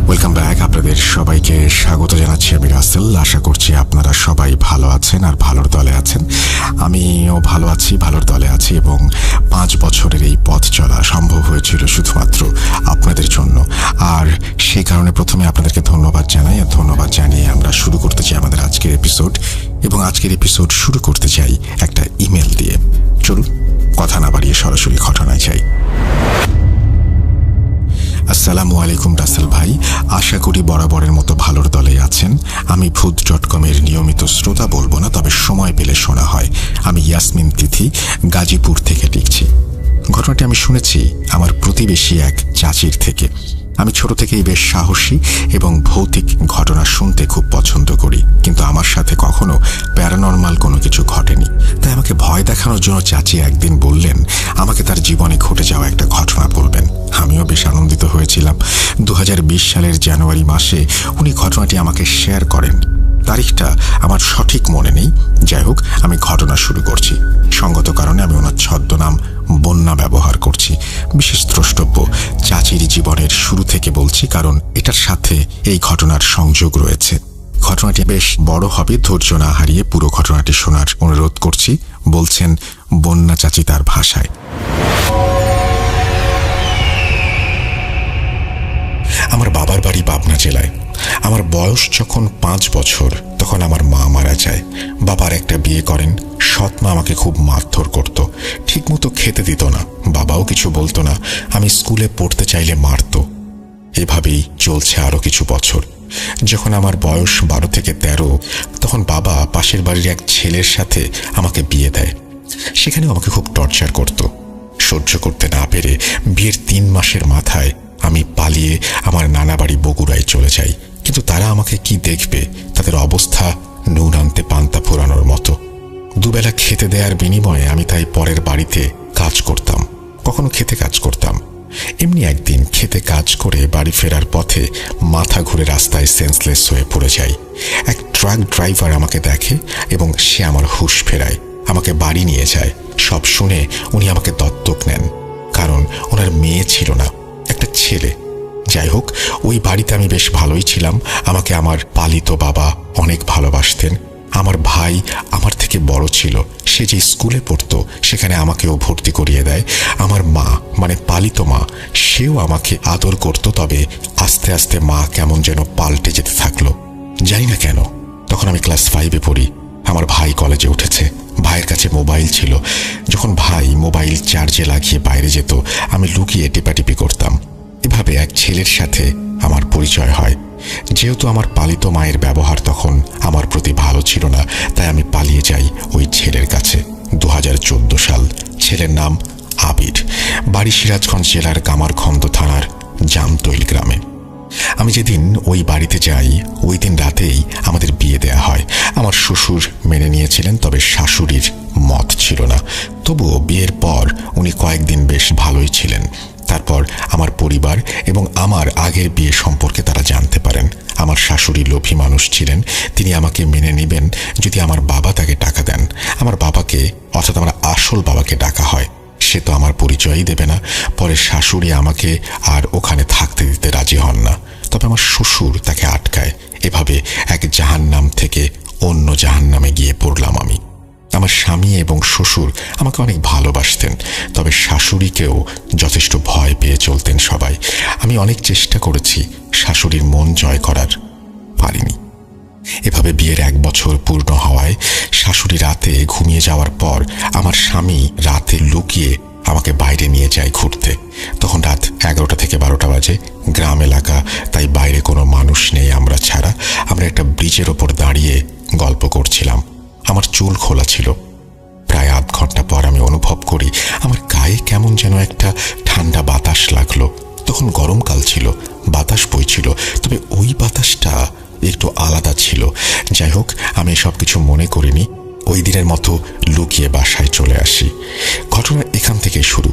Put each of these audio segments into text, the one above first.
Welcome back. আপনাদের সবাইকে স্বাগত জানাচ্ছি আমি রাসেল। আশা করছি আপনারা সবাই ভালো আছেন আর ভালোর দলে আছেন। আমিও ভালো আছি, ভালোর দলে আছি, এবং 5 বছরের এই পথ চলা সম্ভব হয়েছিল শুধুমাত্র আপনাদের জন্য। আর সেই কারণে প্রথমে আপনাদেরকে ধন্যবাদ জানাই, আর ধন্যবাদ জানিয়ে আমরা শুরু করতে চাই আমাদের আজকের এপিসোড। এবং আজকের এপিসোড শুরু করতে চাই একটা ইমেল দিয়ে। চলুন কথা না বাড়িয়ে সরাসরি ঘটনায় যাই। আসসালামু আলাইকুম রাসেল ভাই, আশা করি বরাবরের মতো ভালোর দলে আছেন। আমি ভূত.com-এর নিয়মিত শ্রোতা বলবো না, তবে সময় পেলে শোনা হয়। আমি ইয়াসমিন তিথি, গাজীপুর থেকে লিখছি। ঘটনাটি আমি শুনেছি আমার প্রতিবেশী এক চাচির থেকে। আমি ছোট থেকেই বেশ সাহসী এবং ভৌতিক ঘটনা শুনতে খুব পছন্দ করি, কিন্তু আমার সাথে কখনো প্যারানর্মাল কোনো কিছু ঘটেনি। তাই আমাকে ভয় দেখানোর জন্য চাচি একদিন বললেন আমাকে তার জীবনে ঘটে যাওয়া একটা ঘটনা বলবেন। আমিও বেশ আনন্দিত হয়েছিলাম। 2020 সালের জানুয়ারি মাসে উনি ঘটনাটি আমাকে শেয়ার করেন। তারিখটা আমার সঠিক মনে নেই। যাই হোক, আমি ঘটনা শুরু করছি। সঙ্গত কারণে আমি ওনার ছদ্মনাম বন্যা ব্যবহার করছি। বিশেষ দ্রষ্টব্য চাচির জীবনের শুরু থেকে বলছি, কারণ এটার সাথে এই ঘটনার সংযোগ রয়েছে। ঘটনাটি বেশ বড় হবে, ধৈর্য না হারিয়ে পুরো ঘটনাটি শোনার অনুরোধ করছি। বলছেন বন্যা চাচি তার ভাষায়। আমার বাবার বাড়ি পাবনা জেলায়। আমার বয়স যখন 5 বছর তখন আমার মা মারা যায়। বাবার একটা বিয়ে করেন। সৎ মা আমাকে খুব মারধর করত, ঠিকমতো খেতে দিত না, বাবাও কিছু বলতো না। আমি স্কুলে পড়তে চাইলে মারত। এভাবেই চলছে আরো কিছু বছর। যখন আমার বয়স 12 থেকে 13, তখন বাবা পাশের বাড়ির এক ছেলের সাথে আমাকে বিয়ে দেয়। সেখানেও আমাকে খুব টর্চার করত। সহ্য করতে না পেরে বিয়ের 3 মাসের মাথায় আমি পালিয়ে আমার নানা বাড়ি বগুড়ায় চলে যাই। কিন্তু তারা আমাকে কি দেখবে? তাদের অবস্থা নুন আনতে পান্তা ফোরানোর মতো। দুবেলা খেতে দেওয়ার বিনিময়ে আমি তাই পরের বাড়িতে কাজ করতাম, কখনো খেতে কাজ করতাম। এমনি একদিন খেতে কাজ করে বাড়ি ফেরার পথে মাথা ঘুরে রাস্তায় সেন্সলেস হয়ে পড়ে যাই। এক ট্রাক ড্রাইভার আমাকে দেখে এবং সে আমার হুঁশ ফেরায়, আমাকে বাড়ি নিয়ে যায়। সব শুনে উনি আমাকে দত্তক নেন, কারণ ওনার মেয়ে ছিল না, একটা ছেলে। যাই হোক, ওই বাড়িতে আমি বেশ ভালোই ছিলাম। আমাকে আমার পালিত বাবা অনেক ভালোবাসতেন। আমার ভাই আমার থেকে বড় ছিল, সে যে স্কুলে পড়তো সেখানে আমাকেও ভর্তি করিয়ে দেয়। আমার মা, মানে পালিত মা, সেও আমাকে আদর করত। তবে আস্তে আস্তে মা কেমন যেন পাল্টে যেতে থাকলো, জানি না কেন। তখন আমি ক্লাস 5-এ পড়ি। আমার ভাই কলেজে উঠেছে। ভাইয়ের কাছে মোবাইল ছিল। যখন ভাই মোবাইল চার্জে লাগিয়ে বাইরে যেত, আমি লুকিয়ে টিপাটিপি করতাম। এভাবে এক ছেলের সাথে আমার পরিচয় হয়। যেহেতু আমার পালিত মায়ের ব্যবহার তখন আমার প্রতি ভালো ছিল না, তাই আমি পালিয়ে যাই ওই ছেলের কাছে। 2014 সাল। ছেলের নাম আবির। বাড়ি সিরাজগঞ্জ জেলার কামারখন্দ থানার জামতৈল গ্রামে। আমি যেদিন ওই বাড়িতে যাই, ওই দিন রাতেই আমাদের বিয়ে দেয়া হয়। আমার শ্বশুর মেনে নিয়েছিলেন, তবে শাশুড়ির মত ছিল না। তবুও বিয়ের পর উনি কয়েকদিন বেশ ভালোই ছিলেন। তারপর আমার পরিবার এবং আমার আগের বিয়ে সম্পর্কে তারা জানতে পারেন। আমার শাশুড়ি লোভী মানুষ ছিলেন। তিনি আমাকে মেনে নেবেন যদি আমার বাবা তাকে টাকা দেন। আমার বাবাকে, অর্থাৎ আমার আসল বাবাকে ডাকা হয়। সে তো আমার পরিচয়ই দেবে না। পরে শাশুড়ি আমাকে আর ওখানে থাকতে দিতে রাজি হন না, তবে আমার শ্বশুর তাকে আটকায়। এভাবে এক জাহান্নাম থেকে অন্য জাহান্নামে গিয়ে পড়লাম আমি। আমার স্বামী এবং শ্বশুর আমাকে অনেক ভালোবাসতেন, তবে শাশুড়িকেও যথেষ্ট ভয় পেয়ে চলতেন সবাই। আমি অনেক চেষ্টা করেছি শাশুড়ির মন জয় করার, পারিনি। এভাবে বিয়ের 1 বছর পূর্ণ হওয়ায় শাশুড়ি রাতে ঘুমিয়ে যাওয়ার পর আমার স্বামী রাতে লুকিয়ে আমাকে বাইরে নিয়ে যায় ঘুরতে। তখন রাত 11টা থেকে 12টা বাজে। গ্রাম এলাকা, তাই বাইরে কোনো মানুষ নেই আমরা ছাড়া। আমরা একটা ব্রিজের ওপর দাঁড়িয়ে গল্প করছিলাম। আমার চুল খোলা ছিল। প্রায় আধ ঘন্টা পর আমি অনুভব করি আমার গায়ে কেমন যেন একটা ঠান্ডা বাতাস লাগলো। তখন গরমকাল ছিল, বাতাস বইছিল, তবে ওই বাতাসটা একটু আলাদা ছিল। যাই হোক, আমি সব কিছু মনে করিনি। ওই দিনের মতো লুকিয়ে বাসায় চলে আসি। ঘটনা এখান থেকে শুরু।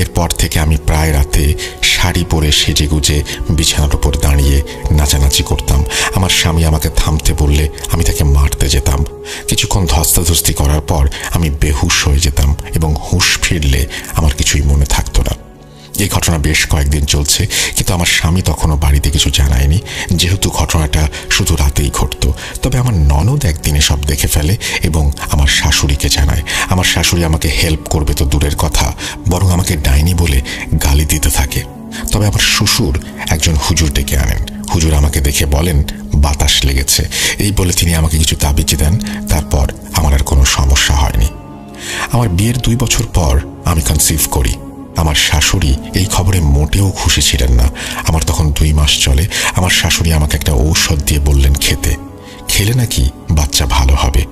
এরপর থেকে আমি প্রায় রাতে শাড়ি পরে সেজেগুজে বিছানার উপর দাঁড়িয়ে নাচানাচি করতাম। আমার স্বামী আমাকে থামতে বললে আমি তাকে মারতে যেতাম। কিছুক্ষণ ধস্তাধস্তি করার পর আমি বেহুশ হয়ে যেতাম এবং হুঁশ ফিরলে আমার কিছুই মনে থাকতো না। এই ঘটনা বেশ কয়েকদিন চলছে, কিন্তু আমার স্বামী তখনও বাড়িতে কিছু জানায়নি, যেহেতু ঘটনাটা শুধু রাতেই ঘটত। তবে আমার ননদ একদিনে সব দেখে ফেলে এবং আমার শাশুড়িকে জানায়। আমার শাশুড়ি আমাকে হেল্প করবে তো দূরের কথা, বরং আমাকে ডাইনি বলে গালি দিতে থাকে। তবে আমার শ্বশুর একজন হুজুর ডেকে আনেন। হুজুর আমাকে দেখে বলেন বাতাস লেগেছে, এই বলে তিনি আমাকে কিছু তাবিজ দেন। তারপর আমার আর কোনো সমস্যা হয়নি। আমার বিয়ের 2 বছর পর আমি কনসিভ করি। আমার শাশুড়ি এই খবরে মোটেও খুশি ছিলেন না। আমার তখন 2 মাস চলে। আমার শাশুড়ি আমাকে একটা ঔষধ দিয়ে বললেন খেলে নাকি বাচ্চা ভালো হবে।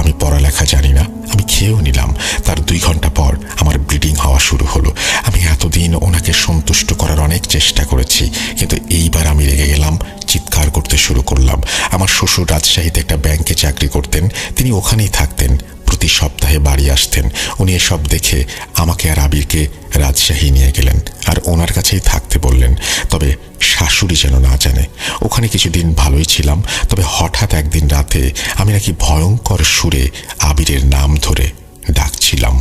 আমি পড়ালেখা জানি না, আমি খেয়েও নিলাম। তার 2 ঘন্টা পর আমার ব্লিডিং হওয়া শুরু হলো। আমি এতদিন ওনাকে সন্তুষ্ট করার অনেক চেষ্টা করেছি, কিন্তু এইবার আমি রেগে গেলাম, চিৎকার করতে শুরু করলাম। আমার শ্বশুর রাজশাহীতে একটা ব্যাংকে চাকরি করতেন, তিনি ওখানেই থাকতেন, প্রতি সপ্তাহে বাড়ি আসতেন। উনি এসব দেখে আমাকে আর আবিরকে রাজশাহী নিয়ে গেলেন আর ওনার কাছেই থাকতে বললেন। তবে শাশুড়ি যেন না জানে। ওখানে কিছুদিন ভালোই ছিলাম, তবে হঠাৎ একদিন রাতে আমি নাকি ভয়ঙ্কর সুরে আবিরের নাম ধরে ডাকছিলাম।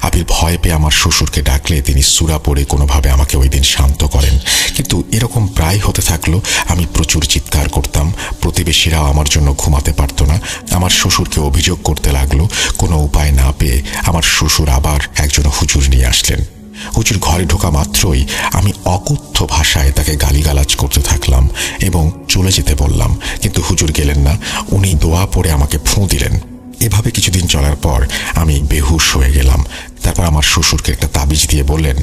আবির ভয় পেয়ে আমার শ্বশুরকে ডাকলে তিনি সূরা পড়ে কোনোভাবে আমাকে ওই দিন শান্ত করেন। কিন্তু এরকম প্রায় হতে থাকলো। আমি প্রচুর চিৎকার করতাম, প্রতিবেশীরাও আমার জন্য ঘুমাতে পারত না। আমার শ্বশুরকে অভিযোগ করতে লাগলো। কোনো উপায় না পেয়ে আমার শ্বশুর আবার একজন হুজুর নিয়ে আসলেন। হুজুর ঘরে ঢোকা মাত্রই আমি অকথ্য ভাষায় তাকে গালিগালাজ করতে থাকলাম এবং চলে যেতে বললাম, কিন্তু হুজুর গেলেন না। উনি দোয়া পড়ে আমাকে ফুঁ দিলেন। এভাবে কিছুদিন চলার পর আমি বেহুশ হয়ে গেলাম। তারপর আমার শ্বশুরকে একটা তাবিজ দিয়ে বললেন,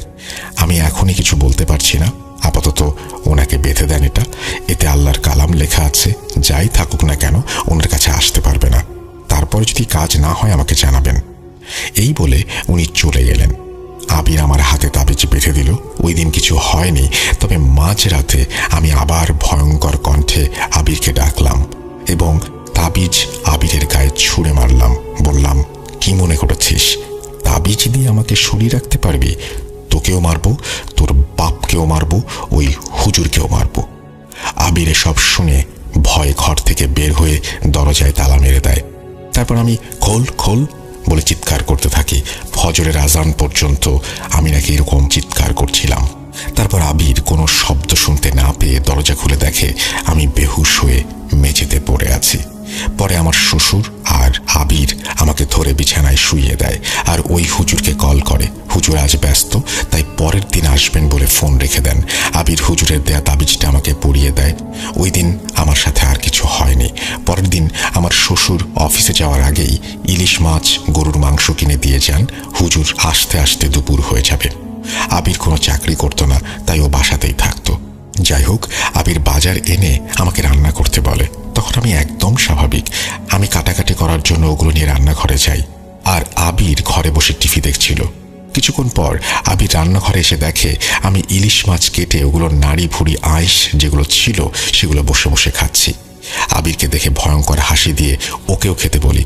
আমি এখনই কিছু বলতে পারছি না, আপাতত ওনাকে বেঁধে দেন। এতে আল্লাহর কালাম লেখা আছে, যাই থাকুক না কেন ওনার কাছে আসতে পারবে না। তারপরে যদি কাজ না হয় আমাকে জানাবেন। এই বলে উনি চলে গেলেন। আবির আমার হাতে তাবিজ বেঁধে দিল। ওই দিন কিছু হয়নি, তবে মাঝরাতে আমি আবার ভয়ঙ্কর কণ্ঠে আবিরকে ডাকলাম এবং তাবিজ আবিরের গায়ে ছুঁড়ে মারলাম। বললাম, কি মনে করেছিস তাবিজ দিয়ে আমাকে সরিয়ে রাখতে পারবি? তোকেও মারবো, তোর বাপকেও মারবো, ওই হুজুরকেও মারবো। আবির এসব শুনে ভয়ে ঘর থেকে বের হয়ে দরজায় তালা মেরে দেয়। তারপর আমি খোল খোল বলে চিৎকার করতে থাকি। ফজরের আজান পর্যন্ত আমি নাকি এরকম চিৎকার করছিলাম। তারপর আবির কোনো শব্দ শুনতে না পেয়ে দরজা খুলে দেখে আমি বেহুশ হয়ে মেঝেতে পড়ে আছি। পরে আমার শ্বশুর আর আবির আমাকে ধরে বিছানায় শুইয়ে দেয় আর ওই হুজুরকে কল করে। হুজুর আজ ব্যস্ত, তাই পরের দিন আসবেন বলে ফোন রেখে দেন। আবির হুজুরের দেয়া তাবিজটা আমাকে পরিয়ে দেয়। ওই দিন আমার সাথে আর কিছু হয়নি। পরের দিন আমার শ্বশুর অফিসে যাওয়ার আগেই ইলিশ মাছ, গরুর মাংস কিনে দিয়ে যান। হুজুর আসতে আসতে দুপুর হয়ে যাবে। আবির কোনো চাকরি করতো না, তাই ও বাসাতেই থাকতো। যাই হোক, আবির বাজার এনে আমাকে রান্না করতে বলে। তখন আমি একদম স্বাভাবিক, আমি কাটাকাটি করার জন্য ওগুলো নিয়ে রান্নাঘরে যাই আর আবির ঘরে বসে টিভি দেখছিল। কিছুক্ষণ পর আবির রান্নাঘরে এসে দেখে আমি ইলিশ মাছ কেটে ওগুলো নাড়ি ভুড়ি আঁশ যেগুলো ছিল সেগুলো বসে বসে খাচ্ছি। আবিরকে দেখে ভয়ঙ্কর হাসি দিয়ে ওকেও খেতে বলি।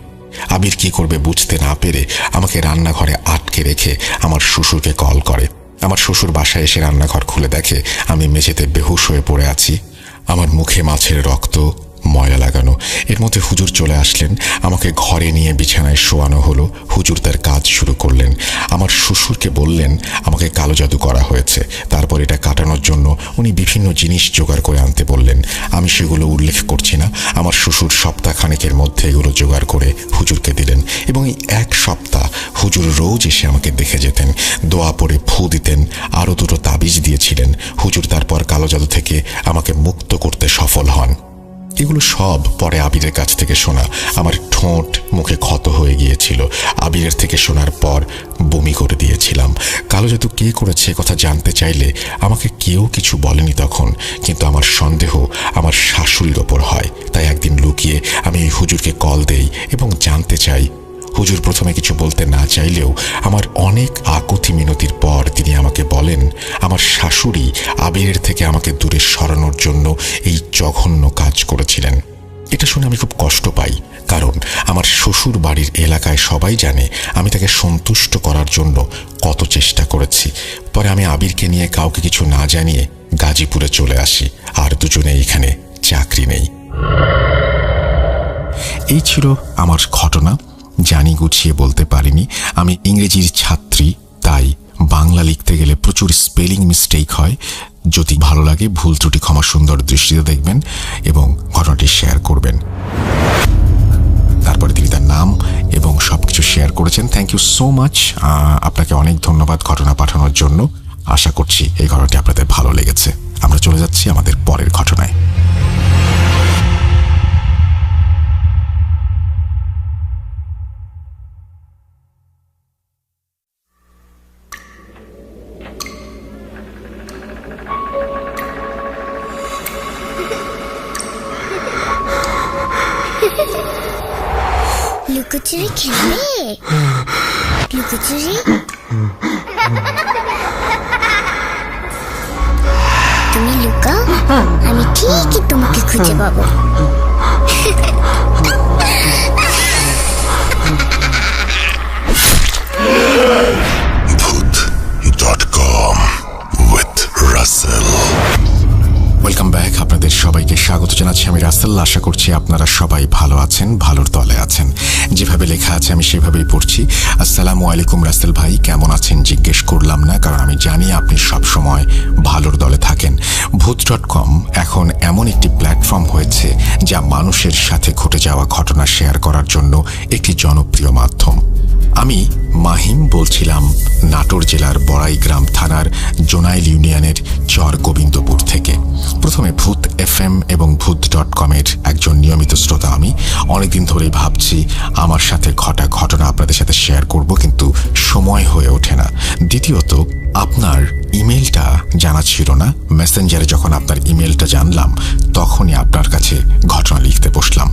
আবির কি করবে বুঝতে না পেরে আমাকে রান্নাঘরে আটকে রেখে আমার শ্বশুরকে কল করে। আমার শ্বশুর বাসায় এসে রান্নাঘর খুলে দেখে আমি মেঝেতে বেহুশ হয়ে পড়ে আছি। আমার মুখে মাছের রক্ত, ময়লা লাগানো। এর মধ্যে হুজুর চলে আসলেন। আমাকে ঘরে নিয়ে বিছানায় শোয়ানো হলো। হুজুর তার কাজ শুরু করলেন। আমার শ্বশুরকে বললেন আমাকে কালো জাদু করা হয়েছে। তারপর এটা কাটানোর জন্য উনি বিভিন্ন জিনিস জোগাড় করে আনতে বললেন। আমি সেগুলো উল্লেখ করছি না। আমার শ্বশুর সপ্তাহখানেকের মধ্যে এগুলো জোগাড় করে হুজুরকে দিলেন এবং এই 1 সপ্তাহ হুজুর রোজ এসে আমাকে দেখে যেতেন, দোয়া পড়ে ফু দিতেন, আরও 2টো তাবিজ দিয়েছিলেন। হুজুর তারপর কালো জাদু থেকে আমাকে মুক্ত করতে সফল হন। এগুলো সব পরে আবিরের কাছ থেকে শোনা। আমার ঠোঁট মুখে ক্ষত হয়ে গিয়েছিল। আবিরের থেকে শোনার পর বমি করে দিয়েছিলাম। কালো জাদু কে করেছে কথা জানতে চাইলে আমাকে কেউ কিছু বলেনি তখন, কিন্তু আমার সন্দেহ আমার শাশুড়ির ওপর হয়। তাই একদিন লুকিয়ে আমি ওই হুজুরকে কল দেই এবং জানতে চাই। হুজুর প্রথমে কিছু বলতে না চাইলেও আমার অনেক আকুতি মিনতির পর তিনি আমাকে বলেন আমার শাশুড়ি আবিরের থেকে আমাকে দূরে সরানোর জন্য এই জঘন্য কাজ করেছিলেন। এটা শুনে আমি খুব কষ্ট পাই, কারণ আমার শ্বশুর বাড়ির এলাকায় সবাই জানে আমি তাকে সন্তুষ্ট করার জন্য কত চেষ্টা করেছি। পরে আমি আবিরকে নিয়ে কাউকে কিছু না জানিয়ে গাজীপুরে চলে আসি, আর দুজনে এখানে চাকরি নেই। এই ছিল আমার ঘটনা। জানি গুছিয়ে বলতে পারিনি। আমি ইংরেজির ছাত্রী, তাই বাংলা লিখতে গেলে প্রচুর স্পেলিং মিস্টেক হয়। যদি ভালো লাগে ভুল ত্রুটি ক্ষমা সুন্দর দৃষ্টিতে দেখবেন এবং ঘটনাটি শেয়ার করবেন। তারপরে তিনি তার নাম এবং সবকিছু শেয়ার করেছেন। থ্যাংক ইউ সো মাচ, আপনাকে অনেক ধন্যবাদ ঘটনা পাঠানোর জন্য। আশা করছি এই ঘটনাটি আপনাদের ভালো লেগেছে। আমরা চলে যাচ্ছি আমাদের পরের ঘটনায়। লুকোচুরি খেলবে? লুকোচুরি তুমি লুকাও, আমি ঠিকই তোমাকে খুঁজে পাবো। ভূত.com with রাসেল। Welcome back. আপনাদের সবাইকে স্বাগত জানাচ্ছি। আমি রাসেল। আশা করছি আপনারা সবাই ভালো আছেন, ভালোর তলে আছেন। যেভাবে লেখা আছে আমি সেভাবেই পড়ছি। আসসালামু আলাইকুম রাসেল ভাই, কেমন আছেন জিজ্ঞেস করলাম না, কারণ আমি জানি আপনি সবসময় ভালোর দলে থাকেন। ভূত.com এখন এমন একটি প্ল্যাটফর্ম হয়েছে যা মানুষের সাথে ঘটে যাওয়া ঘটনা শেয়ার করার জন্য একটি জনপ্রিয় মাধ্যম। আমি মাহিম বলছিলাম নাটোর জেলার বড়াইগ্রাম থানার জোনাইল ইউনিয়নের চর গোবিন্দপুর থেকে। প্রথমে ভূত FM এবং ভূত.com-এর একজন নিয়মিত শ্রোতা আমি। অনেকদিন ধরেই ভাবছি আমার সাথে ঘটা ঘটনা আপনাদের সাথে শেয়ার করব, কিন্তু সময় হয়ে ওঠে না। দ্বিতীয়ত, আপনার ইমেলটা জানা ছিল না। মেসেঞ্জারে যখন আপনার ইমেলটা জানলাম তখনই আপনার কাছে ঘটনা লিখতে বসলাম।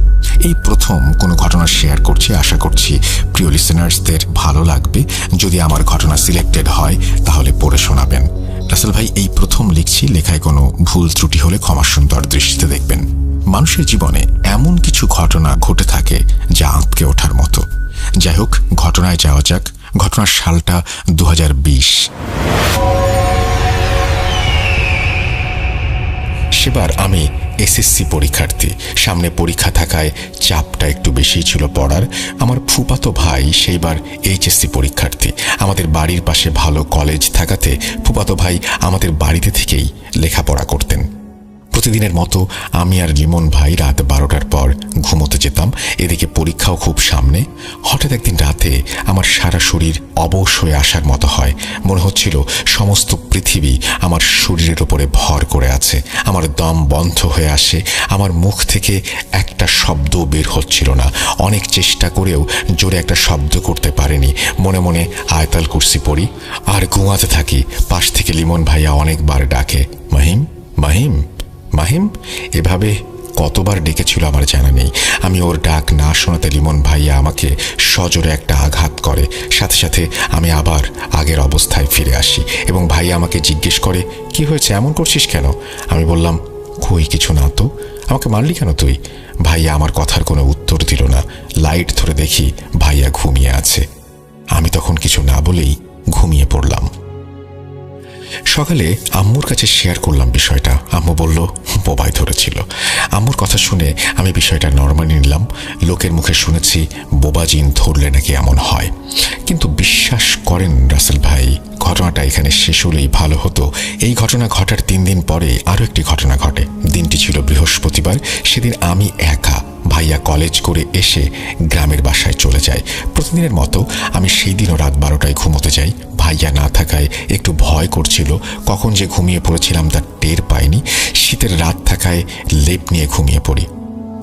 এই প্রথম কোনো ঘটনা শেয়ার করছি। আশা করছি প্রিয় লিসেনার্সদের ভালো লাগবে। যদি আমার ঘটনা সিলেক্টেড হয় তাহলে পড়ে শোনাবেন। রাসেল ভাই, এই প্রথম লিখছি, লেখায় কোনো ভুল ত্রুটি হলে ক্ষমা সুন্দর দৃষ্টিতে দেখবেন। মানুষের জীবনে এমন কিছু ঘটনা ঘটে থাকে যা আঁতকে ওঠার মতো। যাই হোক, ঘটনায় যাওয়া যাক। ঘটনার সালটা 2020। সেবার আমি SSC পরীক্ষার্থী। সামনে পরীক্ষা থাকায় চাপটা একটু বেশিই ছিল পড়ার। আমার ফুফাতো ভাই সেইবার HSC পরীক্ষার্থী। আমাদের বাড়ির পাশে ভালো কলেজ থাকাতে ফুফাতো ভাই আমাদের বাড়িতে থেকেই লেখাপড়া করতেন। প্রতিদিনের মতো আমি আর লিমন ভাই রাত 12টার পর ঘুমোতে যেতাম। এদিকে পরীক্ষাও খুব সামনে। হঠাৎ একদিন রাতে আমার সারা শরীর অবশ হয়ে আসার মতো হয়। মনে হচ্ছিল সমস্ত পৃথিবী আমার শরীরের ওপরে ভর করে আছে। আমার দম বন্ধ হয়ে আসে। আমার মুখ থেকে একটা শব্দ বের হচ্ছিল না। অনেক চেষ্টা করেও জোরে একটা শব্দ করতে পারিনি। মনে মনে আয়াতুল কুরসি পড়ি আর ঘুমাতে থাকি। পাশ থেকে লিমন ভাইয়া অনেকবার ডাকে, মাহিম মাহিম মাহিম। এভাবে কতবার ডেকেছিল আমার জানা নেই। আমি ওর ডাক না শোনাতে লিমন ভাইয়া আমাকে সজোরে একটা আঘাত করে। সাথে সাথে আমি আবার আগের অবস্থায় ফিরে আসি এবং ভাইয়া আমাকে জিজ্ঞেস করে, কি হয়েছে, এমন করছিস কেন? আমি বললাম, কই কিছু না তো। আমাকে মারলি কেন তুই? ভাইয়া আমার কথার কোনো উত্তর দিল না। লাইট ধরে দেখি ভাইয়া ঘুমিয়ে আছে। আমি তখন কিছু না বলেই ঘুমিয়ে পড়লাম। সকালে আম্মুর কাছে শেয়ার করলাম বিষয়টা। আম্মু বলল বোবায় ধরেছিল। আম্মুর কথা শুনে আমি বিষয়টা নরমালি নিলাম। লোকের মুখে শুনেছি বোবাজিন ধরলে নাকি এমন হয়, কিন্তু বিশ্বাস করেন রাসেল ভাই, ঘটনাটা এখানে শেষ হলেই ভালো হতো। এই ঘটনা ঘটার 3 দিন পরে আরও একটি ঘটনা ঘটে। দিনটি ছিল বৃহস্পতিবার। সেদিন আমি একা। ভাইয়া কলেজ করে এসে গ্রামের বাসায় চলে যায়। প্রতিদিনের মতো আমি সেই দিনও রাত 12টায় ঘুমোতে যাই। ভাইয়া না থাকায় একটু ভয় করছিল। কখন যে ঘুমিয়ে পড়েছিলাম তার টের পাইনি। শীতের রাত থাকায় লেপ নিয়ে ঘুমিয়ে পড়ি।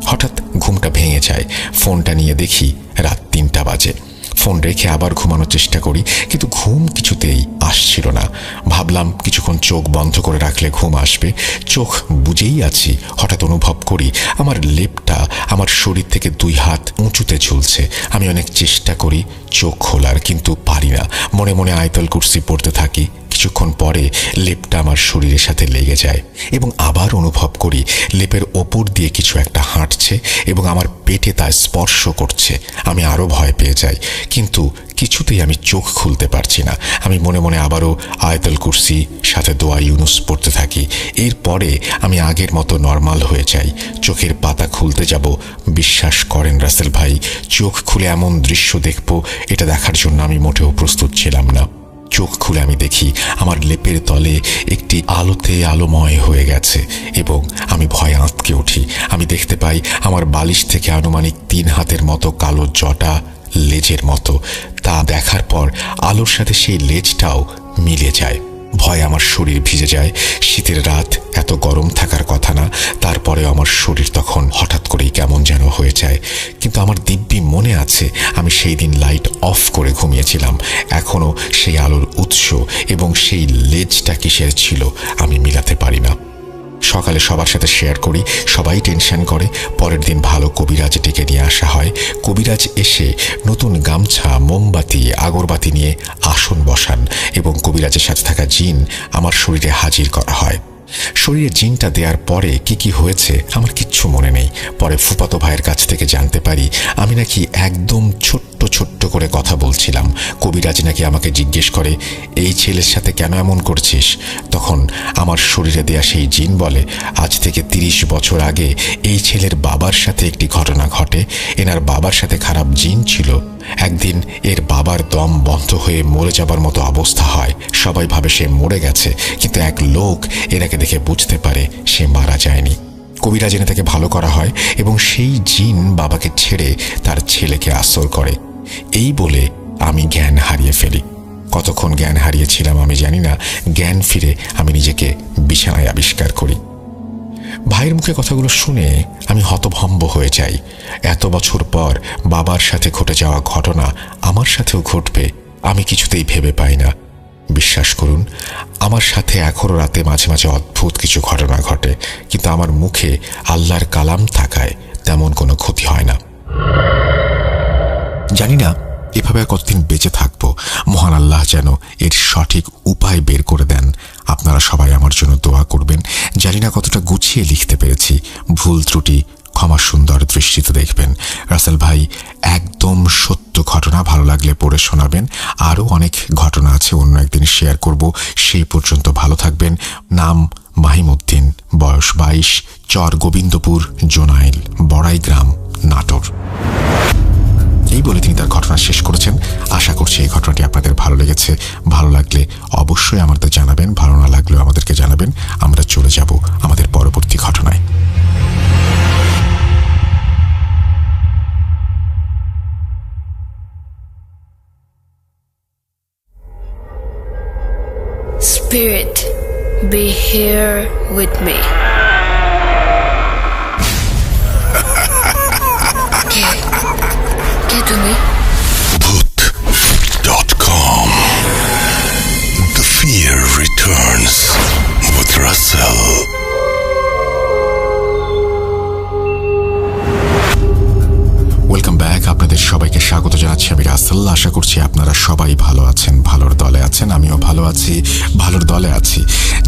হঠাৎ ঘুমটা ভেঙে যায়। ফোনটা নিয়ে দেখি রাত 3টা বাজে। ফোন রেখে আবার ঘুমানোর চেষ্টা করি, কিন্তু ঘুম কিছুতেই আসছিল না। ভাবলাম কিছুক্ষণ চোখ বন্ধ করে রাখলে ঘুম আসবে। চোখ বুজেই আছি, হঠাৎ অনুভব করি আমার লেপটা আমার শরীর থেকে 2 হাত উঁচুতে ঝুলছে। আমি অনেক চেষ্টা করি চোখ খোলার, কিন্তু পারি না। মনে মনে আয়াতুল কুরসি পড়তে থাকি। কিছুক্ষণ পরে লেপটা আমার শরীরের সাথে লেগে যায় এবং আবার অনুভব করি লেপের ওপর দিয়ে কিছু একটা হাঁটছে এবং আমার পেটে তা স্পর্শ করছে। আমি আরও ভয় পেয়ে যাই, কিন্তু কিছুতেই আমি চোখ খুলতে পারছি না। আমি মনে মনে আবারও আয়াতুল কুরসি সাথে দোয়া ইউনুস পড়তে থাকি। এরপরে আমি আগের মতো নর্মাল হয়ে যাই। চোখের পাতা খুলতে যাব, বিশ্বাস করেন রাসেল ভাই, চোখ খুলে এমন দৃশ্য দেখব এটা দেখার জন্য আমি মোটেও প্রস্তুত ছিলাম না। চোখ খুলে আমি দেখি আমার লেপের তলে একটি আলোতে আলোময় হয়ে গেছে এবং আমি ভয়ে আঁতকে উঠি। আমি দেখতে পাই আমার বালিশ থেকে আনুমানিক 3 হাতের মতো কালো জটা লেজের মতো। তা দেখার পর আলোর সাথে সেই লেজটাও মিলে যায়। ভয়ে আমার শরীর ভিজে যায়। শীতের রাত, এত গরম থাকার কথা না, তারপরে আমার শরীর তখন হঠাৎ করেই কেমন যেন হয়ে যায়। কিন্তু আমার দিব্যি মনে আছে আমি সেই দিন লাইট অফ করে ঘুমিয়েছিলাম। এখনো সেই আলোর উৎস এবং সেই লেজটা কিসের ছিল আমি মিলাতে পারি না। সকালে সবার সাথে শেয়ার করি, সবাই টেনশন করে। পরের দিন ভালো কবিরাজ ডেকে নিয়ে আসা হয়। কবিরাজ এসে নতুন গামছা, মোমবাতি, আগরবাতি নিয়ে আসন বসান এবং কবিরাজের সাথে থাকা জিন আমার শরীরে হাজির করা হয়। শরীরে জিনটা দেওয়ার পরে কি কি হয়েছে আমার কিচ্ছু মনে নেই। পরে ফুফাতো ভাইয়ের কাছ থেকে জানতে পারি আমি নাকি একদম ছোট্ট ছোট্ট করে কথা বলছিলাম। কবিরাজ নাকি আমাকে জিজ্ঞেস করে, এই ছেলের সাথে কেন এমন করছিস? তখন আমার শরীরে দেয়া সেই জিন বলে, আজ থেকে 30 বছর আগে এই ছেলের বাবার সাথে একটি ঘটনা ঘটে। এনার বাবার সাথে খারাপ জিন ছিল। একদিন এর বাবার দম বন্ধ হয়ে মরে যাবার মতো অবস্থা হয়। সবাই ভাবে সে মরে গেছে, কিন্তু এক লোক এনাকে দেখে বুঝতে পারে সে মারা যায়নি। কবিরাজ এনে তাকে ভালো করা হয় এবং সেই জিন বাবাকে ছেড়ে তার ছেলেকে আসর করে। এই বলে আমি জ্ঞান হারিয়ে ফেলি। কতক্ষণ জ্ঞান হারিয়েছিলাম আমি জানি না। জ্ঞান ফিরে আমি নিজেকে বিছানায় আবিষ্কার করি। ভাইয়ের মুখে কথাগুলো শুনে আমি হতভম্ব হয়ে যাই। এত বছর পর বাবার সাথে ঘটে যাওয়া ঘটনা আমার সাথেও ঘটবে আমি কিছুতেই ভেবে পাই না। বিশ্বাস করুন, আমার সাথে এখনো রাতে মাঝে মাঝে অদ্ভুত কিছু ঘটনা ঘটে, কিন্তু আমার মুখে আল্লাহর কালাম থাকায় তেমন কোনো ক্ষতি হয় না। জানি না এভাবে আর কতদিন বেঁচে থাকবো। মহান আল্লাহ যেন এর সঠিক উপায় বের করে দেন। আপনারা সবাই আমার জন্য দোয়া করবেন। জানি না কতটা গুছিয়ে লিখতে পেরেছি, ভুল ত্রুটি ক্ষমা সুন্দর দৃষ্টিতে দেখবেন। রাসেল ভাই একদম সত্য ঘটনা, ভালো লাগলে পড়ে শোনাবেন। আরও অনেক ঘটনা আছে, অন্য একদিন শেয়ার করব। সেই পর্যন্ত ভালো থাকবেন। নাম মাহিমউদ্দিন, বয়স 22, চর গোবিন্দপুর, জোনাইল, বড়াই গ্রাম, নাটোর। এই বলে তিনি তার ঘটনা শেষ করেছেন। আশা করছি এই ঘটনাটি আপনাদের ভালো লেগেছে। ভালো লাগলে অবশ্যই আমাদের জানাবেন, ভালো না লাগলেও আমাদেরকে জানাবেন। আমরা চলে যাব আমাদের পরবর্তী ঘটনায়। Spirit, be here with me. কে তুমি? Bhoot.com. The fear returns with Russell. Welcome back. আপনাদের সবাইকে স্বাগত জানাচ্ছি আমি রাসেল। আশা করছি আপনারা সবাই ভালো আছেন, ভালোর দলে আছেন। আমিও ভালো আছি, ভালোর দলে আছি।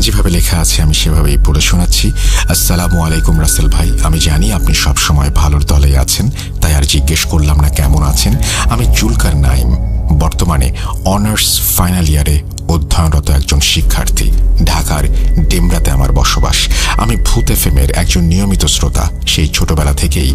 যেভাবে লেখা আছে আমি সেভাবেই পড়ে শোনাচ্ছি। আসসালামু আলাইকুম রাসেল ভাই, আমি জানি আপনি সব সময় ভালোর দলেই আছেন, তাই আর জিজ্ঞেস করলাম না কেমন আছেন। আমি জুলকার নাইম, বর্তমানে অনার্স ফাইনাল ইয়ারে অধ্যয়নরত একজন শিক্ষার্থী। ঢাকার ডেমরাতে আমার বসবাস। আমি ভূত এফএমের একজন নিয়মিত শ্রোতা। সেই ছোটবেলা থেকেই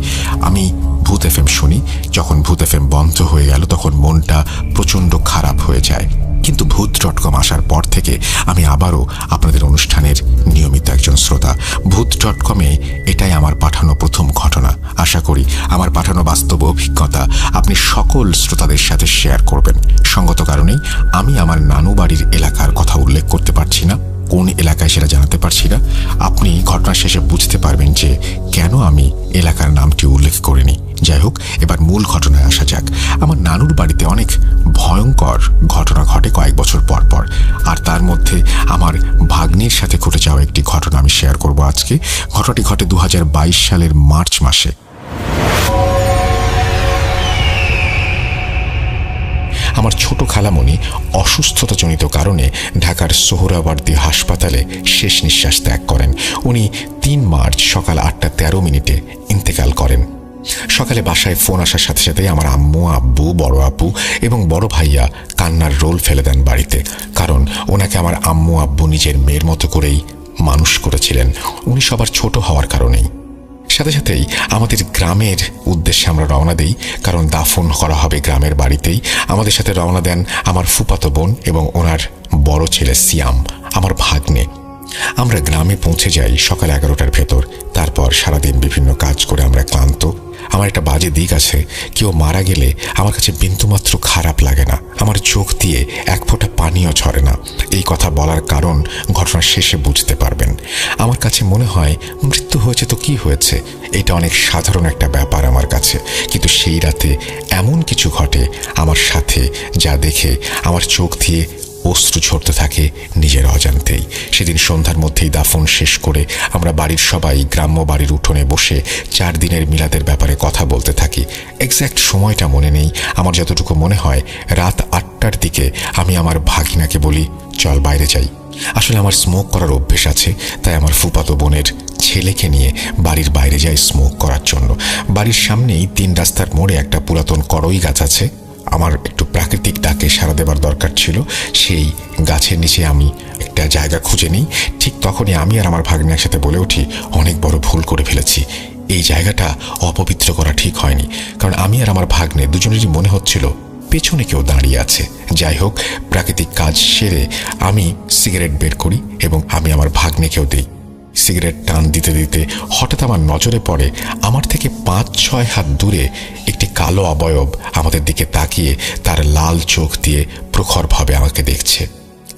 আমি ভূত এফএম শুনি। যখন ভূত এফএম বন্ধ হয়ে গেল তখন মনটা প্রচণ্ড খারাপ হয়ে যায়। কিন্তু ভূত.com আসার পর থেকে আমি আবারও আপনাদের অনুষ্ঠানের নিয়মিত একজন শ্রোতা। ভূত.com-এ এটাই আমার পাঠানো প্রথম ঘটনা। আশা করি আমার পাঠানো বাস্তব অভিজ্ঞতা আপনি সকল শ্রোতাদের সাথে শেয়ার করবেন। সঙ্গত কারণেই আমি আমার নানু বাড়ির এলাকার কথা উল্লেখ করতে পারছি না, কোন এলাকায় সেটা জানাতে পারছি না। আপনি ঘটনা শেষে বুঝতে পারবেন যে কেন আমি এলাকার নামটি উল্লেখ করিনি। যাই হোক, এবার মূল ঘটনায় আসা যাক। আমার নানুর বাড়িতে অনেক ভয়ঙ্কর ঘটনা ঘটে কয়েক বছর পর পর, আর তার মধ্যে আমার ভাগ্নির সাথে ঘটে যাওয়া একটি ঘটনা আমি শেয়ার করব আজকে। ঘটনাটি ঘটে 2022 সালের মার্চ মাসে। আমার ছোট খালামণি অসুস্থতাজনিত কারণে ঢাকার সোহরাওয়ার্দী হাসপাতালে শেষ নিঃশ্বাস ত্যাগ করেন। উনি 3 মার্চ সকাল 8:13 ইন্তেকাল করেন। সকালে বাসায় ফোন আসার সাথে সাথে আমার আম্মু, আব্বু, বড় আপু এবং বড় ভাইয়া কান্নার রোল ফেলে দেন বাড়িতে। কারণ ওনাকে আমার আম্মু আব্বু নিজের মেয়ের মতো করেই মানুষ করেছিলেন। উনি সবার ছোট হওয়ার কারণেই। সাথে সাথেই আমাদের গ্রামের উদ্দেশ্যে আমরা রওনা দিই, কারণ দাফন করা হবে গ্রামের বাড়িতেই। আমাদের সাথে রওনা দেন আমার ফুফাতো বোন এবং ওনার বড় ছেলে সিয়াম, আমার ভাগ্নে। আমরা গ্রামে পৌঁছে যাই সকাল 11টার ভেতর। তারপর সারাদিন বিভিন্ন কাজ করে আমরা ক্লান্ত। আমার একটা বাজে দিক আছে, কেউ মারা গেলে আমার কাছে বিন্দুমাত্র খারাপ লাগে না, আমার চোখ দিয়ে এক ফোঁটা পানিও ঝরে না। এই কথা বলার কারণ ঘটনার শেষে বুঝতে পারবেন। আমার কাছে মনে হয় মৃত্যু হয়েছে তো কি হয়েছে, এটা অনেক সাধারণ একটা ব্যাপার আমার কাছে। কিন্তু সেই রাতে এমন কিছু ঘটে আমার সাথে, যা দেখে আমার চোখ দিয়ে অশ্রু ঝরতে থাকে নিজের অজান্তেই। সেদিন সন্ধ্যার মধ্যেই দাফন শেষ করে আমরা বাড়ির সবাই গ্রাম্য বাড়ির উঠোনে বসে 4 দিনের মিলাদের ব্যাপারে কথা বলতে থাকি। এক্স্যাক্ট সময়টা মনে নেই, আমার যতটুকু মনে হয় রাত 8টার দিকে আমি আমার ভাগিনাকে বলি, চল বাইরে যাই। আসলে আমার স্মোক করার অভ্যেস আছে, তাই আমার ফুফাতো বোনের ছেলেকে নিয়ে বাড়ির বাইরে যাই স্মোক করার জন্য। বাড়ির সামনেই 3 রাস্তার মোড়ে একটা পুরাতন করই গাছ আছে। আমার একটু প্রাকৃতিক ডাকে সাড়া দেবার দরকার ছিল। সেই গাছের নিচে আমি একটা জায়গা খুঁজে নিই। ঠিক তখনই আমি আর আমার ভাগ্নে একসাথে বলে উঠি, অনেক বড় ভুল করে ফেলেছি, এই জায়গাটা অপবিত্র করা ঠিক হয়নি। কারণ আমি আর আমার ভাগ্নে দুজনেরই মনে হচ্ছিল পেছনে কেউ দাঁড়িয়ে আছে। যাই হোক, প্রাকৃতিক কাজ সেরে আমি সিগারেট বের করি এবং আমি আমার ভাগ্নেকেও দিই। সিগারেট টান দিতে দিতে হঠাৎ আমার নজরে পড়ে আমার থেকে 5-6 হাত দূরে একটি কালো অবয়ব আমাদের দিকে তাকিয়ে তার লাল চোখ দিয়ে প্রখরভাবে আমাকে দেখছে।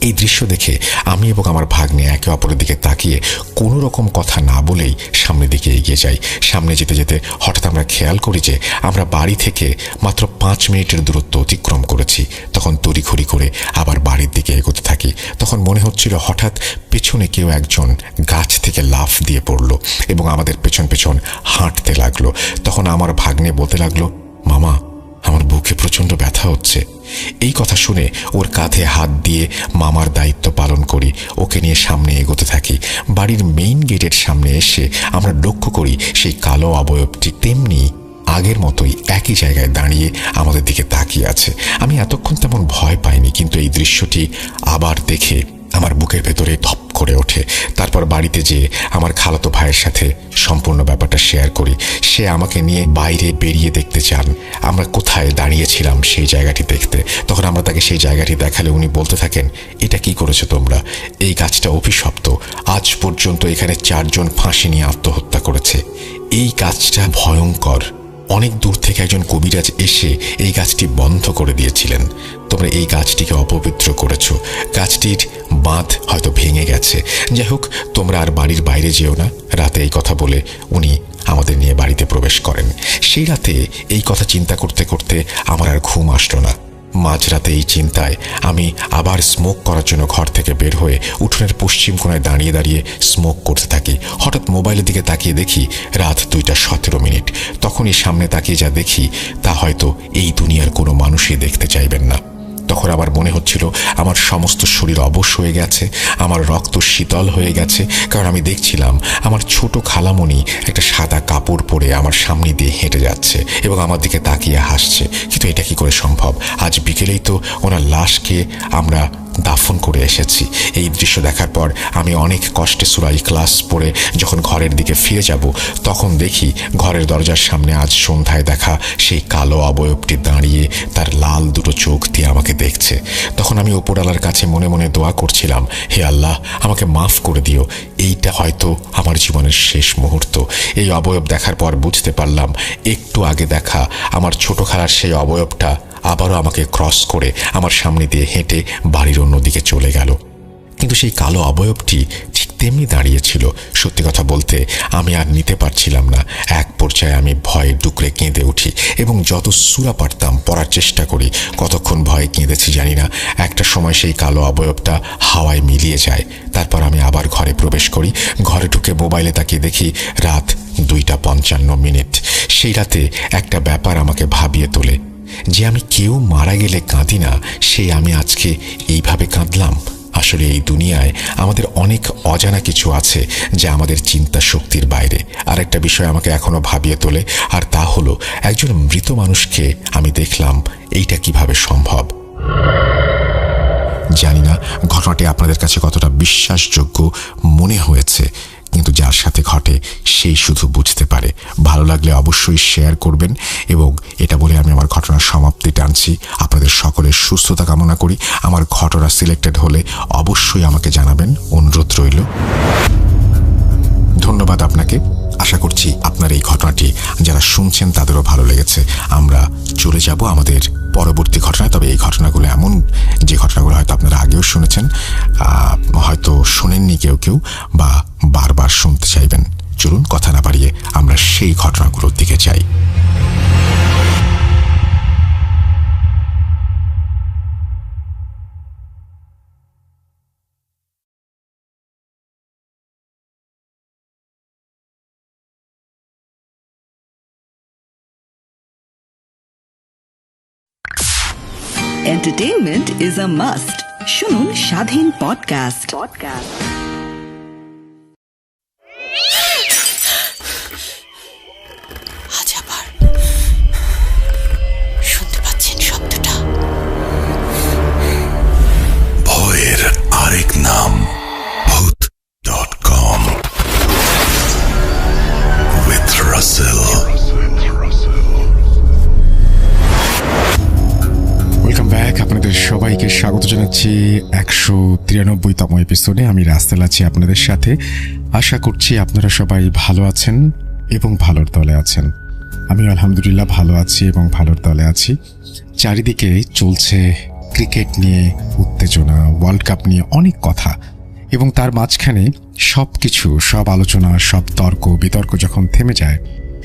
এই দৃশ্য দেখে আমি এবং আমার ভাগ্নে একে অপরের দিকে তাকিয়ে কোনো রকম কথা না বলেই সামনের দিকে এগিয়ে যাই। সামনে যেতে যেতে হঠাৎ আমরা খেয়াল করি যে আমরা বাড়ি থেকে মাত্র 5 মিনিটের দূরত্ব অতিক্রম করেছি। তখন তড়িঘড়ি করে আবার বাড়ির দিকে এগোতে থাকি। তখন মনে হচ্ছিল হঠাৎ পেছনে কেউ একজন গাছ থেকে লাফ দিয়ে পড়ল এবং আমাদের পেছন পেছন হাঁটতে লাগলো। তখন আমার ভাগ্নে বলতে লাগলো, মামা, আমার বুকে প্রচণ্ড ব্যথা হচ্ছে। এই কথা শুনে ওর কাঁধে হাত দিয়ে মামার দায়িত্ব পালন করি, ওকে নিয়ে সামনে এগোতে থাকি। বাড়ির মেইন গেটের সামনে এসে আমরা লক্ষ্য করি সেই কালো অবয়বটি তেমনি আগের মতোই একই জায়গায় দাঁড়িয়ে আমাদের দিকে তাকিয়ে আছে। আমি এতক্ষণ তেমন ভয় পাইনি, কিন্তু এই দৃশ্যটি আবার দেখে আমার বুকের ভেতরে ধপ করে ওঠে। তারপর বাড়িতে যেয়ে আমার খালাতো ভাইয়ের সাথে সম্পূর্ণ ব্যাপারটা শেয়ার করি। সে আমাকে নিয়ে বাইরে বেরিয়ে দেখতে চান আমরা কোথায় দাঁড়িয়েছিলাম সেই জায়গাটি দেখতে। তখন আমরা তাকে সেই জায়গাটি দেখালে উনি বলতে থাকেন, এটা কি করেছো তোমরা? এই গাছটা অভিশপ্ত, আজ পর্যন্ত এখানে 4 জন ফাঁসি নিয়ে আত্মহত্যা করেছে। এই গাছটা ভয়ঙ্কর। অনেক দূর থেকে একজন কবিরাজ এসে এই গাছটি বন্ধ করে দিয়েছিলেন। তোমরা এই গাছটিকে অপবিত্র করেছো, গাছটির বাঁধ হয়তো ভেঙে গেছে। যাই হোক, তোমরা আর বাড়ির বাইরে যেও না। রাতে এই কথা বলে উনি আমাদের নিয়ে বাড়িতে প্রবেশ করেন। সেই রাতে এই কথা চিন্তা করতে করতে আমার আর ঘুম আসলো না। মাঝরাতে এই চিন্তায় আমি আবার স্মোক করার জন্য ঘর থেকে বের হয়ে উঠোনের পশ্চিম কোণায় দাঁড়িয়ে দাঁড়িয়ে স্মোক করতে থাকি। হঠাৎ মোবাইলের দিকে তাকিয়ে দেখি রাত 2:17। তখনই সামনে তাকিয়ে যা দেখি তা হয়তো এই দুনিয়ার কোনো মানুষই দেখতে চাইবেন না। তখন আবার মনে হচ্ছিল আমার সমস্ত শরীর অবশ হয়ে গেছে, আমার রক্ত শীতল হয়ে গেছে। কারণ আমি দেখছিলাম আমার ছোট খালামণি একটা সাদা কাপড় পরে আমার সামনে দিয়ে হেঁটে যাচ্ছে এবং আমার দিকে তাকিয়ে হাসছে। কিন্তু এটা কি করে সম্ভব? আজ বিকেলেই তো ওনার লাশকে আমরা দাফন করে এসেছি। এই দৃশ্য দেখার পর আমি অনেক কষ্টে সূরা ইখলাস পড়ে যখন ঘরের দিকে ফিরে যাব, তখন দেখি ঘরের দরজার সামনে আজ সন্ধ্যায় দেখা সেই কালো অবয়বটি দাঁড়িয়ে তার লাল দুটো চোখ দিয়ে আমাকে দেখছে। তখন আমি উপরওয়ালার কাছে মনে মনে দোয়া করছিলাম, হে আল্লাহ, আমাকে মাফ করে দিও, এইটা হয়তো আমার জীবনের শেষ মুহূর্ত। এই অবয়ব দেখার পর বুঝতে পারলাম একটু আগে দেখা আমার ছোট খালার সেই অবয়বটা আবারও আমাকে ক্রস করে আমার সামনে দিয়ে হেঁটে বাড়ির অন্যদিকে চলে গেল। কিন্তু সেই কালো অবয়বটি ঠিক তেমনি দাঁড়িয়েছিল। সত্যি কথা বলতে আমি আর নিতে পারছিলাম না। এক পর্যায়ে আমি ভয়ে ডুকরে কেঁদে উঠি এবং যত সূরা পারতাম পড়ার চেষ্টা করি। কতক্ষণ ভয়ে কেঁদেছি জানি না। একটা সময় সেই কালো অবয়বটা হাওয়ায় মিলিয়ে যায়। তারপর আমি আবার ঘরে প্রবেশ করি। ঘরে ঢুকে মোবাইলে তাকিয়ে দেখি রাত 2:55। সেই রাতে একটা ব্যাপার আমাকে ভাবিয়ে তোলে যে আমি কেউ মারা গেলে কাঁদি না, সেই আমি আজকে এইভাবে কাঁদলাম। আসলে এই দুনিয়ায় আমাদের অনেক অজানা কিছু আছে যা আমাদের চিন্তা শক্তির বাইরে। আর একটা বিষয় আমাকে এখনো ভাবিয়ে তোলে, আর তা হলো একজন মৃত মানুষকে আমি দেখলাম। এইটা কিভাবে সম্ভব জানি না। ঘটনাটি আপনাদের কাছে কতটা বিশ্বাসযোগ্য মনে হয়েছে, কিন্তু যার সাথে ঘটে সেই শুধু বুঝতে পারে। ভালো লাগলে অবশ্যই শেয়ার করবেন। এবং এটা বলে আমি আমার ঘটনার সমাপ্তি টানছি। আপনাদের সকলের সুস্থতা কামনা করি। আমার ঘটনা সিলেক্টেড হলে অবশ্যই আমাকে জানাবেন, অনুরোধ রইল। ধন্যবাদ আপনাকে। আশা করছি আপনার এই ঘটনাটি যারা শুনছেন তাদেরও ভালো লেগেছে। আমরা চলে যাব আমাদের পরবর্তী ঘটনায়। তবে এই ঘটনাগুলো এমন যে ঘটনাগুলো হয়তো আপনারা আগেও শুনেছেন, হয়তো শোনেননি কেউ কেউ, বা বারবার শুনতে চাইবেন। চলুন কথা না বাড়িয়ে আমরা সেই ঘটনাগুলোর দিকে যাই। Entertainment is a must. শুনুন স্বাধীন পডকাস্ট। আজ আবার শুনতে পাচ্ছেন শব্দটা? ভয়ের আরেক নাম ভূত.com with Russell. Welcome back. আপনাদের সবাইকে স্বাগত জানাচ্ছি 193তম এপিসোডে। আমি রাসেল আছি আপনাদের সাথে। আশা করছি আপনারা সবাই ভালো আছেন এবং ভালোর দলে আছেন। আমি আলহামদুলিল্লাহ ভালো আছি এবং ভালোর দলে আছি। চারিদিকে চলছে ক্রিকেট নিয়ে উত্তেজনা, ওয়ার্ল্ড কাপ নিয়ে অনেক কথা, এবং তার মাঝখানে সব কিছু, সব আলোচনা, সব তর্ক বিতর্ক যখন থেমে যায়,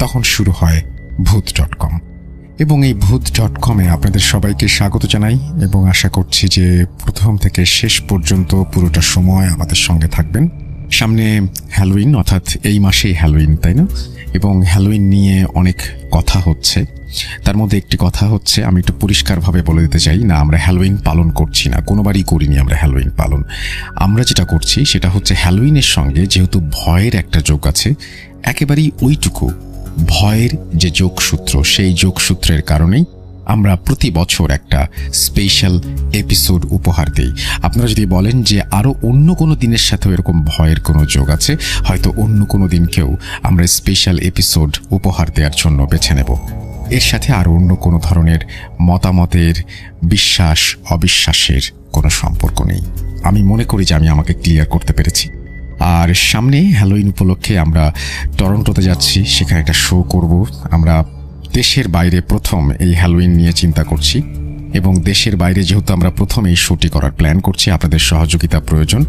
তখন শুরু হয় ভূত.com। এবং এই ভূত.com-এ আপনাদের সবাইকে স্বাগত জানাই এবং আশা করছি যে প্রথম থেকে শেষ পর্যন্ত পুরোটা সময় আমাদের সঙ্গে থাকবেন। সামনে হ্যালোইন, অর্থাৎ এই মাসেই হ্যালোইন, তাই না? এবং হ্যালোইন নিয়ে অনেক কথা হচ্ছে। তার মধ্যে একটি কথা হচ্ছে, আমি একটু পরিষ্কারভাবে বলে দিতে চাই, না, আমরা হ্যালোইন পালন করছি না, কোনোবারই করিনি আমরা হ্যালোইন পালন। আমরা যেটা করছি সেটা হচ্ছে হ্যালোইনের সঙ্গে যেহেতু ভয়ের একটা যোগ আছে, একেবারেই ওইটুকু ভয়ের যে যোগসূত্র, সেই যোগসূত্রের কারণেই আমরা প্রতি বছর একটা স্পেশাল এপিসোড উপহার দেই। আপনারা যদি বলেন যে আরও অন্য কোনো দিনের সাথেও এরকম ভয়ের কোনো যোগ আছে, হয়তো অন্য কোনো দিনকেও আমরা স্পেশাল এপিসোড উপহার দেওয়ার জন্য বেছে নেব। এর সাথে আরও অন্য কোনো ধরনের মতামতের, বিশ্বাস অবিশ্বাসের কোনো সম্পর্ক নেই। আমি মনে করি যে আমি আমাকে ক্লিয়ার করতে পেরেছি। আর সামনে হ্যালোইন উপলক্ষে আমরা টরন্টোতে যাচ্ছি, সেখানে একটা শো করব। আমরা দেশের বাইরে প্রথম এই হ্যালোইন নিয়ে চিন্তা করছি, এবং দেশের বাইরে যেহেতু আমরা প্রথম এই শোটি করার প্ল্যান করছি, আপনাদের সহযোগিতা প্রয়োজন।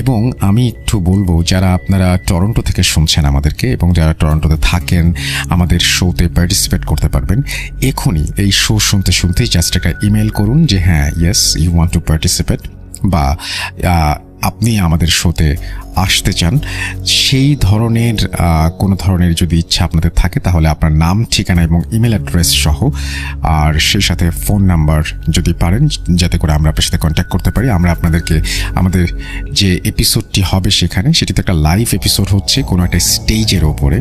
এবং আমি একটু বলবো, যারা আপনারা টরন্টো থেকে শুনছেন আমাদেরকে এবং যারা টরন্টোতে থাকেন, আমাদের শোতে পার্টিসিপেট করতে পারবেন। এখনই এই শো শুনতে শুনতেই জাস্ট একটা ইমেল করুন যে হ্যাঁ, yes you want to participate, বা আপনি আমাদের শোতে আসতে চান। সেই ধরনের কোনো ধরনের যদি ইচ্ছা আপনাদের থাকে, তাহলে আপনার নাম, ঠিকানা এবং ইমেল অ্যাড্রেস সহ, আর সেই সাথে ফোন নাম্বার যদি পারেন, যাতে করে আমরা আপনার সাথে কন্ট্যাক্ট করতে পারি। আমরা আপনাদেরকে আমাদের যে এপিসোডটি হবে সেখানে, সেটি তো একটা লাইভ এপিসোড হচ্ছে কোনো একটা স্টেজের ওপরে,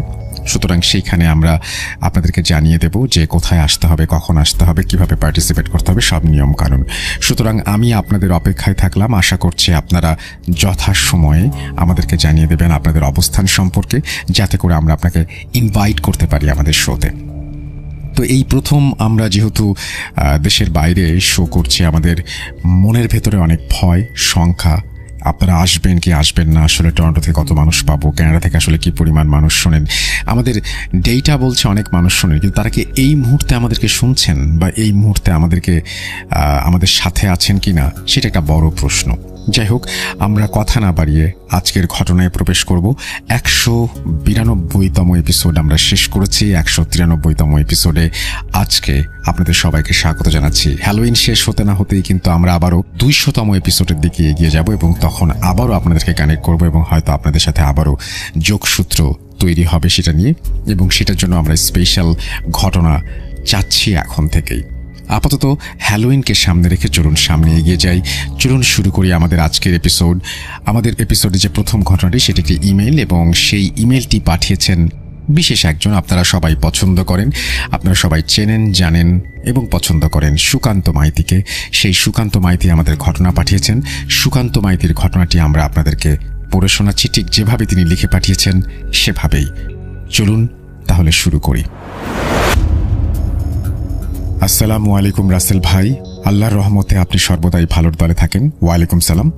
সুতরাং সেইখানে আমরা আপনাদেরকে জানিয়ে দেব যে কোথায় আসতে হবে, কখন আসতে হবে, কিভাবে পার্টিসিপেট করতে হবে, সব নিয়ম কানুন। সুতরাং আমি আপনাদের অপেক্ষায় থাকলাম। আশা করছি আপনারা যথাসময়ে আমাদেরকে জানিয়ে দেবেন আপনাদের অবস্থান সম্পর্কে, যাতে করে আমরা আপনাকে ইনভাইট করতে পারি আমাদের শোতে। তো এই প্রথম আমরা যেহেতু দেশের বাইরে শো করছি, আমাদের মনের ভেতরে অনেক ভয়, সংখ্যা, আপনারা আসবেন কি আসবেন না, আসলে টরন্টো থেকে কত মানুষ পাবো, কানাডা থেকে আসলে কি পরিমাণ মানুষ শোনেন। আমাদের ডেটা বলছে অনেক মানুষ শোনেন, কিন্তু তারা কি এই মুহূর্তে আমাদেরকে শুনছেন বা এই মুহূর্তে আমাদের সাথে আছেন কি না, সেটা একটা বড় প্রশ্ন। যাই হোক, আমরা কথা না বাড়িয়ে আজকের ঘটনায় প্রবেশ করব। 192তম এপিসোড আমরা শেষ করেছি। 193তম এপিসোডে আজকে আপনাদের সবাইকে স্বাগত জানাচ্ছি। হ্যালোইন শেষ হতে না হতেই কিন্তু আমরা আবারও 200তম এপিসোডের দিকে এগিয়ে যাব, এবং তখন আবারও আপনাদেরকে কানেক্ট করব, এবং হয়তো আপনাদের সাথে আবারও যোগসূত্র তৈরি হবে সেটা নিয়ে, এবং সেটার জন্য আমরা স্পেশাল ঘটনা চাচ্ছি এখন থেকেই। আপাতত হ্যালোইনকে সামনে রেখে চলুন সামনে এগিয়ে যাই। চলুন শুরু করি আমাদের আজকের এপিসোড। আমাদের এপিসোডে যে প্রথম ঘটনাটি, সেটি একটি ইমেল, এবং সেই ইমেলটি পাঠিয়েছেন বিশেষ একজন আপনারা সবাই পছন্দ করেন, আপনারা সবাই চেনেন, জানেন এবং পছন্দ করেন সুকান্ত মাইতিকে। সেই সুকান্ত মাইতি আমাদের ঘটনা পাঠিয়েছেন। সুকান্ত মাইতির ঘটনাটি আমরা আপনাদেরকে পড়ে শোনাচ্ছি, ঠিক যেভাবে তিনি লিখে পাঠিয়েছেন সেভাবেই। চলুন তাহলে শুরু করি। আসসালামু আলাইকুম রাসেল ভাই, আল্লাহর রহমতে আপনি সর্বদাই ভালোর দলে থাকেন। ওয়ালাইকুম সালাম।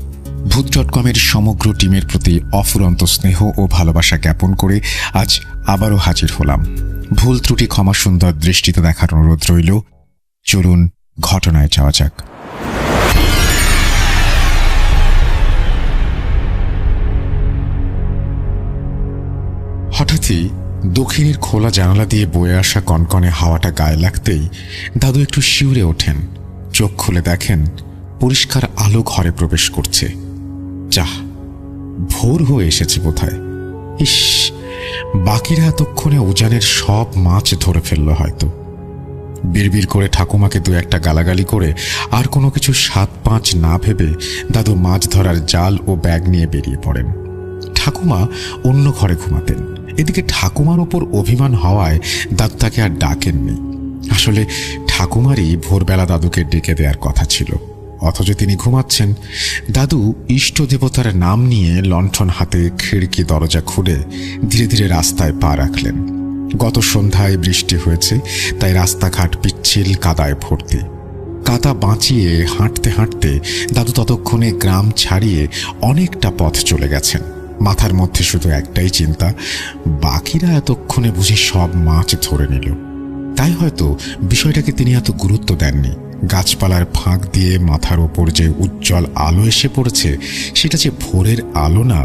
ভূত.কমের সমগ্র টিমের প্রতি অফুরন্ত স্নেহ ও ভালোবাসা জ্ঞাপন করে আজ আবারও হাজির হলাম। ভুল ত্রুটি ক্ষমা সুন্দর দৃষ্টিতে দেখার অনুরোধ রইল। চলুন ঘটনায় যাওয়া যাক। হঠাৎই দক্ষিণের খোলা জানালা দিয়ে বয়ে আসা কনকনে হাওয়াটা গায়ে লাগতেই দাদু একটু শিউরে ওঠেন। চোখ খুলে দেখেন পরিষ্কার আলো ঘরে প্রবেশ করছে। যাহ, ভোর হয়ে এসেছে বোধহয়। ইস, বাকিরা এতক্ষণে উজানের সব মাছ ধরে ফেলল হয়তো। বিড়বিড় করে ঠাকুমাকে দু একটা গালাগালি করে আর কোনো কিছু ৭-৫ না ভেবে দাদু মাছ ধরার জাল ও ব্যাগ নিয়ে বেরিয়ে পড়েন। ঠাকুমা অন্য ঘরে ঘুমাতেন। এদিকে ঠাকুমার ওপর অভিমান হওয়ায় দাদু তাকে আর ডাকেননি। আসলে ঠাকুমারই ভোরবেলা দাদুকে ডেকে দেওয়ার কথা ছিল, অথচ তিনি ঘুমাচ্ছেন। দাদু ইষ্ট দেবতার নাম নিয়ে লণ্ঠন হাতে খিড়কি দরজা খুলে ধীরে ধীরে রাস্তায় পা রাখলেন। গত সন্ধ্যায় বৃষ্টি হয়েছে, তাই রাস্তাঘাট পিচ্ছিল কাদায় ভর্তি। কাদা বাঁচিয়ে হাঁটতে হাঁটতে দাদু ততক্ষণে গ্রাম ছাড়িয়ে অনেকটা পথ চলে গেছেন। মাথার মধ্যে শুধু একটাই চিন্তা, বাকিরা এতক্ষণে বুঝি সব মাছ ধরে নিল। তাই হয়তো বিষয়টাকে তিনি এত গুরুত্ব দেননি। গাছপালার ফাঁক দিয়ে মাথার ওপর যে উজ্জ্বল আলো এসে পড়েছে, সেটা যে ভোরের আলো না,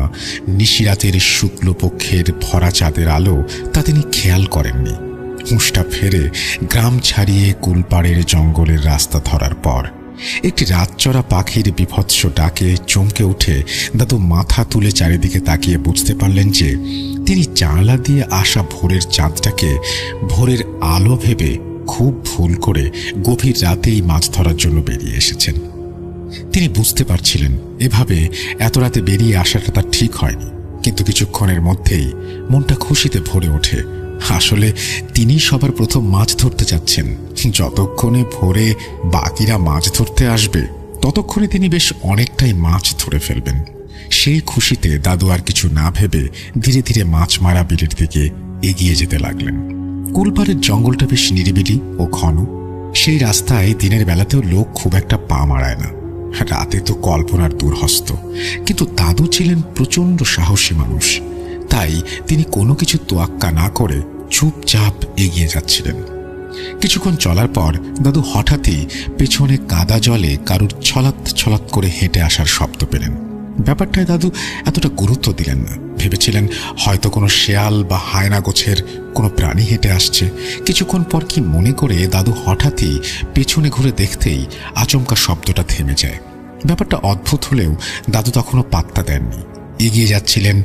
নিশিরাতের শুক্লপক্ষের ভরা চাঁদের আলো, তা তিনি খেয়াল করেননি। হুঁশটা ফেরে গ্রাম ছাড়িয়ে কুলপাড়ের জঙ্গলের রাস্তা ধরার পর একটি রাতচরা পাখির বিভৎস ডাকে চমকে উঠে দাদু মাথা তুলে চারিদিকে তাকিয়ে বুঝতে পারলেন যে তিনি জানলা দিয়ে আসা ভোরের চাঁদটাকে ভোরের আলো ভেবে খুব ভুল করে গভীর রাতেই মাছ ধরার জন্য বেরিয়ে এসেছেন। তিনি বুঝতে পারছিলেন এভাবে এত রাতে বেরিয়ে আসাটা তার ঠিক হয়নি, কিন্তু কিছুক্ষণের মধ্যেই মনটা খুশিতে ভরে ওঠে। আসলে তিনি সবার প্রথম মাছ ধরতে যাচ্ছেন। যতক্ষণে ভোরে বাকিরা মাছ ধরতে আসবে, ততক্ষণে তিনি বেশ অনেকটাই মাছ ধরে ফেলবেন। সেই খুশিতে দাদু আর কিছু না ভেবে ধীরে ধীরে মাছ মারা বিলের দিকে এগিয়ে যেতে লাগলেন। কুলপাড়ের জঙ্গলটা বেশ নিরিবিলি ও ঘন। সেই রাস্তায় দিনের বেলাতেও লোক খুব একটা পা মারায় না, রাতে তো কল্পনার দূরহস্ত। কিন্তু দাদু ছিলেন প্রচণ্ড সাহসী মানুষ, তাই তিনি কোনো কিছু তোয়াক্কা না করে চুপচাপ এগিয়ে যাচ্ছিলেন। কিছুক্ষণ চলার পর দাদু হঠাৎই পেছনে কাদা জলে কারুর ছলাৎ ছলাৎ করে হেঁটে আসার শব্দ পেলেন। ব্যাপারটায় দাদু এতটা গুরুত্ব দিলেন না। ভেবেছিলেন হয়তো কোনো শেয়াল বা হায়না গোছের কোনো প্রাণী হেঁটে আসছে। কিছুক্ষণ পর কি মনে করে দাদু হঠাৎই পেছনে ঘুরে দেখতেই আচমকা শব্দটা থেমে যায়। ব্যাপারটা অদ্ভুত হলেও দাদু তখনও পাত্তা দেননি, এগিয়ে যাচ্ছিলেন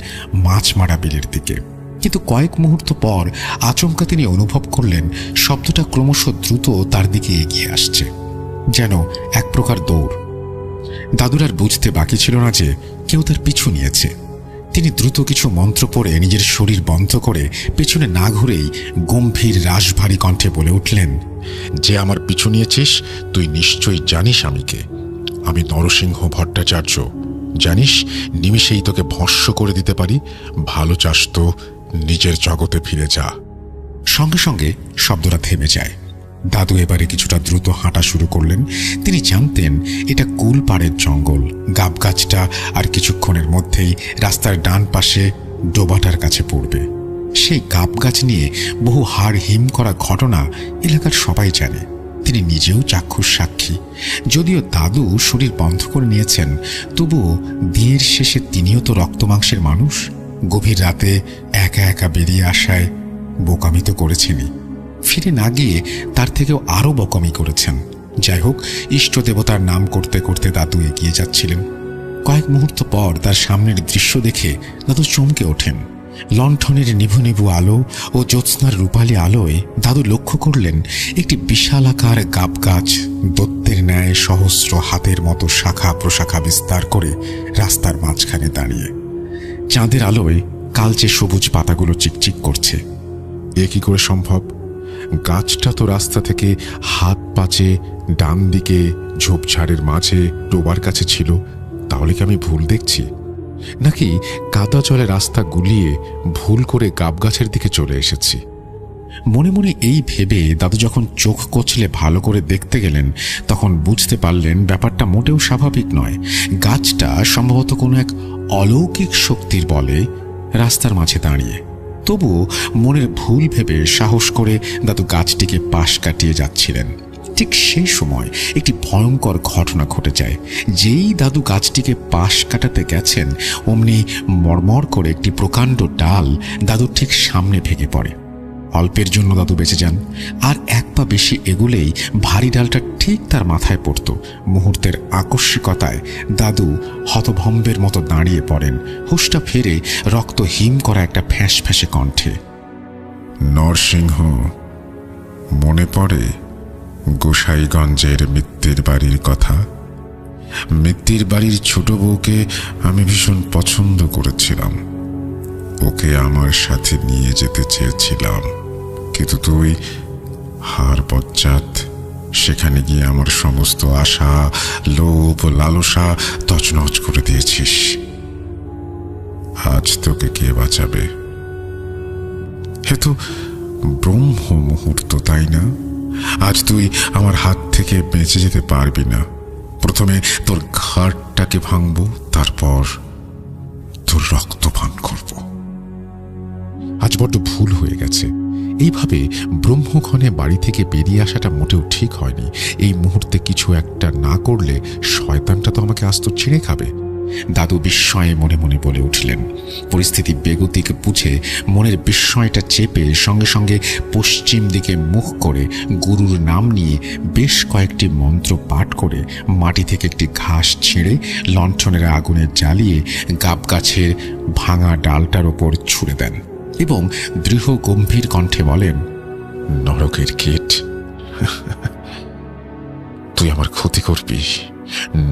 মাছ মারা বিলের দিকে। কিন্তু কয়েক মুহূর্ত পর আচমকা তিনি অনুভব করলেন শব্দটা ক্রমশ দ্রুত তার দিকে এগিয়ে আসছে, যেন এক প্রকার দৌড়। দাদুর আর বুঝতে বাকি ছিল না যে কেউ তার পিছু নিয়েছে। তিনি দ্রুত কিছু মন্ত্র পড়ে নিজের শরীর বন্ধ করে পেছনে না ঘুরেই গম্ভীর রাশভারী কণ্ঠে বলে উঠলেন, যে আমার পিছু নিয়েছিস তুই নিশ্চয়ই জানিস আমি কে। আমি নরসিংহ ভট্টাচার্য। জানিস, নিমিষেই তোকে ভস্ম করে দিতে পারি। ভালো চাস তো নিজের জগতে ফিরে যা। সঙ্গে সঙ্গে শব্দটা থেমে যায়। দাদু এবারে কিছুটা দ্রুত হাঁটা শুরু করলেন। তিনি জানতেন এটা কুলপাড়ের জঙ্গল। গাব গাছটা আর কিছুক্ষণের মধ্যেই রাস্তার ডান পাশে ডোবাটার কাছে পড়বে। সেই গাব গাছ নিয়ে বহু হাড় হিম করা ঘটনা এলাকার সবাই জানে। তিনি নিজেও চাক্ষুষ সাক্ষী। যদিও দাদু শরীর বন্ধ করে নিয়েছেন, তবুও দিনের শেষে তিনিও তো রক্তমাংসের মানুষ। গভীর রাতে একা একা বেরিয়ে আসায় বোকামি তো করেছেনই, ফিরে না গিয়ে তার থেকেও আরও বোকামি করেছেন। যাই হোক, ইষ্ট দেবতার নাম করতে করতে দাদু এগিয়ে যাচ্ছিলেন। কয়েক মুহূর্ত পর তার সামনের দৃশ্য দেখে দাদু চমকে ওঠেন। লণ্ঠনের নিভু নিভু আলো ও জ্যোৎস্নার রূপালী আলোয় দাদু লক্ষ্য করলেন একটি বিশালাকার গাব গাছ দৈত্যের ন্যায় সহস্র হাতের মতো শাখা প্রশাখা বিস্তার করে রাস্তার মাঝখানে দাঁড়িয়ে। চাঁদের আলোয় কালচে সবুজ পাতাগুলো চিকচিক করছে। এ কি করে সম্ভব? গাছটা তো রাস্তা থেকে হাত পাচে ডান দিকে ঝোপঝাড়ের মাঝে ডোবার কাছে ছিল। তাহলে কি আমি ভুল দেখছি? নাকি কাদা জলে রাস্তা গুলিয়ে ভুল করে গাবগাছের দিকে চলে এসেছি। মনে মনে এই ভেবে দাদু যখন চোখ কচলে ভালো করে দেখতে গেলেন, তখন বুঝতে পারলেন ব্যাপারটা মোটেও স্বাভাবিক নয়। গাছটা সম্ভবত কোনো এক অলৌকিক শক্তির বলে রাস্তার মাঝে দাঁড়িয়ে। তবুও মনের ভুল ভেবে সাহস করে দাদু গাছটিকে পাশ কাটিয়ে যাচ্ছিলেন। ঠিক সেই সময় একটি ভয়ঙ্কর ঘটনা ঘটে যায়। যেই দাদু গাছটিকে পাশ কাটাতে গেছেন, অমনি মরমর করে একটি প্রকাণ্ড ডাল দাদুর ঠিক সামনে ভেঙে পড়ে। অল্পের জন্য দাদু বেঁচে যান, আর এক পা বেশি এগুলেই ভারী ডালটা ঠিক তার মাথায় পড়ত। মুহূর্তের আকস্মিকতায় দাদু হতভম্বের মতো দাঁড়িয়ে পড়েন। হুঁশটা ফেরে রক্ত হিম করা একটা ফ্যাঁস ফ্যাঁসে কণ্ঠে, নরসিংহ, মনে পড়ে গোসাইগঞ্জের মিত্তির বাড়ির কথা? মিত্তির বাড়ির ছোট বউকে আমি ভীষণ পছন্দ করেছিলাম। ওকে আমার সাথে নিয়ে যেতে চেয়েছিলাম, কিন্তু তুই হার বজ্জাত সেখানে গিয়ে আমার সমস্ত আশা, লোভ, লালসা তছনছ করে দিয়েছিস। আজ তোকে কে বাঁচাবে? হে তো ব্রহ্ম মুহূর্ত, তাই না? আজ তুই আমার হাত থেকে বেঁচে যেতে পারবি না। প্রথমে তোর ঘাড়টাকে ভাঙবো, তারপর তোর রক্ত পান করব। আজ বড্ড ভুল হয়ে গেছে। এইভাবে ব্রহ্মক্ষণে বাড়ি থেকে বেরিয়ে আসাটা মোটেও ঠিক হয়নি। এই মুহূর্তে কিছু একটা না করলে শয়তানটা তো আমাকে আস্ত ছিঁড়ে খাবে। দাদু বিস্ময়ে মনে মনে বলে উঠলেন। পরিস্থিতি বেগতিক বুঝে মনের বিস্ময়টা চেপে সঙ্গে সঙ্গে পশ্চিম দিকে মুখ করে গুরুর নাম নিয়ে বেশ কয়েকটি মন্ত্র পাঠ করে মাটি থেকে একটি ঘাস ছিঁড়ে লণ্ঠনের আগুনে জ্বালিয়ে গাবগাছের ভাঙা ডালটার ওপর ছুঁড়ে দেন এবং দৃঢ় গম্ভীর কণ্ঠে বলেন, নরকের কীট, তুই আমার ক্ষতি করবি,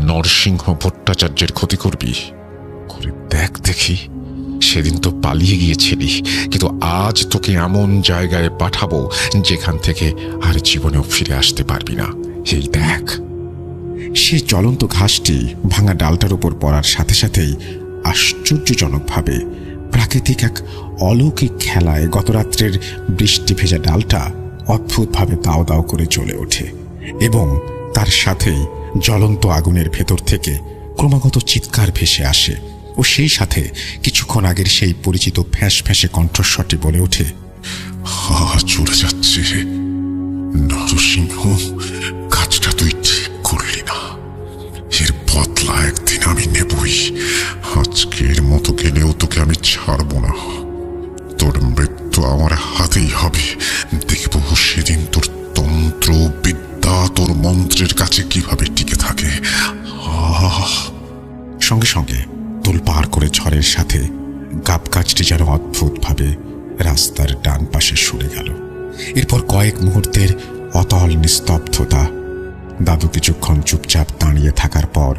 নরসিংহ ভট্টাচার্যের ক্ষতি করবি। করে দেখ দেখি, সেদিন তো পালিয়ে গিয়েছিলি, কিন্তু আজ তোকে এমন জায়গায় পাঠাবো যেখান থেকে আর জীবনেও ফিরে আসতে পারবি না। এই দেখ। সে জ্বলন্ত ঘাসটি ভাঙা ডালটার উপর পড়ার সাথে সাথেই আশ্চর্যজনকভাবে প্রাকৃতিক এক অলৌকিক খেলায় গতরাত্রের বৃষ্টি ভেজা ডালটা অদ্ভুতভাবে দাও দাও করে জ্বলে ওঠে এবং তার সাথেই জ্বলন্ত আগুনের ভেতর থেকে ক্রমাগত চিৎকার ভেসে আসে। ও সেই সাথে কিছুক্ষণ আগের সেই পরিচিত ফ্যাঁস ফ্যাঁসে কণ্ঠস্বরটি বলে ওঠে, চলে যাচ্ছে নরসিংহ, কাজটা তুই ঠিক করলি না। এর বদলা একদিন আমি নেবই। আজকের মতো গেলেও তোকে আমি ছাড়ব না। তোর মৃত্যু আমার হাতেই হবে। দেখব সেদিন তোর তন্ত্র বিদ্যা তোর মন্ত্রের কাছে কিভাবে টিকে থাকে। সঙ্গে সঙ্গে তোলপাড় করে ঝড়ের সাথে গাবগাছটি যেন অদ্ভুতভাবে রাস্তার ডান পাশে সরে গেল। এরপর কয়েক মুহূর্তের অতল নিস্তব্ধতা। দাদু কিছুক্ষণ চুপচাপ দাঁড়িয়ে থাকার পর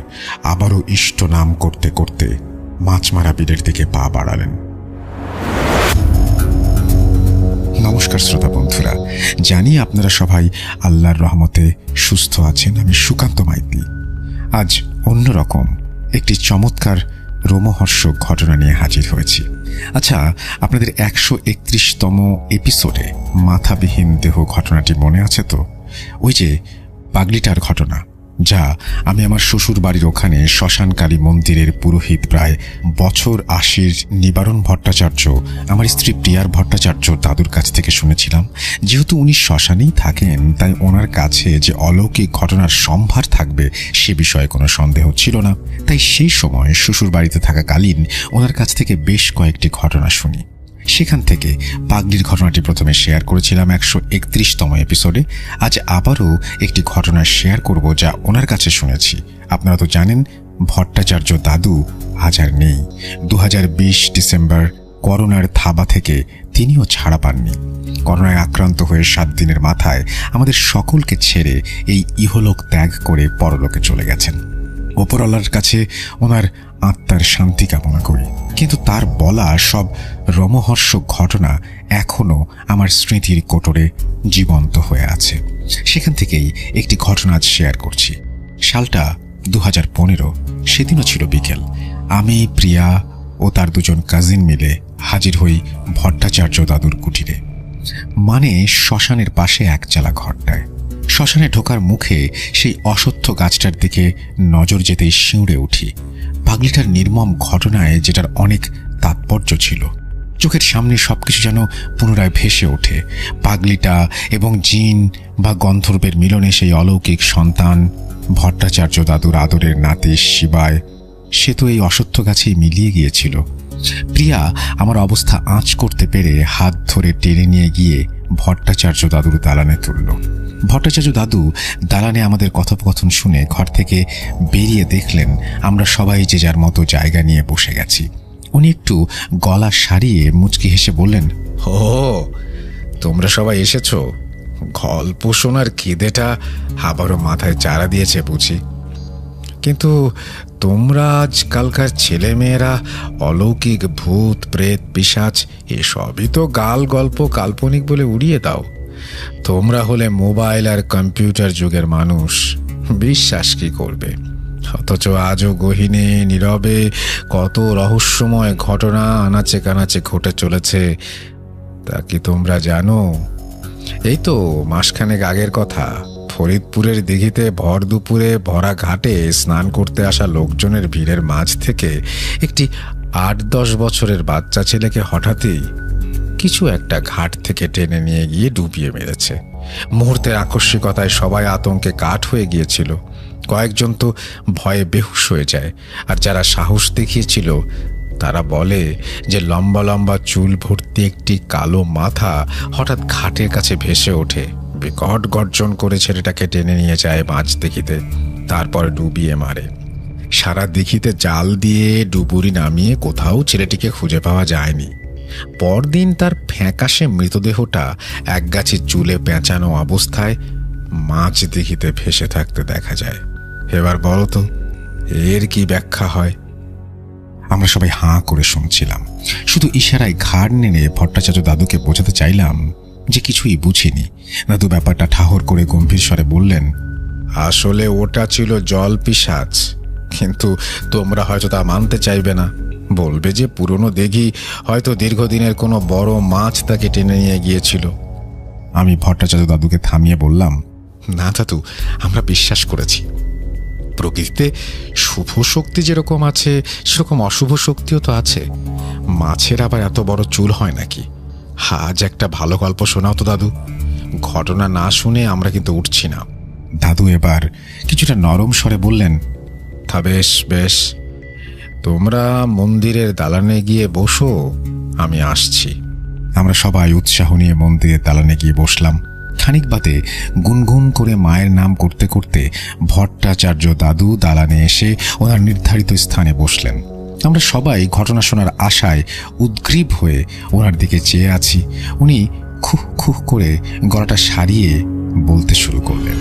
আবারও ইষ্ট নাম করতে করতে মাছমারা বিলের দিকে পা বাড়ালেন। নমস্কার শ্রোতা বন্ধুরা, জানি আপনারা সবাই আল্লাহর রহমতে সুস্থ আছেন। আমি সুকান্ত মাইতি আজ অন্যরকম একটি চমৎকার রোমহর্ষক ঘটনা নিয়ে হাজির হয়েছি। আচ্ছা, আপনাদের 131তম এপিসোডে মাথাবিহীন দেহ ঘটনাটি মনে আছে তো? ওই যে পাগলিটার ঘটনা, যা আমি আমার শ্বশুর বাড়ির ওখানে শ্মশানকালী মন্দিরের পুরোহিত প্রায় বছর 80 নিবারণ ভট্টাচার্য, আমার স্ত্রী প্রিয়ার ভট্টাচার্য দাদুর কাছ থেকে শুনেছিলাম। যেহেতু উনি শ্মশানেই থাকেন, তাই ওনার কাছে যে অলৌকিক ঘটনার সম্ভার থাকবে সে বিষয়ে কোনো সন্দেহ ছিল না। তাই সেই সময় শ্বশুর বাড়িতে থাকাকালীন ওনার কাছ থেকে বেশ কয়েকটি ঘটনা শুনি। সেখান থেকে পাগলির ঘটনাটি প্রথমে শেয়ার করেছিলাম 131তম এপিসোডে। আজ আবারও একটি ঘটনা শেয়ার করব যা ওনার কাছে শুনেছি। আপনারা তো জানেন ভট্টাচার্য দাদু আজ আর নেই। 2020 ডিসেম্বর করোনার থাবা থেকে তিনিও ছাড়া পাননি। করোনায় আক্রান্ত হয়ে 7 দিনের মাথায় আমাদের সকলকে ছেড়ে এই ইহলোক ত্যাগ করে পরলোকে চলে গেছেন। ওপরওয়ালার কাছে ওনার আত্মার শান্তি কামনা করি। কিন্তু তার বলা সব রোমহর্ষক ঘটনা এখনো আমার স্মৃতির কোটরে জীবন্ত হয়ে আছে। সেখান থেকেই একটি ঘটনা আজ শেয়ার করছি। সালটা 2015। সেদিনও ছিল বিকেল। আমি, প্রিয়া ও তার দুজন কাজিন মিলে হাজির হই ভট্টাচার্য দাদুর কুটিরে, মানে শ্মশানের পাশে একচালা ঘরটায়। শ্মশানে ঢোকার মুখে সেই অশ্বত্থ গাছটার দিকে নজর যেতেই শিউরে উঠি। পাগলিটার নির্মম ঘটনায় যেটার অনেক তাৎপর্য ছিল, চোখের সামনে সবকিছু যেন পুনরায় ভেসে ওঠে। পাগলিটা এবং জিন বা গন্ধর্বের মিলনে সেই অলৌকিক সন্তান ভট্টাচার্য দাদুর আদরের নাতি শিবায়, সে তো এই অশ্বত্থ গাছেই মিলিয়ে গিয়েছিল। প্রিয়া আমার অবস্থা আঁচ করতে পেরে হাত ধরে টেনে নিয়ে গিয়ে ভট্টাচার্য দাদুর দালানে তুলল। ভট্টাচার্য দাদু দালানে আমাদের কথোপকথন শুনে ঘর থেকে বেরিয়ে দেখলেন আমরা সবাই যে যার মতো জায়গা নিয়ে বসে গেছি। উনি একটু গলা সারিয়ে মুচকি হেসে বললেন, ও, তোমরা সবাই এসেছো, গল্প শোনার খিদেটা আবারও মাথায় চারা দিয়েছে বুঝি। কিন্তু তোমরা আজকালকার ছেলেমেয়েরা অলৌকিক ভূত প্রেত পিশাচ এসবই তো গাল গল্প কাল্পনিক বলে উড়িয়ে দাও। তোমরা হলে মোবাইল আর কম্পিউটার যুগের মানুষ, বিশ্বাস কি করবে? অথচ আজও গহীনে নীরবে কত রহস্যময় ঘটনা আনাচে কানাচে ঘটে চলেছে, তা কি তোমরা জানো? এই তো মাসখানেক আগের কথা, ফরিদপুরের দিঘিতে ভর দুপুরে ভরা ঘাটে স্নান করতে আসা লোকজনের ভিড়ের মাঝ থেকে একটি 8-10 বছরের বাচ্চা ছেলেকে হঠাৎই কিছু একটা ঘাট থেকে টেনে নিয়ে গিয়ে ডুবিয়ে মেরেছে। মুহূর্তের আকস্মিকতায় সবাই আতঙ্কে কাঠ হয়ে গিয়েছিল। কয়েকজন তো ভয়ে বেহুশ হয়ে যায়, আর যারা সাহস দেখিয়েছিল তারা বলে যে লম্বা লম্বা চুল ভর্তি একটি কালো মাথা হঠাৎ ঘাটের কাছে ভেসে ওঠে, বিকট গর্জন করে ছেলেটাকে টেনে নিয়ে যায় মাছ দেখিতে, তারপর ডুবিয়ে মারে। সারা দিঘিতে জাল দিয়ে ডুবুরি নামিয়ে কোথাও ছেলেটিকে খুঁজে পাওয়া যায়নি। পরদিন তার ফ্যাকাশে মৃতদেহটা একগাছি চুলে পেঁচানো অবস্থায় মাছ দিঘিতে ভেসে থাকতে দেখা যায়। এবার বলো তো এর কি ব্যাখ্যা হয়? আমরা সবাই হাঁ করে শুনছিলাম। শুধু ইশারায় ঘাড় নেড়ে ভট্টাচার্য দাদুকে বোঝাতে চাইলাম যে কিছুই বুঝিনি। দাদু ব্যাপারটা ঠাহর করে গম্ভীর স্বরে বললেন, আসলে ওটা ছিল জল পিশাচ, কিন্তু তোমরা হয়তো তা মানতে চাইবে না। বলবে যে পুরনো দিঘি হয়তো দীর্ঘদিনের কোনো বড় মাছ তাকে টেনে নিয়ে গিয়েছিল। আমি ভট্টাচার্য দাদুকে থামিয়ে বললাম, না দাদু, আমরা বিশ্বাস করেছি প্রকৃতিতে শুভ শক্তি যেরকম আছে সেরকম অশুভ শক্তিও তো আছে। মাছের আবার এত বড় চুল হয় নাকি? আজ একটা ভালো গল্প শোনাও তো দাদু। ঘটনা না শুনে আমরা কিন্তু উঠছি না। দাদু এবার কিছুটা নরম স্বরে বললেন, তা বেশ বেশ, তোমরা মন্দিরের দালানে গিয়ে বসো, আমি আসছি। আমরা সবাই উৎসাহ নিয়ে মন্দিরের দালানে গিয়ে বসলাম। খানিক বাদে গুনগুন করে মায়ের নাম করতে করতে ভট্টাচার্য দাদু দালানে এসে ওনার নির্ধারিত স্থানে বসলেন। আমরা সবাই ঘটনা শোনার আশায় উদ্গ্রীব হয়ে ওনার দিকে চেয়ে আছি। উনি খুহ খুহ করে গলাটা সারিয়ে বলতে শুরু করলেন,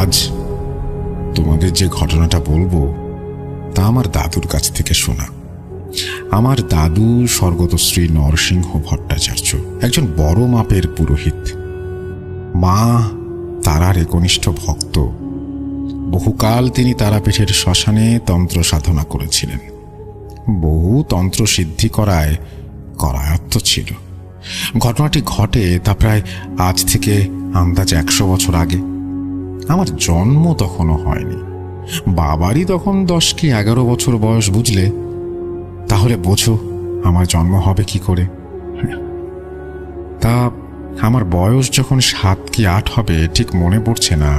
আজ তোমাদের যে ঘটনাটা বলবো তা আমার দাদুর কাছ থেকে শোনা। আমার দাদু স্বর্গত শ্রী নরসিংহ ভট্টাচার্য একজন বড় মাপের পুরোহিত, মা তারার একনিষ্ঠ ভক্ত। বহুকাল তিনি তারাপীঠের শ্মশানে তন্ত্র সাধনা করেছিলেন। বহু তন্ত্র সিদ্ধি করায় করায়ত্ত ছিল। ঘটনাটি ঘটে তা প্রায় আজ থেকে আন্দাজ 100 বছর আগে। আমার জন্ম তখনও হয়নি, বাবারই তখন 10 কি 11 বছর বয়স। বুঝলে, তাহলে বোঝো আমার জন্ম হবে কি করে। তা আমার বয়স যখন 7 কি 8 হবে ঠিক মনে পড়ছে না,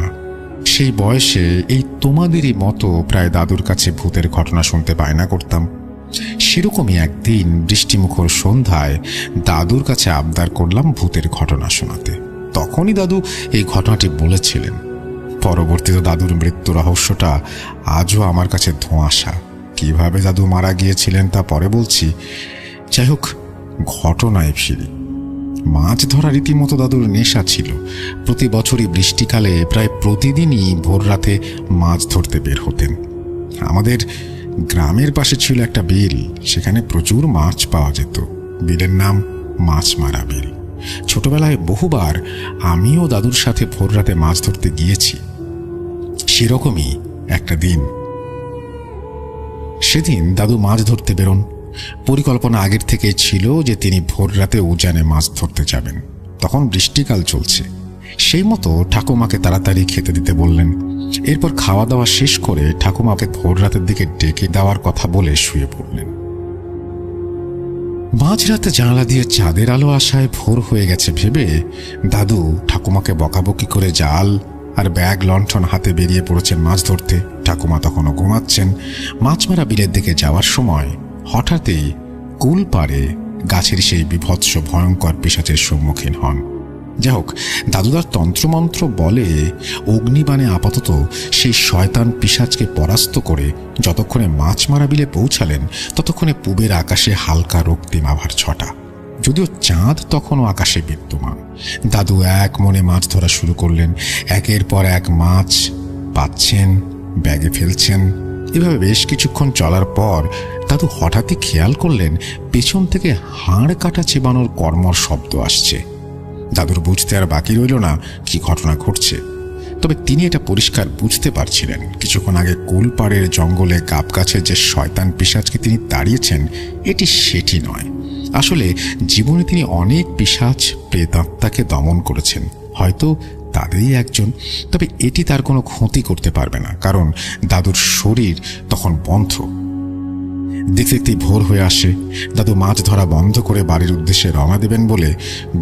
সেই বয়সে এই তোমাদেরই মতো প্রায় দাদুর কাছে ভূতের ঘটনা শুনতে বায়না করতাম। সেরকমই একদিন বৃষ্টিমুখর সন্ধ্যায় দাদুর কাছে আবদার করলাম ভূতের ঘটনা শোনাতে। তখনই দাদু এই ঘটনাটি বলেছিলেন। পরবর্তীতে দাদুর মৃত্যু রহস্যটা আজও আমার কাছে ধোঁয়াশা। কিভাবে দাদু মারা গিয়েছিলেন তা পরে বলছি। যাই হোক, ঘটনায় ফিরি। মাছ ধরা রীতিমতো দাদুর নেশা ছিল। প্রতি বছরই বৃষ্টিকালে প্রায় প্রতিদিনই ভোর রাতে মাছ ধরতে বের হতেন। আমাদের গ্রামের পাশে ছিল একটা বিল, সেখানে প্রচুর মাছ পাওয়া যেত। বিলের নাম মাছমারা বিল। ছোটবেলায় বহুবার আমিও দাদুর সাথে ভোর রাতে মাছ ধরতে গিয়েছি। সেরকমই একটা দিন। সেদিন দাদু মাছ ধরতে বেরোন। পরিকল্পনা আগের থেকে ছিল যে তিনি ভোর রাতে উজানে মাছ ধরতে যাবেন। তখন বৃষ্টিকাল চলছে। সেই মতো ঠাকুমাকে তাড়াতাড়ি খেতে দিতে বললেন। এরপর খাওয়া দাওয়া শেষ করে ঠাকুমাকে ভোর রাতের দিকে ডেকে দেওয়ার কথা বলে শুয়ে পড়লেন। মাঝরাতে জানালা দিয়ে চাঁদের আলো আসায় ভোর হয়ে গেছে ভেবে দাদু ঠাকুমাকে বকাবকি করে জাল আর ব্যাগ লণ্ঠন হাতে বেরিয়ে পড়েছেন মাছ ধরতে। ঠাকুমা তখনও ঘুমাচ্ছেন। মাছ মারা বিলের দিকে যাওয়ার সময় হঠাৎই কুল পাড়ে গাছের সেই বিভৎস ভয়ঙ্কর পিশাচের সম্মুখীন হন। যাই হোক, দাদুদার তন্ত্রমন্ত্র বলে অগ্নিবাণে আপাতত সেই শয়তান পিশাচকে পরাস্ত করে যতক্ষণে মাছ মারা বিলে পৌঁছালেন ততক্ষণে পূবের আকাশে হালকা রক্তিম আভার ছটা। যদিও চাঁদ তখনও আকাশে বিদ্যমান। দাদু এক মনে মাছ ধরা শুরু করলেন। একের পর এক মাছ পাচ্ছেন, ব্যাগে ফেলছেন। এভাবে বেশ কিছুক্ষণ চলার পর দাদু হঠাৎই খেয়াল করলেন পেছন থেকে হাড় কাটা চেবানোর কর্মর শব্দ আসছে। দাদুর বুঝতে আর বাকি রইল না কি ঘটনা ঘটছে। তবে তিনি এটা পরিষ্কার বুঝতে পারছিলেন কিছুক্ষণ আগে কুলপাড়ের জঙ্গলে গাব গাছের যে শয়তান পিশাচকে তিনি তাড়িয়েছেন এটি সেটি নয়। আসলে জীবনে তিনি অনেক পিশাচ প্রেতাত্মাকে দমন করেছেন, হয়তো তাদেরই একজন। তবে এটি তার কোনো ক্ষতি করতে পারবে না, কারণ দাদুর শরীর তখন বন্ধ। দেখতে দেখতেই ভোর হয়ে আসে। দাদু মাছ ধরা বন্ধ করে বাড়ির উদ্দেশ্যে রওনা দেবেন বলে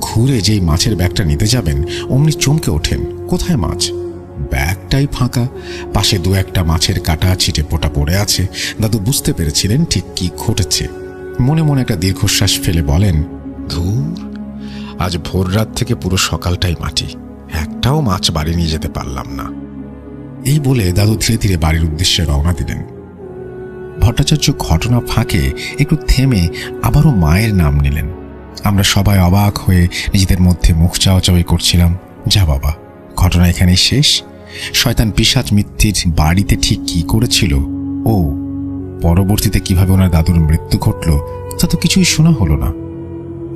ঘুরে যেই মাছের ব্যাগটা নিতে যাবেন অমনি চমকে ওঠেন, কোথায় মাছ? ব্যাগটাই ফাঁকা। পাশে দু একটা মাছের কাটা ছিটে পোটা পড়ে আছে। দাদু বুঝতে পেরেছিলেন ঠিক কি ঘটেছে। মনে মনে একটা দীর্ঘশ্বাস ফেলে বলেন, ধুর, আজ ভোর রাত থেকে পুরো সকালটাই মাটি, একটাও মাছ বাড়ি নিয়ে যেতে পারলাম না। এই বলে দাদু ধীরে ধীরে বাড়ির উদ্দেশ্যে রওনা দিলেন। ভট্টাচার্য ঘটনা ফাঁকে একটু থেমে আবারও মায়ের নাম নিলেন। আমরা সবাই অবাক হয়ে নিজেদের মধ্যে মুখ চাওয়াচাওয়ি করছিলাম, যা বাবা, ঘটনা এখানেই শেষ? শয়তান পিশাচ মিত্তির বাড়িতে ঠিক কি করেছিল ও পরবর্তীতে কিভাবে ওনার দাদুর মৃত্যু ঘটল তা তো কিছুই শোনা হলো না।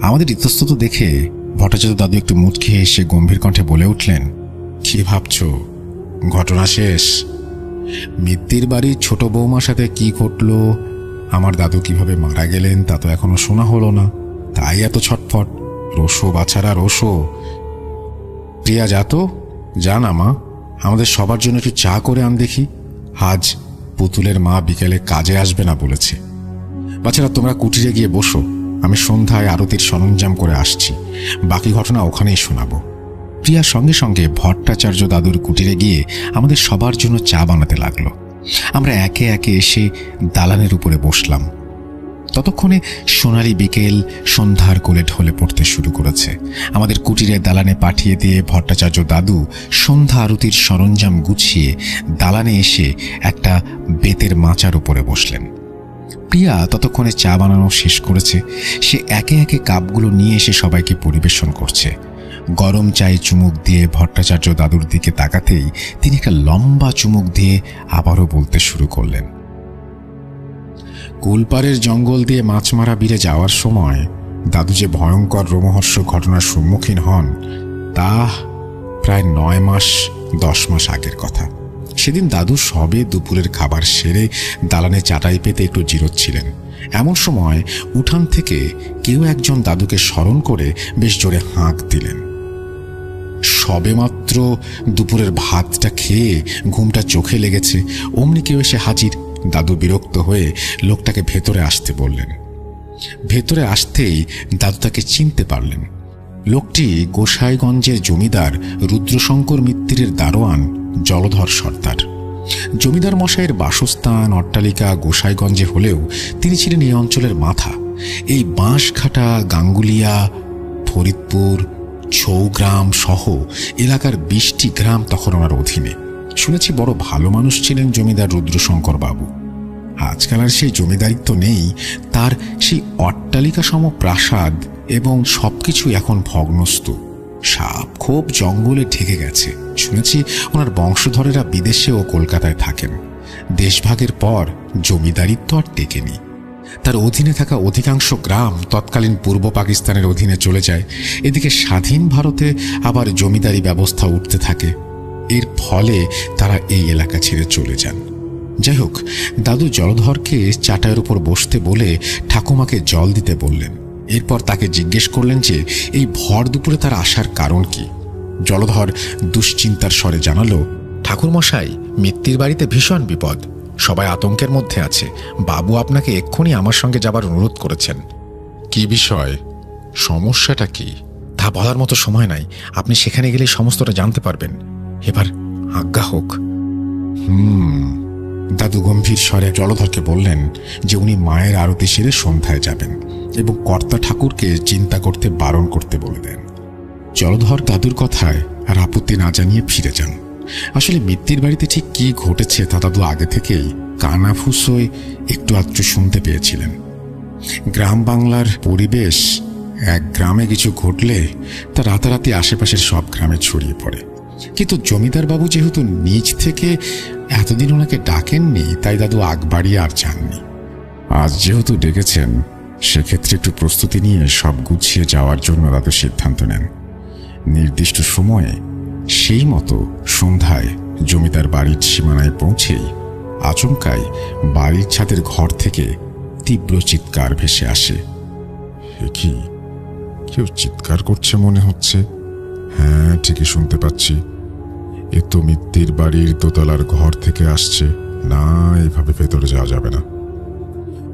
আমাদের ইতস্তত দেখে ভট্টাচার্য দাদু একটু মুচকি হেসে গম্ভীর কণ্ঠে বলে উঠলেন, কি ভাবছ? ঘটনা শেষ? মিত্তির বাড়ির ছোট বৌমার সাথে কি ঘটলো, আমার দাদু কিভাবে মারা গেলেন তা তো এখনো শোনা হলো না, তাই এত ছটফট। রোসো বাছারা রোসো। প্রিয়া, যা তো, যা না মা, আমাদের সবার জন্য একটু চা করে আন দেখি। আজ পুতুলের মা বিকেলে কাজে আসবে না বলেছে। বাচ্চারা, তোমরা কুটিরে গিয়ে বসো, আমি সন্ধ্যায় আরতির সরঞ্জাম করে আসছি, বাকি ঘটনা ওখানেই শোনাবো। প্রিয়া সঙ্গে সঙ্গে ভট্টাচার্য দাদুর কুটিরে গিয়ে আমাদের সবার জন্য চা বানাতে লাগলো। আমরা একে একে এসে দালানের উপরে বসলাম। ততক্ষণে সোনালি বিকেল সন্ধ্যার কোলে ঢলে পড়তে শুরু করেছে। আমাদের কুটিরের দালানে পাঠিয়ে দিয়ে ভট্টাচার্য দাদু সন্ধ্যা আরতির সরঞ্জাম গুছিয়ে দালানে এসে একটা বেতের মাচার উপরে বসলেন। প্রিয়া ততক্ষণে চা বানানো শেষ করেছে। সে একে একে কাপগুলো নিয়ে এসে সবাইকে পরিবেশন করছে। গরম চায়ে চুমুক দিয়ে ভট্টাচার্য দাদুর দিকে তাকাতেই তিনি একটা লম্বা চুমুক দিয়ে আবারও বলতে শুরু করলেন, কুলপাড়ের জঙ্গল দিয়ে মাছ মারা বিলে যাওয়ার সময় দাদু যে ভয়ঙ্কর রোমহর্ষক ঘটনার সম্মুখীন হন তা প্রায় 9-10 মাস আগের কথা। সেদিন দাদু সবে দুপুরের খাবার সেরে দালানে চাটাই পেতে একটু জিরোচ্ছিলেন। এমন সময় উঠান থেকে কেউ একজন দাদুকে স্মরণ করে বেশ জোরে হাঁক দিলেন। সবেমাত্র দুপুরের ভাতটা খেয়ে ঘুমটা চোখে লেগেছে, অমনি কেউ এসে হাজির। দাদু বিরক্ত হয়ে লোকটাকে ভেতরে আসতে বললেন। ভেতরে আসতেই দাদু তাকে চিনতে পারলেন। লোকটি গোসাইগঞ্জের জমিদার রুদ্রশঙ্কর মিত্তিরের দারোয়ান জলধর সর্দার। জমিদার মশাইয়ের বাসস্থান অট্টালিকা গোসাইগঞ্জে হলেও তিনি ছিলেন এই অঞ্চলের মাথা। এই বাঁশঘাটা, গাঙ্গুলিয়া, ফরিদপুর, ছৌগ্রাম সহ এলাকার 20টি গ্রাম তখন ওনার অধীনে। শুনেছি বড় ভালো মানুষ ছিলেন জমিদার রুদ্রশঙ্কর বাবু। আজকাল আর সেই জমিদারিত্ব নেই। তার সেই অট্টালিকা সম প্রাসাদ এবং সবকিছু এখন ভগ্নস্তূপ। সাপ খোপ জঙ্গলে ঢেকে গেছে। শুনেছি ওনার বংশধরেরা বিদেশে ও কলকাতায় থাকেন। দেশভাগের পর জমিদারিত্ব আর টেকেনি। তার অধীনে থাকা অধিকাংশ গ্রাম তৎকালীন পূর্ব পাকিস্তানের অধীনে চলে যায়। এদিকে স্বাধীন ভারতে আবার জমিদারি ব্যবস্থা উঠতে থাকে। এর ফলে তারা এই এলাকা ছেড়ে চলে যান। যাই হোক, দাদু জলধরকে চাটাইয়ের উপর বসতে বলে ঠাকুমাকে জল দিতে বললেন। এরপর তাকে জিজ্ঞেস করলেন যে এই ভর দুপুরে তার আসার কারণ কি। জলধর দুশ্চিন্তার স্বরে জানালো, ঠাকুরমশাই, মিত্তির বাড়িতে ভীষণ বিপদ, সবাই আতঙ্কের মধ্যে আছে। বাবু আপনাকে এক্ষুনি আমার সঙ্গে যাবার অনুরোধ করেছেন। কি বিষয়? সমস্যাটা কি? তা বলার মতো সময় নাই, আপনি সেখানে গেলে সমস্তটা জানতে পারবেন। এবার আজ্ঞা হোক। দাদু গম্ভীর স্বরে জলধরকে বললেন যে উনি মায়ের আরতি সেরে সন্ধ্যায় যাবেন এবং কর্তা ঠাকুরকে চিন্তা করতে বারণ করতে বলে দেন। জলধর দাদুর কথায় আর আপত্তি না জানিয়ে ফিরে যান। আসলে মিত্তির বাড়িতে ঠিক কি ঘটেছে তা দাদু আগে থেকেই কানাফুসোয় একটু আধটু শুনতে পেয়েছিলেন। গ্রাম বাংলার পরিবেশ, এক গ্রামে কিছু ঘটলে তা রাতারাতি আশেপাশের সব গ্রামে ছড়িয়ে পড়ে। কিন্তু জমিদার বাবু যেহেতু নিজ থেকে এতদিন ওনাকে ডাকেননি, তাই দাদু আগ বাড়িয়ে আর যাননি। আজ যেহেতু ডেকেছেন, সেক্ষেত্রে একটু প্রস্তুতি নিয়ে সব গুছিয়ে যাওয়ার জন্য দাদু সিদ্ধান্ত নেন। নির্দিষ্ট সময়ে সেই মতো সন্ধ্যায় জমিদার বাড়ির সীমানায় পৌঁছেই আচমকাই বাড়ির ছাদের ঘর থেকে তীব্র চিৎকার ভেসে আসে। কি, কেউ চিৎকার করছে মনে হচ্ছে। হ্যাঁ, ঠিকই শুনতে পাচ্ছি। এ তো মিত্তির বাড়ির দোতলার ঘর থেকে আসছে। না, এইভাবে ভেতরে যাওয়া যাবে না।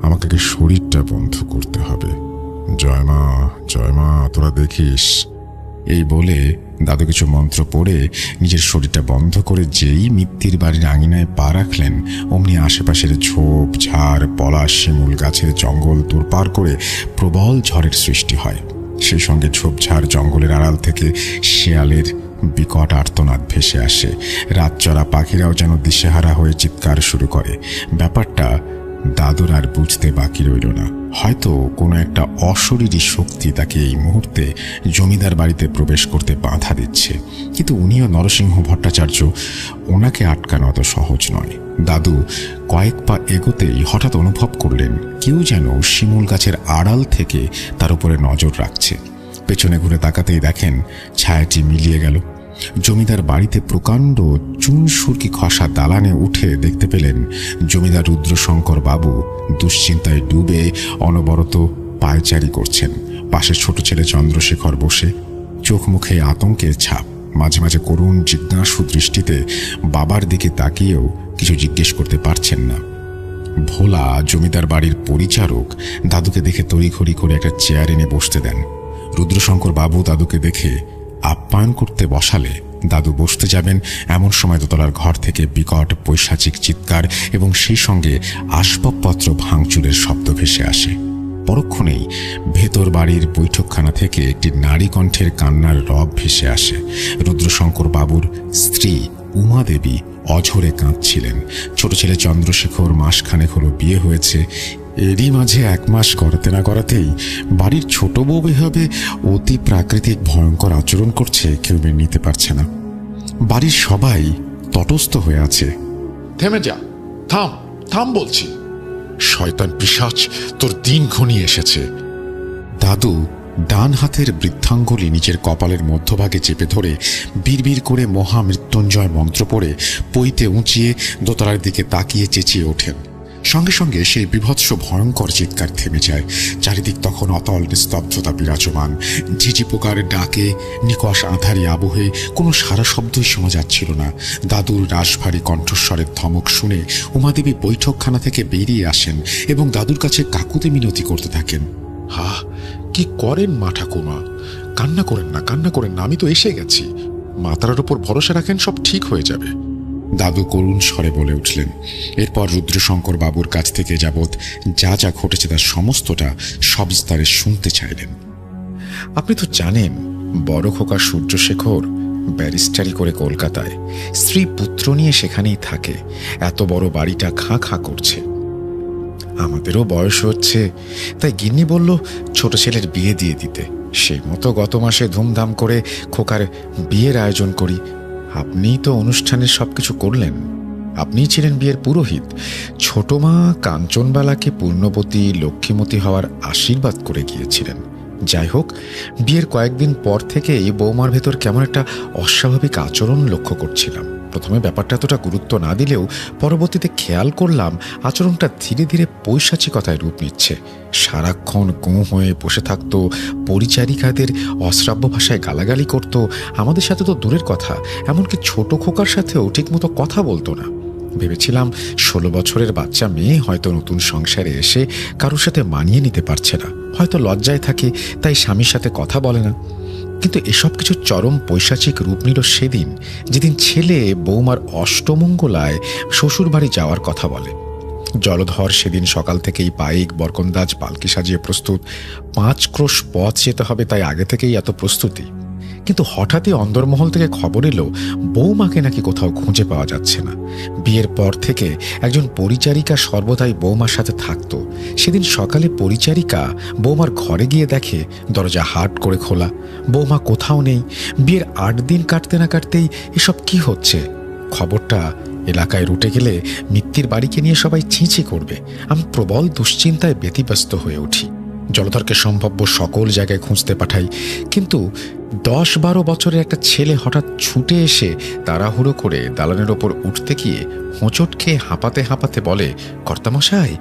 আমাকে কি শরীরটা বন্ধ করতে হবে। জয় মা, জয় মা, তোরা দেখিস। এই বলে দাদু কিছু মন্ত্র পড়ে নিজের শরীরটা বন্ধ করে যেই মিত্তির বাড়ির আঙিনায় পা রাখলেন, অমনি আশেপাশের ঝোপ ঝাড়, পলাশ, শিমুল গাছের জঙ্গল তোড়পাড় করে প্রবল ঝড়ের সৃষ্টি হয়। সেই সঙ্গে ঝোপঝাড় জঙ্গলের আড়াল থেকে শেয়ালের বিকট আর্তনাদ ভেসে আসে। রাতচরা পাখিরাও যেন দিশেহারা হয়ে চিৎকার শুরু করে। ব্যাপারটা দাদুর আর বুঝতে বাকি রইল না। হয়তো কোনো একটা অশরীরী শক্তি তাকে এই মুহূর্তে জমিদার বাড়িতে প্রবেশ করতে বাধা দিচ্ছে। কিন্তু উনিও নরসিংহ ভট্টাচার্য, ওনাকে আটকানো অত সহজ নয়। দাদু কয়েক পা এগোতেই হঠাৎ অনুভব করলেন কেউ যেন শিমুল গাছের আড়াল থেকে তার উপরে নজর রাখছে। পেছনে ঘুরে তাকাতেই দেখেন ছায়াটি মিলিয়ে গেল। জমিদার বাড়িতে প্রকাণ্ড চুন সুরকি খসা দালানে উঠে দেখতে পেলেন জমিদার রুদ্রশঙ্কর বাবু দুশ্চিন্তায় ডুবে অনবরত পায়চারি করছেন। পাশে ছোট ছেলে চন্দ্রশেখর বসে, চোখ মুখে আতঙ্কের ছাপ। মাঝে মাঝে করুণ জিজ্ঞাসু দৃষ্টিতে বাবার দিকে তাকিয়েও কিছু জিজ্ঞেস করতে পারছেন না। ভোলা, জমিদার বাড়ির পরিচারক, দাদুকে দেখে তড়িঘড়ি করে একটা চেয়ার এনে বসতে দেন। রুদ্রশঙ্কর বাবু দাদুকে দেখে আপ্যায়ন করতে বসালে দাদু বসতে যাবেন, এমন সময় দোতলার ঘর থেকে বিকট পৈশাচিক চিৎকার এবং সেই সঙ্গে আসবাবপত্র ভাঙচুরের শব্দ ভেসে আসে। পরক্ষণেই ভেতর বাড়ির বৈঠকখানা থেকে একটি নারী কণ্ঠের কান্নার রব ভেসে আসে। রুদ্রশঙ্কর বাবুর স্ত্রী উমা দেবী অঝরে কাঁদছিলেন। ছোট ছেলে চন্দ্রশেখর মাসখানেক হলো বিয়ে হয়েছে। এরই মাঝে 1 মাস করাতে না করাতেই বাড়ির ছোট বউ এভাবে অতি প্রাকৃতিক ভয়ঙ্কর আচরণ করছে, কেউ মেনে নিতে পারছে না। বাড়ির সবাই তটস্থ হয়ে আছে। থেমে যা, থাম, থাম বলছি। শয়তান পিশাচ, তোর দিন ঘনিয়ে এসেছে। দাদু ডান হাতের বৃদ্ধাঙ্গুলি নিজের কপালের মধ্যভাগে চেপে ধরে বিড়বিড় করে মহামৃত্যুঞ্জয় মন্ত্র পড়ে পইতে উঁচিয়ে দোতলার দিকে তাকিয়ে চেঁচিয়ে ওঠেন। সঙ্গে সঙ্গে সেই বিভৎস ভয়ঙ্কর চিৎকার থেমে যায়। চারিদিক তখন অতল নিস্তব্ধতা বিরাজমান। ঝিঝি পোকার ডাকে নিকষ আঁধারি আবহে কোনো সারা শব্দই শোনা যাচ্ছিল না। দাদুর রাশভারী কণ্ঠস্বরের ধমক শুনে উমাদেবী বৈঠকখানা থেকে বেরিয়ে আসেন এবং দাদুর কাছে কাকুতি মিনতি করতে থাকেন। হা, কি করেন মা ঠাকুমা? কান্না করেন না, কান্না করেন না, আমি তো এসে গেছি। মাতার উপর ভরসা রাখেন, সব ঠিক হয়ে যাবে। দাদু করুণ স্বরে বলে উঠলেন। এরপর রুদ্রশঙ্কর বাবুর কাছ থেকে যাবৎ যা যা ঘটেছে তার সমস্তটা সবিস্তারে শুনতে চাইলেন। আপনি তো জানেন, বড় খোকা সূর্যশেখর ব্যারিস্টারি করে কলকাতায়, স্ত্রী পুত্র নিয়ে সেখানেই থাকে। এত বড় বাড়িটা খাঁ খাঁ করছে। আমাদেরও বয়স হচ্ছে, তাই গিন্নি বলল ছোট ছেলের বিয়ে দিয়ে দিতে। সেই মতো গত মাসে ধুমধাম করে খোকার বিয়ের আয়োজন করি। আপনিই তো অনুষ্ঠানের সবকিছু করলেন। আপনিই ছিলেন বিয়ের পুরোহিত। ছোট মা কাঞ্চনবালাকে পূর্ণবতী লক্ষ্মীমতী হওয়ার আশীর্বাদ করে গিয়েছিলেন। যাই হোক, বিয়ের কয়েকদিন পর থেকেই বৌমার ভেতর কেমন একটা অস্বাভাবিক আচরণ লক্ষ্য করছিলাম। প্রথমে ব্যাপারটা এতটা গুরুত্ব না দিলেও পরবর্তীতে খেয়াল করলাম আচরণটা ধীরে ধীরে পৈশাচিকতায় রূপ নিচ্ছে। সারাক্ষণ গোঁ হয়ে বসে থাকতো, পরিচারিকাদের অশ্রাব্য ভাষায় গালাগালি করত, আমাদের সাথে তো দূরের কথা, এমনকি ছোট খোকার সাথেও ঠিকমতো কথা বলতো না। ভেবেছিলাম 16 বছরের বাচ্চা মেয়ে হয়তো নতুন সংসারে এসে কারোর সাথে মানিয়ে নিতে পারছে না, হয়তো লজ্জায় থাকে তাই স্বামীর সাথে কথা বলে না। কিন্তু এসব কিছু চরম পৈশাচিক রূপ নিল সেদিন, যেদিন ছেলে বৌমার অষ্টমঙ্গলায় শ্বশুর বাড়ি যাওয়ার কথা বলে। জলধর সেদিন সকাল থেকেই পাইক বরকন্দাজ পালকি সাজিয়ে প্রস্তুত। 5 ক্রোশ পথ যেতে হবে, তাই আগে থেকেই এত প্রস্তুতি। কিন্তু হঠাৎই অন্দরমহল থেকে খবর এলো বৌমাকে নাকি কোথাও খুঁজে পাওয়া যাচ্ছে না। বিয়ের পর থেকে একজন পরিচারিকা সর্বদাই বৌমার সাথে থাকতো। সেদিন সকালে পরিচারিকা বৌমার ঘরে গিয়ে দেখে দরজা হাট করে খোলা, বৌমা কোথাও নেই। বিয়ের 8 দিন কাটতে না কাটতেই এসব কি হচ্ছে? খবরটা এলাকায় রুটে গেলে মিত্তির বাড়িকে নিয়ে সবাই ছিঁচি করবে। আমি প্রবল দুশ্চিন্তায় ব্যতিব্যস্ত হয়ে উঠি। জলধরকে সম্ভাব্য সকল জায়গায় খুঁজতে পাঠাই, কিন্তু 10-12 বছরের একটা ছেলে হঠাৎ ছুটে এসে তাড়াহুড়ো করে দালানের ওপর উঠতে গিয়ে হোঁচট খেয়ে হাঁপাতে হাঁপাতে বলে, কর্তামশাই,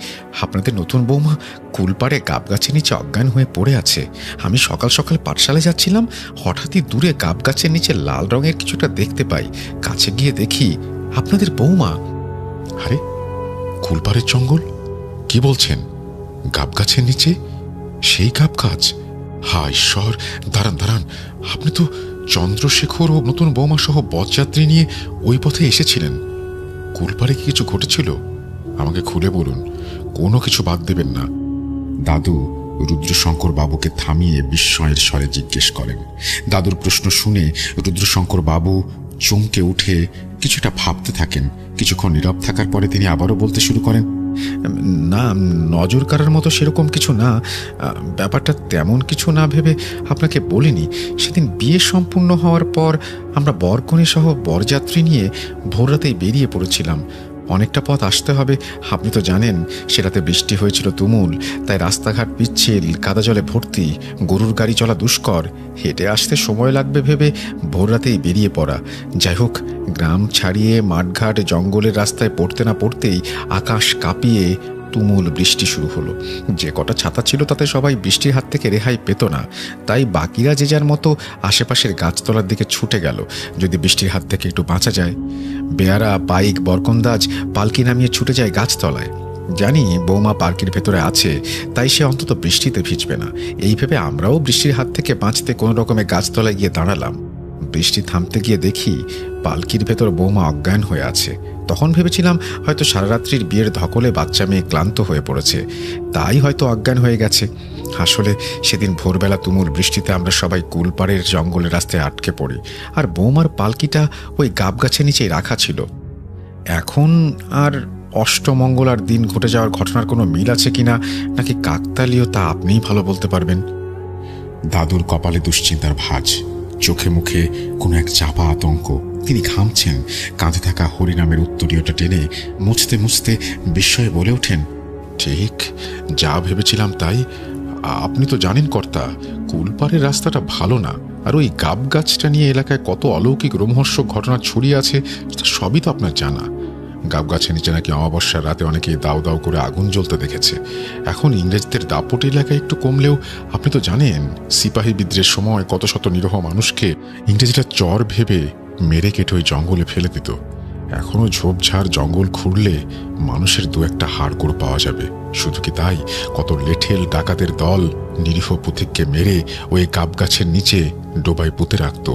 আপনাদের নতুন বৌমা কুলপাড়ে গাব গাছের নিচে অজ্ঞান হয়ে পড়ে আছে। আমি সকাল সকাল পাঠশালায় যাচ্ছিলাম, হঠাৎই দূরে গাব গাছের নিচে লাল রঙের কিছুটা দেখতে পাই। কাছে গিয়ে দেখি আপনাদের বৌমা। আরে, কুলপাড়ের জঙ্গল? কি বলছেন? গাব গাছের নিচে? সেই গাব গাছ? হা ঈশ্বর! দাঁড়ান দাঁড়ান, আপনি তো চন্দ্রশেখর ও নতুন বৌমা সহ বরযাত্রী নিয়ে ওই পথে এসেছিলেন। কুলপাড়ে কি কিছু ঘটেছিল? আমাকে খুলে বলুন, কোনো কিছু বাদ দেবেন না। দাদু রুদ্রশঙ্কর বাবুকে থামিয়ে বিস্ময়ের স্বরে জিজ্ঞেস করেন। দাদুর প্রশ্ন শুনে রুদ্রশঙ্কর বাবু চমকে উঠে কিছুটা ভাবতে থাকেন। কিছুক্ষণ নীরব থাকার পরে তিনি আবারও বলতে শুরু করেন, না, নজর কাড়ার মতো সেরকম কিছু না। ব্যাপারটা তেমন কিছু না ভেবে আপনাকে বলিনি। সেদিন বিয়ে সম্পূর্ণ হওয়ার পর আমরা বরকনে সহ বরযাত্রী নিয়ে ভোররাতেই বেরিয়ে পড়েছিলাম। অনেকটা পথ আসতে হবে, আপনি তো জানেন। সে রাতে বৃষ্টি হয়েছিল তুমুল, তাই রাস্তাঘাট পিচ্ছিল, কাদা জলে ভর্তি, গরুর গাড়ি চলা দুষ্কর। হেঁটে আসতে সময় লাগবে ভেবে ভোররাতেই বেরিয়ে পড়া। যাই হোক, গ্রাম ছাড়িয়ে মাঠঘাট জঙ্গলের রাস্তায় পড়তে না পড়তেই আকাশ কাঁপিয়ে তুমুল বৃষ্টি শুরু হলো। যে কটা ছাতা ছিল তাতে সবাই বৃষ্টির হাত থেকে রেহাই পেত না, তাই বাকিরা যে যার মতো আশেপাশের গাছতলার দিকে ছুটে গেল, যদি বৃষ্টির হাত থেকে একটু বাঁচা যায়। বেয়ারা, পাইক, বরকন্দাজ পালকি নামিয়ে ছুটে যায় গাছতলায়। জানি বৌমা পার্কির ভেতরে আছে, তাই সে অন্তত বৃষ্টিতে ভিজবে না। এই ভেবে আমরাও বৃষ্টির হাত থেকে বাঁচতে কোনো রকমে গাছতলায় গিয়ে দাঁড়ালাম। বৃষ্টি থামতে গিয়ে দেখি পালকির ভেতর বৌমা অজ্ঞান হয়ে আছে। তখন ভেবেছিলাম হয়তো সারারাত্রির বিয়ের ধকলে বাচ্চা মেয়ে ক্লান্ত হয়ে পড়েছে, তাই হয়তো অজ্ঞান হয়ে গেছে। আসলে সেদিন ভোরবেলা তুমুল বৃষ্টিতে আমরা সবাই কুলপাড়ের জঙ্গলের রাস্তায় আটকে পড়ি, আর বৌমার পালকিটা ওই গাব গাছের নিচেই রাখা ছিল। এখন আর অষ্টমঙ্গলার দিন ঘটে যাওয়ার ঘটনার কোনো মিল আছে কিনা, নাকি কাকতালীয়, তা আপনিই ভালো বলতে পারবেন। দাদুর কপালে দুশ্চিন্তার ভাঁজ, চোখে মুখে কোনো এক চাপা আতঙ্ক। তিনি ঘামছেন। কাঁধে থাকা হরিনামের উত্তরীয়টা টেনে মুছতে মুছতে বিস্ময়ে বলে ওঠেন, ঠিক যা ভেবেছিলাম তাই। আপনি তো জানেন কর্তা, কুলপাড়ের রাস্তাটা ভালো না, আর ওই গাব গাছটা নিয়ে এলাকায় কত অলৌকিক রোমহর্ষক ঘটনা ছড়িয়ে আছে তা সবই তো আপনার জানা। গাব গাছের নিচে নাকি অমাবস্যার রাতে অনেকেই দাউ দাউ করে আগুন জ্বলতে দেখেছে। এখন ইংরেজদের দাপট এলাকায় একটু কমলেও আপনি তো জানেন সিপাহী বিদ্রোহের সময় কত শত নিরহ মানুষকে ইংরেজরা চর ভেবে মেরে কেটে ওই জঙ্গলে ফেলে দিত। এখনও ঝোপঝাড় জঙ্গল খুঁড়লে মানুষের 2-1টা হাড়গোড় পাওয়া যাবে। শুধু কি তাই, কত লেঠেল ডাকাতের দল নিরীহ পথিককে মেরে ওই গাব গাছের নিচে ডোবায় পুঁতে রাখত।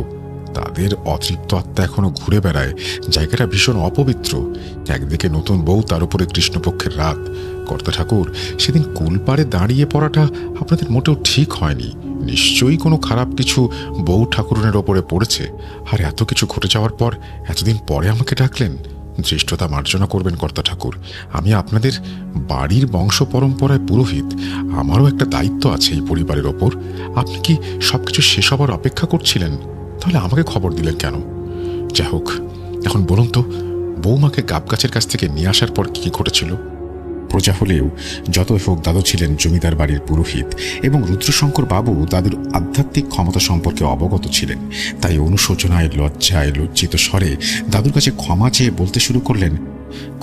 তাদের অতৃপ্ত আত্মা এখনো ঘুরে বেড়ায়। জায়গাটা ভীষণ অপবিত্র। একদিকে নতুন বউ, তার উপরে কৃষ্ণপক্ষের রাত। কর্তা ঠাকুর, সেদিন কুলপাড়ে দাঁড়িয়ে পড়াটা আপনাদের মোটেও ঠিক হয়নি। নিশ্চয়ই কোনো খারাপ কিছু বউ ঠাকুরনের ওপরে পড়েছে। আর এত কিছু ঘটে যাওয়ার পর এতদিন পরে আমাকে ডাকলেন। ধৃষ্টতা মার্জনা করবেন কর্তা ঠাকুর। আমি আপনাদের বাড়ির বংশ পরম্পরায় পুরোহিত, আমারও একটা দায়িত্ব আছে এই পরিবারের ওপর। আপনি কি সবকিছু শেষ হবার অপেক্ষা করছিলেন? তাহলে আমাকে খবর দিলেন কেন? যাই হোক, এখন বলুন তো, বৌমাকে গাব গাছের কাছ থেকে নিয়ে আসার পর কি ঘটেছিল? প্রজা হলেও যতই হোক দাদু ছিলেন জমিদার বাড়ির পুরোহিত এবং রুদ্রশঙ্কর বাবু দাদুর আধ্যাত্মিক ক্ষমতা সম্পর্কে অবগত ছিলেন। তাই অনুশোচনায় লজ্জায় লজ্জিত স্বরে দাদুর কাছে ক্ষমা চেয়ে বলতে শুরু করলেন,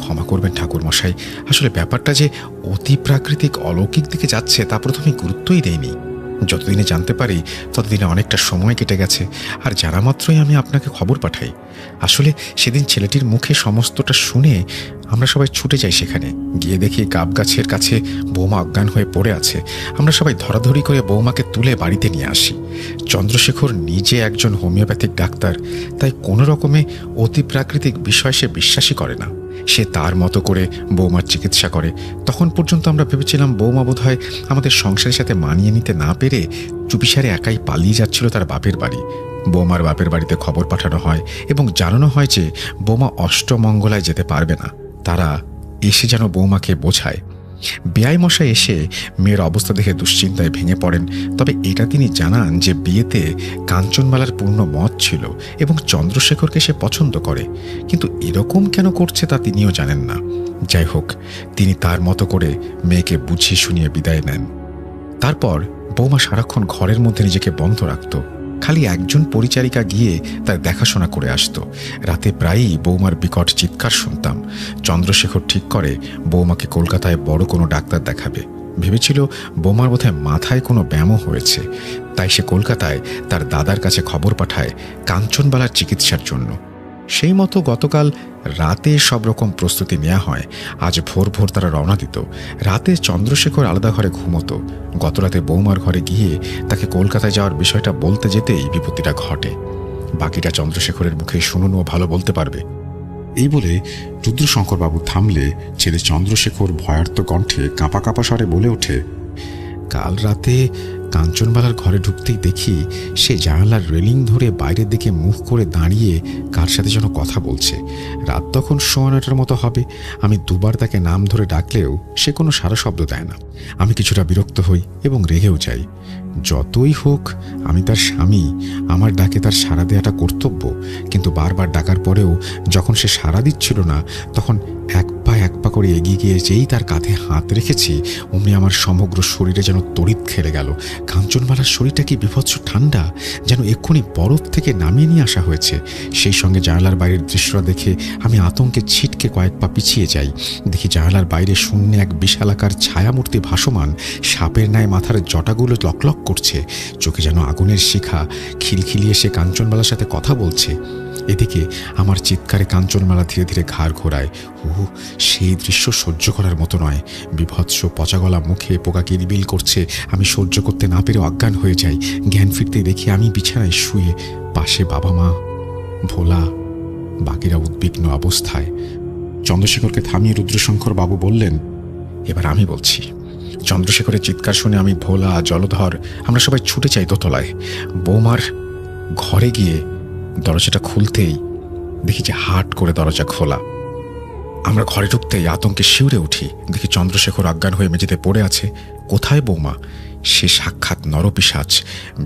ক্ষমা করবেন ঠাকুর মশাই, আসলে ব্যাপারটা যে অতি প্রাকৃতিক অলৌকিক দিকে যাচ্ছে তা প্রথমে গুরুত্বই দেয়নি। যতদিনে জানতে পারি ততদিনে অনেকটা সময় কেটে গেছে, আর জানা মাত্রই আমি আপনাকে খবর পাঠাই। আসলে সেদিন ছেলেটির মুখে সমস্তটা শুনে আমরা সবাই ছুটে যাই সেখানে। গিয়ে দেখি গাব গাছের কাছে বৌমা অজ্ঞান হয়ে পড়ে আছে। আমরা সবাই ধরাধরি করে বৌমাকে তুলে বাড়িতে নিয়ে আসি। চন্দ্রশেখর নিজে একজন হোমিওপ্যাথিক ডাক্তার, তাই কোনো রকমে অতি প্রাকৃতিক বিষয় সে বিশ্বাসই করে না। সে তার মতো করে বৌমার চিকিৎসা করে। তখন পর্যন্ত আমরা ভেবেছিলাম বৌমা বোধহয় আমাদের সংসারের সাথে মানিয়ে নিতে না পেরে চুপিসারে একাই পালিয়ে যাচ্ছিল তার বাপের বাড়ি। বৌমার বাপের বাড়িতে খবর পাঠানো হয় এবং জানানো হয় যে বৌমা অষ্টমঙ্গলায় যেতে পারবে না, তারা এসে যেন বৌমাকে বোঝায়। বেয়াই মশাই এসে মেয়ের অবস্থা দেখে দুশ্চিন্তায় ভেঙে পড়েন। তবে এটা তিনি জানান যে বিয়েতে কাঞ্চনমালার পূর্ণ মত ছিল এবং চন্দ্রশেখরকে সে পছন্দ করে, কিন্তু এরকম কেন করছে তা তিনিও জানেন না। যাই হোক, তিনি তার মতো করে মেয়েকে বুঝিয়ে শুনিয়ে বিদায় নেন। তারপর বৌমা সারাক্ষণ ঘরের মধ্যে নিজেকে বন্ধ রাখত। খালি একজন পরিচারিকা গিয়ে তার দেখাশোনা করে আসত। রাতে প্রায়ই বৌমার বিকট চিৎকার শুনতাম। চন্দ্রশেখর ঠিক করে বৌমাকে কলকাতায় বড় কোনো ডাক্তার দেখাবে। ভেবেছিল বৌমার বোধহয় মাথায় কোনো ব্যামো হয়েছে, তাই সে কলকাতায় তার দাদার কাছে খবর পাঠায় কাঞ্চনবালার চিকিৎসার জন্য। সেই মতো গতকাল রাতে সব রকম প্রস্তুতি নেওয়া হয়। আজ ভোর ভোর তারা রওনা দিত। রাতে চন্দ্রশেখর আলাদা ঘরে ঘুমতো। গতরাতে বৌমার ঘরে গিয়ে তাকে কলকাতায় যাওয়ার বিষয়টা বলতে যেতেই বিপত্তিটা ঘটে। বাকিটা চন্দ্রশেখরের মুখে শুনুন, ও ভালো বলতে পারবে। এই বলে রুদ্রশঙ্করবাবু থামলে ছেলে চন্দ্রশেখর ভয়ার্ত কণ্ঠে কাঁপা কাঁপা স্বরে বলে ওঠে, কাল রাতে কাঞ্চনবালার ঘরে ঢুকতেই দেখি সে জানালার রেলিং ধরে বাইরের দিকে মুখ করে দাঁড়িয়ে কার সাথে যেন কথা বলছে। রাত তখন 9:15 মতো হবে। আমি দুবার তাকে নাম ধরে ডাকলেও সে কোনো সারা শব্দ দেয় না। আমি কিছুটা বিরক্ত হই এবং রেগেও যাই। যতই হোক আমি তার স্বামী, আমার ডাকে তার সাড়া দেওয়াটা কর্তব্য। কিন্তু বারবার ডাকার পরেও যখন সে সাড়া দিচ্ছিল না, তখন এক পা করে এগিয়ে গিয়ে যেই তার কাঁধে হাত রেখেছি, অমনি আমার সমগ্র শরীরে যেন তড়িৎ খেলে গেল। কাঞ্চনমালার শরীরটা কি বিভৎস ঠান্ডা, যেন এক্ষুনি বরফ থেকে নামিয়ে নিয়ে আসা হয়েছে। সেই সঙ্গে জানালার বাইরের দৃশ্যটা দেখে আমি আতঙ্কে ছিটকে কয়েক পা পিছিয়ে যাই। দেখি জানালার বাইরে শূন্যে এক বিশালাকার ছায়ামূর্তি ভাসমান, সাপের ন্যায় মাথার জটাগুলো লকলক করছে। চোখে যেন আগুনের শিখা, খিলখিলিয়ে সে কাঞ্চনমালার সাথে কথা বলছে। এদিকে আমার চিৎকারে কাঞ্চনমালা ধীরে ধীরে ঘাড় ঘোরায়। সেই দৃশ্য সহ্য করার মতো নয়। বিভৎস পচাগলা মুখে পোকা কিলবিল করছে। আমি সহ্য করতে না পেরে অজ্ঞান হয়ে যাই। জ্ঞান ফিরতে দেখি আমি বিছানায় শুয়ে, পাশে বাবা মা, ভোলা, বাকিরা উদ্বিগ্ন অবস্থায়। চন্দ্রশেখরকে থামিয়ে রুদ্রশঙ্কর বাবু বললেন, এবার আমি বলছি। চন্দ্রশেখরের চিৎকার শুনে আমি, ভোলা, জলধর, আমরা সবাই ছুটে যাই দোতলায়। বৌমার ঘরে গিয়ে দরজাটা খুলতেই দেখি যে হাট করে দরজা খোলা। আমরা ঘরে ঢুকতেই আতঙ্কে শিউরে উঠি। দেখি চন্দ্রশেখর অজ্ঞান হয়ে মেঝেতে পড়ে আছে। কোথায় বৌমা? সে সাক্ষাৎ নরপিশাচ,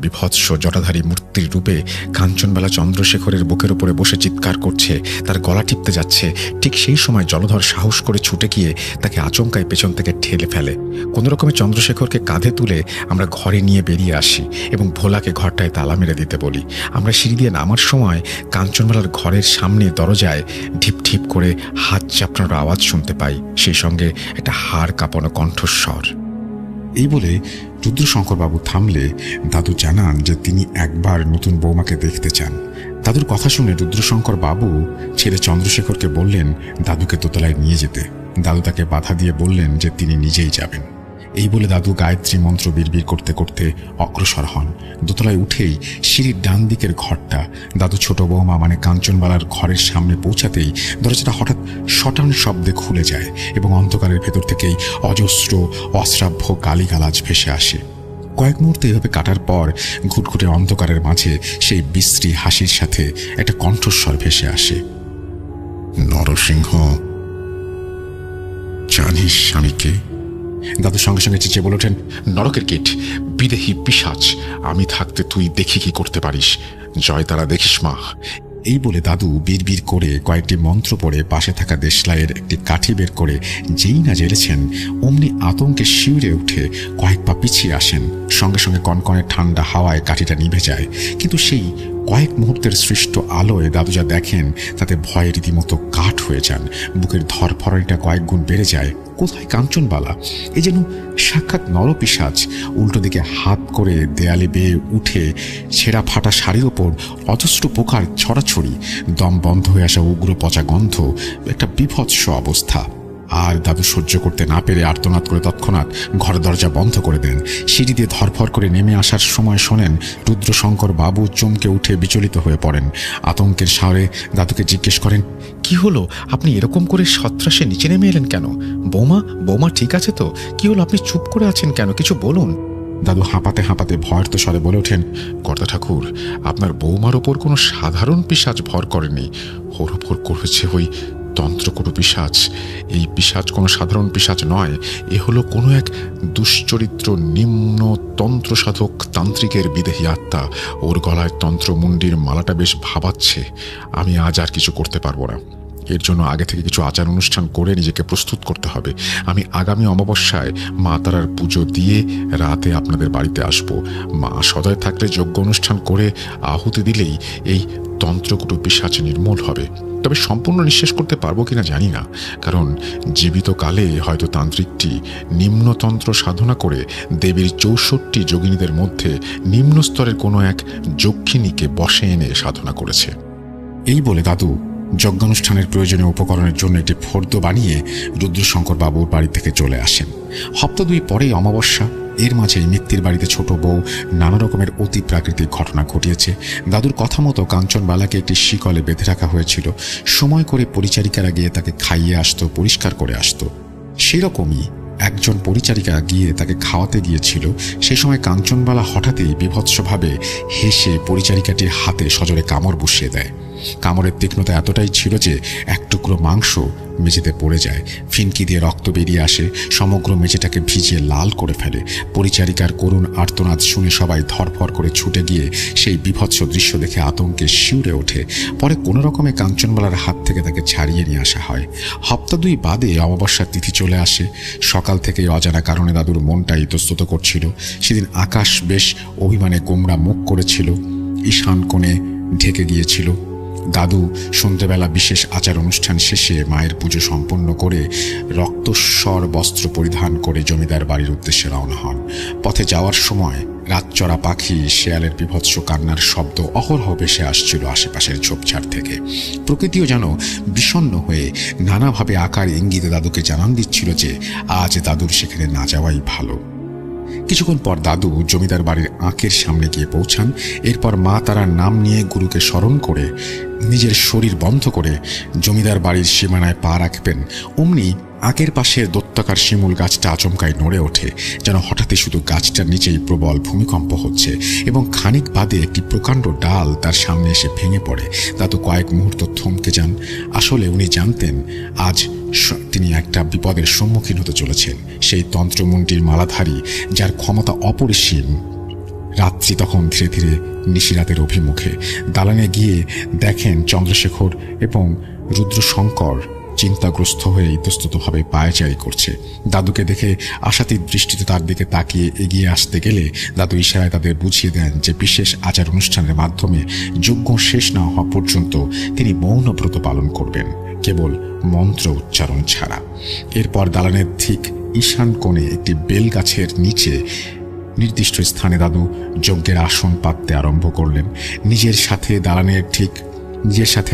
বিভৎস জটাধারী মূর্তির রূপে কাঞ্চনবালা চন্দ্রশেখরের বুকের উপরে বসে চিৎকার করছে, তার গলা টিপতে যাচ্ছে। ঠিক সেই সময় জলধর সাহস করে ছুটে গিয়ে তাকে আচমকায় পেছন থেকে ঠেলে ফেলে। কোনো রকমে চন্দ্রশেখরকে কাঁধে তুলে আমরা ঘরে নিয়ে বেরিয়ে আসি এবং ভোলাকে ঘরটায় তালা মেরে দিতে বলি। আমরা সিঁড়ি দিয়ে নামার সময় কাঞ্চনবালার ঘরের সামনে দরজায় ঢিপ ঢিপ করে হাত চাপড়ানোর আওয়াজ শুনতে পাই, সেই সঙ্গে একটা হাড় কাঁপানো কণ্ঠস্বর। এই বলে রুদ্রশঙ্করবাবু থামলে দাদু জানান যে তিনি একবার নতুন বৌমাকে দেখতে চান। দাদুর কথা শুনে রুদ্রশঙ্কর বাবু ছেলে চন্দ্রশেখরকে বললেন দাদুকে দোতলায় নিয়ে যেতে। দাদু তাকে বাধা দিয়ে বললেন যে তিনি নিজেই যাবেন। এই বলে দাদু গায়ত্রী মন্ত্র বিড়বিড় করতে করতে অগ্রসর হন। দোতলায় উঠেই সিঁড়ির ডান দিকের ঘরটা, দাদু ছোট বৌমা মানে কাঞ্চনবালার ঘরের সামনে পৌঁছাতেই দরজাটা হঠাৎ শটান শব্দে খুলে যায় এবং অন্ধকারের ভেতর থেকেই অজস্র অশ্রাব্য গালিগালাজ ভেসে আসে। কয়েক মুহূর্তে এভাবে কাটার পর ঘুটঘুটে অন্ধকারের মাঝে সেই বিশ্রী হাসির সাথে একটা কণ্ঠস্বর ভেসে আসে, নরসিংহ, জানিস আমি কে? দাদু সঙ্গে সঙ্গে চেঁচিয়ে বলে ওঠেন, নরকের কীট, বিদেহী পিশাচ, আমি থাকতে তুই দেখি কি করতে পারিস। জয় তারা দেখিস মা। এই বলে দাদু বিড়বিড় করে কয়েকটি মন্ত্র পড়ে পাশে থাকা দেশলাইয়ের একটি কাঠি বের করে যেই না জেলেছেন অমনি আতঙ্কে শিউরে উঠে কয়েক পা পিছিয়ে আসেন। সঙ্গে সঙ্গে কনকনে ঠান্ডা হাওয়ায় কাঠিটা নিভে যায়। কিন্তু সেই কয়েক মুহূর্তের সৃষ্ট আলোয় দাদু যা দেখেন তাতে ভয়ে রীতিমতো কাঠ হয়ে যান। বুকের ধরফরানিটা কয়েক গুণ বেড়ে যায়। কোথায় কাঞ্চনবালা? এ যেন সাক্ষাৎ নরপিশাচ। উল্টো দিকে হাত করে দেয়ালে বেয়ে উঠে ছেঁড়া ফাটা শাড়ির ওপর অজস্র পোকার ছড়াছড়ি, দম বন্ধ হয়ে আসা উগ্র পচা গন্ধ, একটা বিভৎস অবস্থা। আর দাদু সহ্য করতে না পেরে আর্তনাদ করে তৎক্ষণাৎ ঘর দরজা বন্ধ করে দেন। সিঁড়ি দিয়ে ধরফর করে নেমে আসার সময় শোনেন রুদ্রশঙ্কর বাবু চমকে উঠে বিচলিত হয়ে পড়েন। আতঙ্কের স্বরে দাদুকে জিজ্ঞেস করেন, কি হলো? আপনি এরকম করে সত্রাসে নিচে নেমে এলেন কেন? বৌমা ঠিক আছে তো? কি হলো? আপনি চুপ করে আছেন কেন? কিছু বলুন। দাদু হাঁপাতে হাঁপাতে ভয়ের তো স্বরে বলে ওঠেন, কর্তা ঠাকুর, আপনার বৌমার ওপর কোনো সাধারণ পিশাচ ভর করেনি। ওর ওপর করেছে ওই তন্ত্রকটু পিশাচ। এই পিশাচ কোনো সাধারণ পিশাচ নয়, এ হলো কোনো এক দুশ্চরিত্র নিম্ন তন্ত্র সাধক তান্ত্রিকের বিদেহী আত্মা। ওর গলায় তন্ত্রমুণ্ডির মালাটা বেশ ভাবাচ্ছে। আমি আজ আর কিছু করতে পারবো না। এর জন্য আগে থেকে কিছু আচার অনুষ্ঠান করে নিজেকে প্রস্তুত করতে হবে। আমি আগামী অমাবস্যায় মা তারার পুজো দিয়ে রাতে আপনাদের বাড়িতে আসব। মা সদয় থাকলে যজ্ঞ অনুষ্ঠান করে আহুতি দিলেই এই তন্ত্রকূট পিশাচ নির্মূল হবে। তবে সম্পূর্ণ নিঃশেষ করতে পারবো কিনা জানি না, কারণ জীবিত কালে হয়তো তান্ত্রিকটি নিম্নতন্ত্র সাধনা করে দেবীর 64 যোগিনীদের মধ্যে নিম্ন স্তরের কোনো এক যক্ষিণীকে বশে এনে সাধনা করেছে। এই বলে দাদু যজ্ঞানুষ্ঠানের প্রয়োজনীয় উপকরণের জন্য একটি ফর্দ বানিয়ে রুদ্রশঙ্কর বাবুর বাড়ি থেকে চলে আসেন। হপ্তা 2 পরেই অমাবস্যা। এর মাঝেই মিত্তির বাড়িতে ছোট বউ নানা রকমের অতি প্রাকৃতিক ঘটনা ঘটিয়েছে। দাদুর কথা মতো কাঞ্চনবালাকে একটি শিকলে বেঁধে রাখা হয়েছিল। সময় করে পরিচারিকারা গিয়ে তাকে খাইয়ে আসতো, পরিষ্কার করে আসতো। সেরকমই একজন পরিচারিকা গিয়ে তাকে খাওয়াতে গিয়েছিল। সেই সময় কাঞ্চনবালা হঠাৎই বিভৎসভাবে হেসে পরিচারিকাটির হাতে সজোরে কামড় বসিয়ে দেয়। কামড়ের তীক্ষ্ণতা এতটাই ছিল যে এক টুকরো মাংস মেঝেতে পড়ে যায়। ফিনকি দিয়ে রক্ত বেরিয়ে আসে, সমগ্র মেঝেটাকে ভিজিয়ে লাল করে ফেলে। পরিচারিকার করুণ আর্তনাদ শুনে সবাই ধরফর করে ছুটে গিয়ে সেই বিভৎস দৃশ্য দেখে আতঙ্কে শিউরে ওঠে। পরে কোনো রকমে কাঞ্চনবালার হাত থেকে তাকে ছাড়িয়ে নিয়ে আসা হয়। হপ্তা 2 বাদে অমাবস্যার তিথি চলে আসে। সকাল থেকেই অজানা কারণে দাদুর মনটা ইতস্তত করছিল। সেদিন আকাশ বেশ অভিমানে গোমড়া মুখ করেছিল, ঈশান কোণে ঢেকে গিয়েছিল। দাদু সন্ধ্যেবেলা বিশেষ আচার অনুষ্ঠান শেষে মায়ের পুজো সম্পন্ন করে রক্তস্বর বস্ত্র পরিধান করে জমিদার বাড়ির উদ্দেশ্যে রওনা হন। পথে যাওয়ার সময় রাতচরা পাখি, শেয়ালের বিভৎস কান্নার শব্দ অহরহ ভেসে আসছিল আশেপাশের ঝোপঝাড় থেকে। প্রকৃতিও যেন বিষণ্ণ হয়ে নানাভাবে আকার ইঙ্গিতে দাদুকে জানান দিচ্ছিল যে আজ দাদুর সেখানে না যাওয়াই ভালো। কিছুক্ষণ পর দাদু জমিদার বাড়ির আঁকের সামনে গিয়ে পৌঁছান। এরপর মা তারার নাম নিয়ে গুরুকে স্মরণ করে নিজের শরীর বন্ধ করে জমিদার বাড়ির সীমানায় পা রাখবেন। অমনি আঁকের পাশের দত্তাকার শিমুল গাছটা আচমকায় নড়ে ওঠে, যেন হঠাৎই শুধু গাছটার নিচেই প্রবল ভূমিকম্প হচ্ছে এবং খানিক বাদে একটি প্রকাণ্ড ডাল তার সামনে এসে ভেঙে পড়ে। দাদু কয়েক মুহূর্ত থমকে যান। আসলে উনি জানতেন আজ তিনি একটা বিপদের সম্মুখীন হতে চলেছেন। সেই তন্ত্রমুণ্ডির মালাধারী, যার ক্ষমতা অপরিসীম। রাত্রি তখন ধীরে ধীরে নিশিরাতের অভিমুখে। দালানে গিয়ে দেখেন চন্দ্রশেখর এবং রুদ্রশঙ্কর চিন্তাগ্রস্ত হয়ে ইতস্ততভাবে পায়চারি করছে। দাদুকে দেখে আশাতীত দৃষ্টিতে তার দিকে তাকিয়ে এগিয়ে আসতে গেলে দাদু ইশারায় তাদের বুঝিয়ে দেন যে বিশেষ আচার অনুষ্ঠানের মাধ্যমে যজ্ঞ শেষ না হওয়া পর্যন্ত তিনি মৌন ব্রত পালন করবেন, কেবল মন্ত্র উচ্চারণ ছাড়া। এরপর দালানের ঠিক ঈশান কোণে একটি বেল গাছের নিচে নির্দিষ্ট স্থানে দাদু যজ্ঞের আসন পাততে আরম্ভ করলেন। নিজের সাথে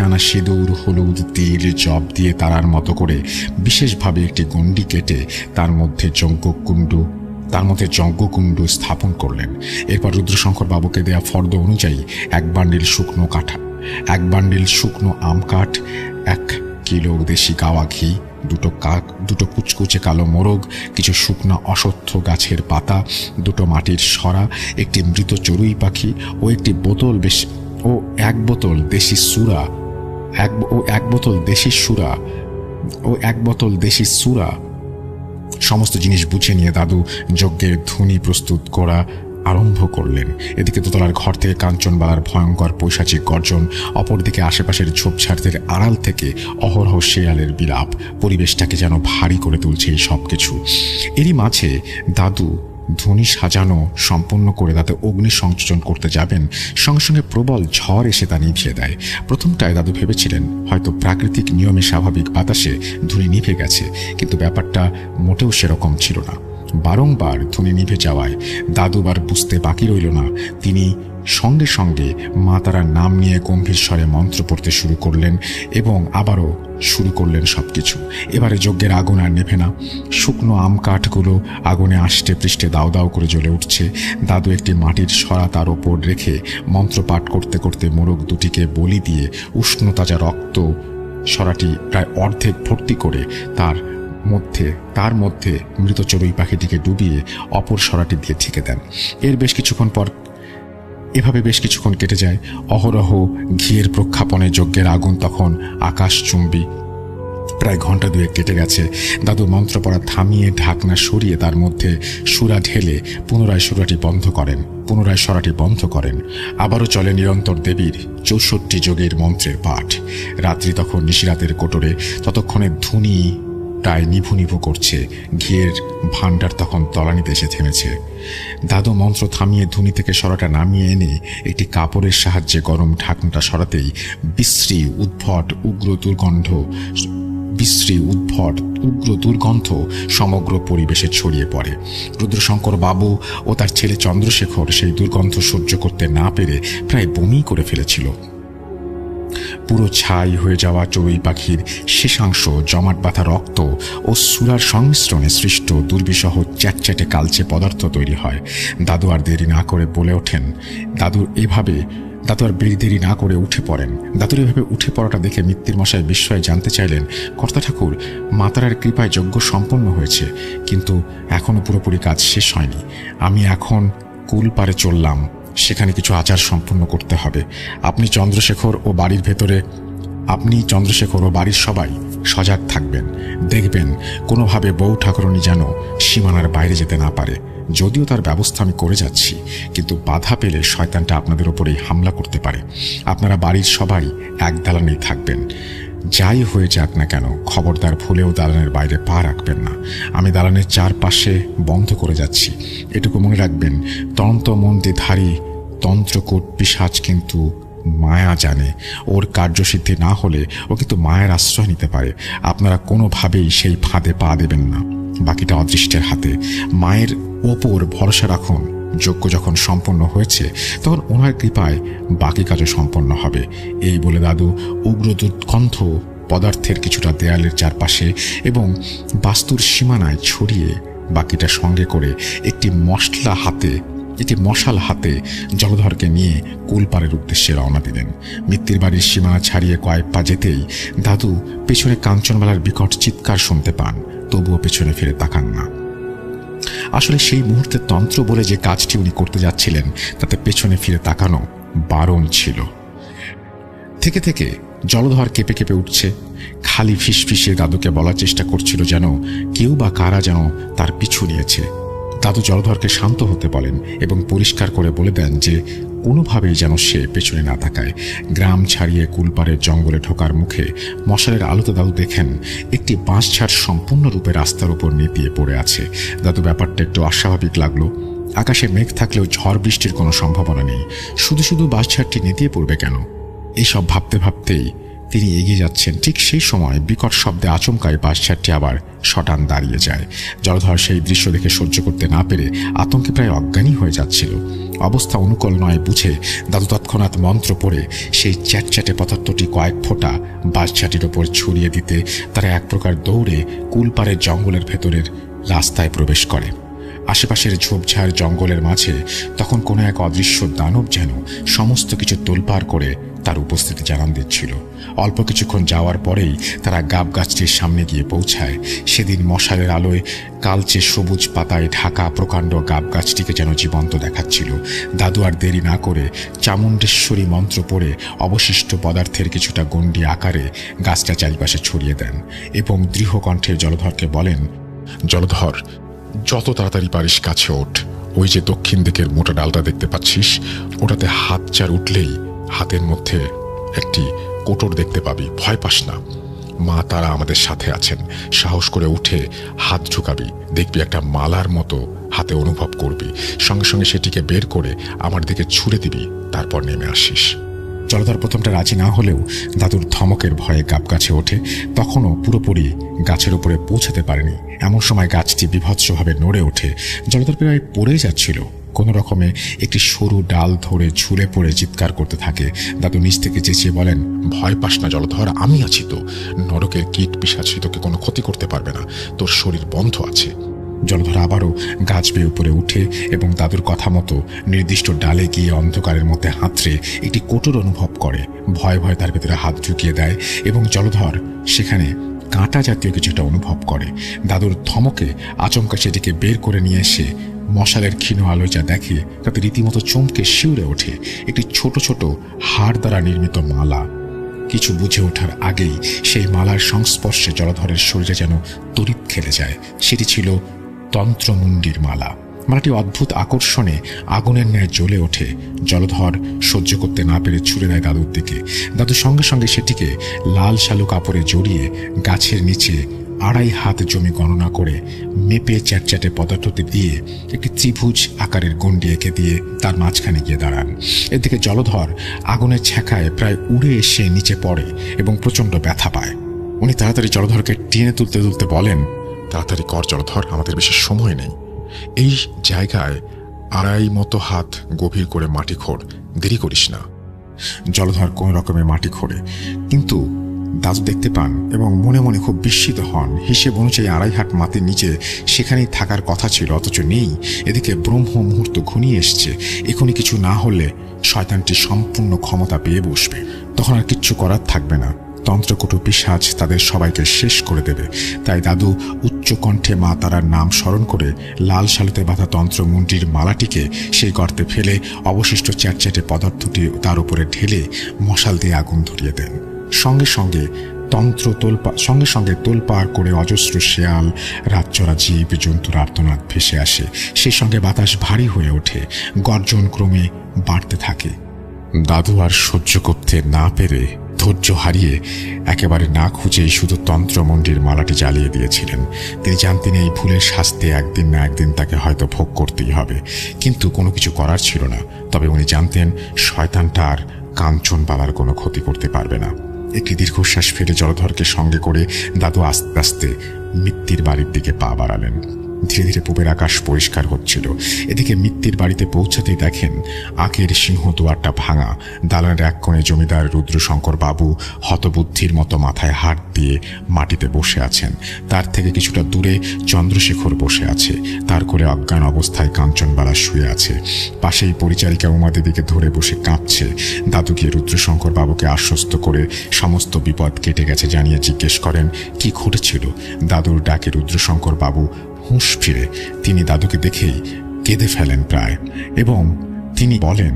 আনা সিঁদুর, হলুদ, তিল, জব দিয়ে তারার মতো করে বিশেষভাবে একটি গণ্ডি কেটে তার মধ্যে যজ্ঞকুণ্ড স্থাপন করলেন। এরপর রুদ্রশঙ্কর বাবুকে দেয়া ফর্দ অনুযায়ী 1 বান্ডিল শুকনো আম কাঠ, 1 কিলো দেশি গাওয়া ঘি, 2 কুচকুচে কালো মোরগ, কিছু শুকনো অশ্বত্থ গাছের পাতা, 2 মাটির সরা, একটি মৃত চড়ুই পাখি ও 1 বোতল দেশি সুরা সমস্ত জিনিস বুঝে নিয়ে দাদু যজ্ঞের ধুনি প্রস্তুত করা আরম্ভ করলেন। এদিকে দোতলার ঘর থেকে কাঞ্চনবালার ভয়ঙ্কর পৈশাচিক গর্জন, অপরদিকে আশেপাশের ঝোপঝাড়দের আড়াল থেকে অহরহ শেয়ালের বিলাপ পরিবেশটাকে যেন ভারী করে তুলছে এই সব কিছু। এরই মাঝে দাদু ধুনি সাজানো সম্পন্ন করে তাতে অগ্নি সংযোজন করতে যাবেন, সঙ্গে সঙ্গে প্রবল ঝড় এসে তা নিভিয়ে দেয়। প্রথমটায় দাদু ভেবেছিলেন হয়তো প্রাকৃতিক নিয়মে স্বাভাবিক বাতাসে ধুনি নিভে গেছে, কিন্তু ব্যাপারটা মোটেও সেরকম ছিল না। বারংবার ধুনি নিভে যাওয়ায় দাদুবার বুঝতে বাকি রইল না। তিনি সঙ্গে সঙ্গে মা তারার নাম নিয়ে গম্ভীর স্বরে মন্ত্র পড়তে শুরু করলেন এবং আবারও শুরু করলেন সবকিছু। এবারে যজ্ঞের আগুন আর নেভে না। শুকনো আম কাঠগুলো আগুনে আষ্টে পৃষ্ঠে দাও দাও করে জ্বলে উঠছে। দাদু একটি মাটির সরা তার ওপর রেখে মন্ত্র পাঠ করতে করতে মোরগ দুটিকে বলি দিয়ে উষ্ণ তাজা রক্ত সরাটি প্রায় অর্ধেক ভর্তি করে তার মধ্যে মৃত চড়ুই পাখিটিকে ডুবিয়ে অপর সরাটি দিয়ে ঠেকে দেন। এভাবে বেশ কিছুক্ষণ কেটে যায়। অহরহ ঘিয়ের প্রক্ষাপনে যজ্ঞের আগুন তখন আকাশচুম্বী। প্রায় ঘন্টা দুয়েক কেটে গেছে। দাদু মন্ত্র পড়া থামিয়ে ঢাকনা সরিয়ে তার মধ্যে সুরা ঢেলে পুনরায় সরাটি বন্ধ করেন। আবারও চলে নিরন্তর দেবীর 64 যোগের মন্ত্রের পাঠ। রাত্রি তখন নিশিরাতের কোটরে। ততক্ষণে ধুনি প্রায় নিভু নিভু করছে। ঘিয়ের ভাণ্ডার তখন তলানিতে এসে থেমেছে। দাদু মন্ত্র থামিয়ে ধুনি থেকে সরাটা নামিয়ে এনে একটি কাপড়ের সাহায্যে গরম ঢাকনাটা সরাতেই বিশ্রী উদ্ভট উগ্র দুর্গন্ধ সমগ্র পরিবেশে ছড়িয়ে পড়ে। রুদ্রশঙ্কর বাবু ও তার ছেলে চন্দ্রশেখর সেই দুর্গন্ধ সহ্য করতে না পেরে প্রায় বমি করে ফেলেছিল। পুরো ছাই হয়ে যাওয়া চড়ুই পাখির শেষাংশ, জমাট বাঁধা রক্ত ও সুরার সংমিশ্রণে সৃষ্ট দুর্বিষহ চ্যাটচ্যাটে কালচে পদার্থ তৈরি হয়। দাদু আর দেরি না করে বলে ওঠেন। দাদু আর দেরি না করে উঠে পড়েন। দাদুর এভাবে উঠে পড়াটা দেখে মিত্তির মশাই বিস্ময়ে জানতে চাইলেন, কর্তা ঠাকুর, মাতারার কৃপায় যজ্ঞ সম্পন্ন হয়েছে, কিন্তু এখনো পুরোপুরি কাজ শেষ হয়নি। আমি এখন কুল পারে চললাম, সেখানে কিছু আচার সম্পন্ন করতে হবে। আপনি চন্দ্রশেখর ও বাড়ির সবাই সজাগ থাকবেন। দেখবেন কোনোভাবে বউ ঠাকুরনী যেন সীমানার বাইরে যেতে না পারে। যদিও তার ব্যবস্থা আমি করে যাচ্ছি, কিন্তু বাধা পেলে শয়তানটা আপনাদের ওপরেই হামলা করতে পারে। আপনারা বাড়ির সবাই এক দালানেই থাকবেন। যাই হয়ে যাক না কেন, খবরদার ভুলেও দালানের বাইরে পা রাখবেন না। আমি দালানের চারপাশে বন্ধ করে যাচ্ছি। এটুকু মনে রাখবেন, তন্ত্রমন্ত্রধারী তন্ত্রকূট পিশাচ কিন্তু মায়া জানে। ওর কার্যসিদ্ধি না হলে ও কিন্তু মায়ের আশ্রয় নিতে পারে। আপনারা কোনোভাবেই সেই ফাঁদে পা দেবেন না। বাকিটা অদৃষ্টের হাতে। মায়ের ওপর ভরসা রাখুন। যজ্ঞ যখন সম্পন্ন হয়েছে তখন ওনার কৃপায় বাকি কাজও সম্পন্ন হবে। এই বলে দাদু উগ্র দুর্গন্ধ পদার্থের কিছুটা দেয়ালের চারপাশে এবং বাস্তুর সীমানায় ছড়িয়ে বাকিটা সঙ্গে করে একটি মশাল হাতে জলধরকে নিয়ে কুলপাড়ের উদ্দেশ্যে রওনা দিলেন। মিত্তির বাড়ির সীমানা ছাড়িয়ে কয়েক পা যেতেই দাদু পেছনে কাঞ্চনবালার বিকট চিৎকার শুনতে পান, তবুও পেছনে ফিরে তাকান না। আসলে সেই মুহূর্তে তন্ত্র বলে যে কাজটি উনি করতে যাচ্ছিলেন তাতে পেছনে ফিরে তাকানো বারণ ছিল। থেকে থেকে জলধর কেঁপে কেঁপে উঠছে। খালি ফিসফিসে দাদুকে বলার চেষ্টা করছিল যেন কেউ বা কারা যেন তার পিছু নিয়েছে। দাদু জলধরকে শান্ত হতে বলেন এবং পরিষ্কার করে বলে দেন যে কোনোভাবেই যেন সে পেছনে না তাকায়। গ্রাম ছাড়িয়ে কুলপাড়ের জঙ্গলে ঢোকার মুখে মশালের আলোতে দাদু দেখেন একটি বাঁশঝাড় সম্পূর্ণরূপে রাস্তার উপর নেতিয়ে পড়ে আছে। দাদু ব্যাপারটা একটু অস্বাভাবিক লাগলো। আকাশে মেঘ থাকলেও ঝড় বৃষ্টির কোনো সম্ভাবনা নেই। শুধু শুধু বাঁশঝাড়টি নেতিয়ে পড়বে কেন? এইসব ভাবতে ভাবতেই তিনি এগিয়ে যাচ্ছেন। ঠিক সেই সময় বিকট শব্দে আচমকায় বাঁশঝাড়টি আবার শটান দাঁড়িয়ে যায়। জলধর সেই দৃশ্য দেখে সহ্য করতে না পেরে আতঙ্কে প্রায় অজ্ঞানী হয়ে যাচ্ছিল। অবস্থা অনুকূল নয় বুঝে দাদু তৎক্ষণাৎ মন্ত্র পড়ে সেই চ্যাটচ্যাটে পদার্থটি কয়েক ফোঁটা বাঁশঝাড়টির ওপর ছড়িয়ে দিতে তারা এক প্রকার দৌড়ে কুলপাড়ের জঙ্গলের ভেতরের রাস্তায় প্রবেশ করে। আশেপাশের ঝোপঝাড় জঙ্গলের মাঝে তখন কোনো এক অদৃশ্য দানব যেন সমস্ত কিছু তোলপাড় করে তার উপস্থিতি জানান দিচ্ছিল। অল্প কিছুক্ষণ যাওয়ার পরেই তারা গাব গাছটির সামনে গিয়ে পৌঁছায়। সেদিন মশালের আলোয় কালচে সবুজ পাতায় ঢাকা প্রকাণ্ড গাব গাছটিকে যেন জীবন্ত দেখাচ্ছিল। দাদু আর দেরি না করে চামুণ্ডেশ্বরী মন্ত্র পড়ে অবশিষ্ট পদার্থের কিছুটা গণ্ডি আকারে গাছটা চারিপাশে ছড়িয়ে দেন এবং দৃঢ় কণ্ঠে জলধরকে বলেন, জলধর, যত তাড়াতাড়ি পারিস কাছে ওঠ। ওই যে দক্ষিণ দিকের মোটা ডালটা দেখতে পাচ্ছিস, ওটাতে হাত চার উঠলেই হাতের মধ্যে একটি কোটর দেখতে পাবি। ভয় পাস না, মা তারা আমাদের সাথে আছেন। সাহস করে উঠে হাত ঢুকাবি, দেখবি একটা মালার মতো হাতে অনুভব করবি। সঙ্গে সঙ্গে সেটিকে বের করে আমার দিকে ছুঁড়ে দিবি, তারপর নেমে আসিস। জলধর প্রথমটা রাজি না হলেও দাদুর ধমকের ভয়ে গাব গাছে ওঠে। তখনও পুরোপুরি গাছের উপরে পৌঁছাতে পারেনি। এমন সময় গাছটি বিভৎসভাবে নড়ে ওঠে। জলধর প্রায় পড়েই যাচ্ছিল। কোনো রকমে একটি সরু ডাল ধরে ঝুলে পড়ে চিৎকার করতে থাকে। দাদু নিচ থেকে চেঁচিয়ে বলেন, ভয় পাস না জলধর, আমি আছি তো। নরকের কীট পিশাচি তোকে কোনো ক্ষতি করতে পারবে না, তোর শরীর বন্ধ আছে। জলধর আবারও গাছ বেয়ে উপরে উঠে এবং দাদুর কথা মতো নির্দিষ্ট ডালে গিয়ে অন্ধকারের মধ্যে হাতড়ে একটি কোটর অনুভব করে। ভয়ে ভয়ে তার ভেতরে হাত ঢুকিয়ে দেয় এবং জলধর সেখানে কাঁটা জাতীয় কিছুটা অনুভব করে। দাদুর ধমকে আচমকা সেটিকে বের করে নিয়ে এসে মশালের ক্ষীণ আলোয় যা দেখে তাতে রীতিমতো চমকে শিউরে ওঠে। একটি ছোট ছোট হাড় দ্বারা নির্মিত মালা। কিছু বুঝে ওঠার আগেই সেই মালার সংস্পর্শে জলধরের শরীরে যেন তড়িৎ খেলে যায়। সেটি ছিল তন্ত্রমুণ্ডির মালা। মালাটি অদ্ভুত আকর্ষণে আগুনের ন্যায় জ্বলে ওঠে। জলধর সহ্য করতে না পেরে ছুড়ে দেয় দাদুর দিকে। দাদু সঙ্গে সঙ্গে সেটিকে লাল শালু কাপড়ে জড়িয়ে গাছের নিচে 2.5 হাত জমি গণনা করে মেপে চ্যাটচ্যাটে পদার্থটি দিয়ে একটি ত্রিভুজ আকারের গণ্ডি এঁকে দিয়ে তার মাঝখানে গিয়ে দাঁড়ান। এদিকে জলধর আগুনের ছ্যাঁকায় প্রায় উড়ে এসে নিচে পড়ে এবং প্রচণ্ড ব্যথা পায়। উনি তাড়াতাড়ি জলধরকে টেনে তুলতে তুলতে বলেন, তাড়াতাড়ি কর জলধর, আমাদের বেশি সময় নেই। এই জায়গায় 2.5 হাত গভীর করে মাটি খোঁড়, দেরি করিস না। জলধর কোন রকমে মাটি খোঁড়ে, কিন্তু দাদু দেখতে পান এবং মনে মনে খুব বিস্মিত হন। হিসেব অনুযায়ী 2.5 হাত মাটির নিচে সেখানেই থাকার কথা ছিল, অথচ নেই। এদিকে ব্রহ্ম মুহূর্ত ঘনিয়ে এসছে। এখনই কিছু না হলে শয়তানটি সম্পূর্ণ ক্ষমতা পেয়ে বসবে। তখন আর কিচ্ছু করার থাকবে না। তন্ত্রকুটু পিশাচ তাদের সবাইকে শেষ করে দেবে। তাই দাদু উচ্চ কণ্ঠে মা তারার নাম স্মরণ করে লাল শালুতে বাঁধা তন্ত্রমুণ্ডির মালাটিকে সেই গর্তে ফেলে অবশিষ্ট চ্যাটচ্যাটে পদার্থটি তার উপরে ঢেলে মশাল দিয়ে আগুন ধরিয়ে দেন। সঙ্গে সঙ্গে তোলপাড় করে অজস্র শেয়াল, রাতচরা জীব জন্তুর আর্তনাদ ভেসে আসে। সেই সঙ্গে বাতাস ভারী হয়ে ওঠে, গর্জন ক্রমে বাড়তে থাকে। দাদু আর সহ্য করতে না পেরে ধৈর্য হারিয়ে একেবারে না খুঁজেই শুধু তন্ত্রমন্ডির মালাটি জ্বালিয়ে দিয়েছিলেন। তিনি জানতেন এই ভুলের শাস্তি একদিন না একদিন তাকে হয়তো ভোগ করতেই হবে, কিন্তু কোনো কিছু করার ছিল না। তবে উনি জানতেন শয়তানটা আর কাঞ্চনবালার কোনো ক্ষতি করতে পারবে না। একটি দীর্ঘশ্বাস ফেলে জলধরকে সঙ্গে করে দাদু আস্তে আস্তে মিত্তির বাড়ির দিকে পা বাড়ালেন। ধীরে ধীরে পূবের আকাশ পরিষ্কার হচ্ছিল। এদিকে মিত্তির বাড়িতে পৌঁছাতেই দেখেন আখের সিংহ দুয়ারটা ভাঙা। দালানের এক কোণে জমিদার রুদ্রশঙ্কর বাবু হতবুদ্ধির মতো মাথায় হাত দিয়ে মাটিতে বসে আছেন। তার থেকে কিছুটা দূরে চন্দ্রশেখর বসে আছে। তার কোলে অজ্ঞান অবস্থায় কাঞ্চনবালা শুয়ে আছে। পাশেই পরিচারিকা উমাদেবীকে ধরে বসে কাঁপছে। দাদু গিয়ে রুদ্রশঙ্কর বাবুকে আশ্বস্ত করে সমস্ত বিপদ কেটে গেছে জানিয়ে জিজ্ঞেস করেন কি ঘটেছিল। দাদুর ডাকে রুদ্রশঙ্কর বাবু হুঁশ ফিরে। তিনি দাদুকে দেখেই কেঁদে ফেলেন প্রায়, এবং তিনি বলেন,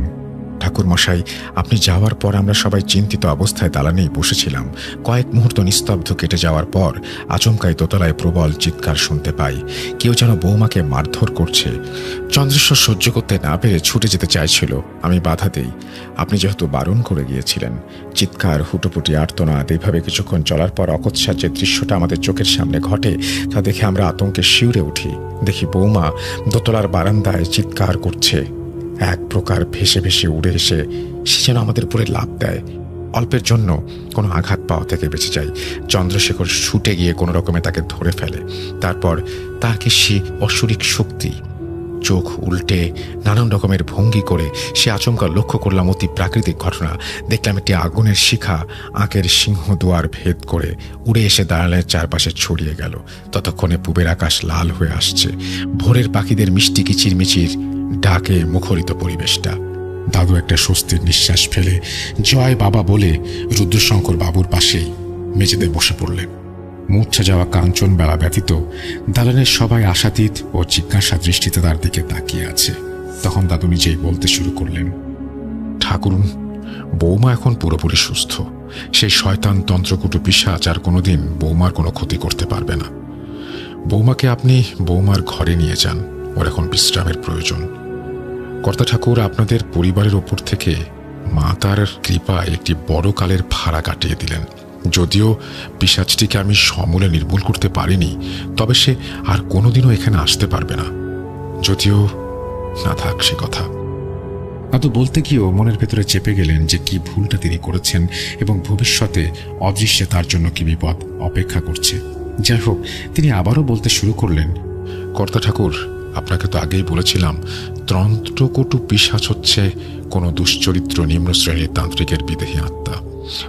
ঠাকুর মশাই, আপনি যাওয়ার পর আমরা সবাই চিন্তিত অবস্থায় দালানেই বসেছিলাম। কয়েক মুহূর্ত নিস্তব্ধ কেটে যাওয়ার পর আচমকাই দোতলায় প্রবল চিৎকার শুনতে পাই। কেউ যেন বৌমাকে মারধর করছে। চন্দ্রেশ্বর সহ্য করতে না পেরে ছুটে যেতে চাইছিল। আমি বাধা দেই। আপনি যেহেতু বারণ করে গিয়েছিলেন। চিৎকার, হুটোপুটি, আর্তনাদ এইভাবে কিছুক্ষণ চলার পর অকস্মাৎ যে দৃশ্যটা আমাদের চোখের সামনে ঘটে তা দেখে আমরা আতঙ্কে শিউরে উঠি। দেখি বৌমা দোতলার বারান্দায় চিৎকার করছে। এক প্রকার ভেসে ভেসে উড়ে এসে সে যেন আমাদের উপরে লাফ দেয়। অল্পের জন্য কোনো আঘাত পাওয়া থেকে বেঁচে যায়। চন্দ্রশেখর ছুটে গিয়ে কোনো রকমে তাকে ধরে ফেলে। তারপর তাকে সে অসুরিক শক্তি, চোখ উল্টে নানান রকমের ভঙ্গি করে সে আচমকা লক্ষ্য করলাম অতি প্রাকৃতিক ঘটনা। দেখলাম একটি আগুনের শিখা আঁকের সিংহ দুয়ার ভেদ করে উড়ে এসে দাঁড়ালের চারপাশে ছড়িয়ে গেল। ততক্ষণে পূবের আকাশ লাল হয়ে আসছে। ভোরের পাখিদের মিষ্টি কিচিরমিচির ডাকে মুখরিত পরিবেশটা। দাদু একটা স্বস্তির নিঃশ্বাস ফেলে জয় বাবা বলে রুদ্রশঙ্কর বাবুর পাশেই মেঝেতে বসে পড়লেন। মূর্ছা যাওয়া কাঞ্চনবেলা ব্যতীত দালানের সবাই আশাতীত ও জিজ্ঞাসা দৃষ্টিতে তার দিকে তাকিয়ে আছে। তখন দাদু নিজেই বলতে শুরু করলেন, ঠাকুরুন, বৌমা এখন পুরোপুরি সুস্থ। সেই শয়তান তন্ত্রকুটু পিশাচ আর কোনোদিন বৌমার কোনো ক্ষতি করতে পারবে না। বৌমাকে আপনি বৌমার ঘরে নিয়ে যান। ওর এখন বিশ্রামের প্রয়োজন। কর্তা ঠাকুর, আপনাদের পরিবারের ওপর থেকে মা তার কৃপায় একটি বড় কালের ভাড়া কাটিয়ে দিলেন। যদিও পিশাচটিকে আমি সমূলে নির্মূল করতে পারিনি, তবে সে আর কোনোদিনও এখানে আসতে পারবে না। যদিও না থাক সে কথা। আদৌ বলতে গিয়েও মনের ভেতরে চেপে গেলেন যে কি ভুলটা তিনি করেছেন এবং ভবিষ্যতে অদৃশ্যে তার জন্য কি বিপদ অপেক্ষা করছে। যাই হোক, তিনি আবারও বলতে শুরু করলেন, কর্তা ঠাকুর, আপনাকে তো আগেই বলেছিলাম, ত্রন্ত্রকটু পিশাচ হচ্ছে কোনো দুশ্চরিত্র নিম্ন শ্রেণীর তান্ত্রিকের বিদেহী আত্মা।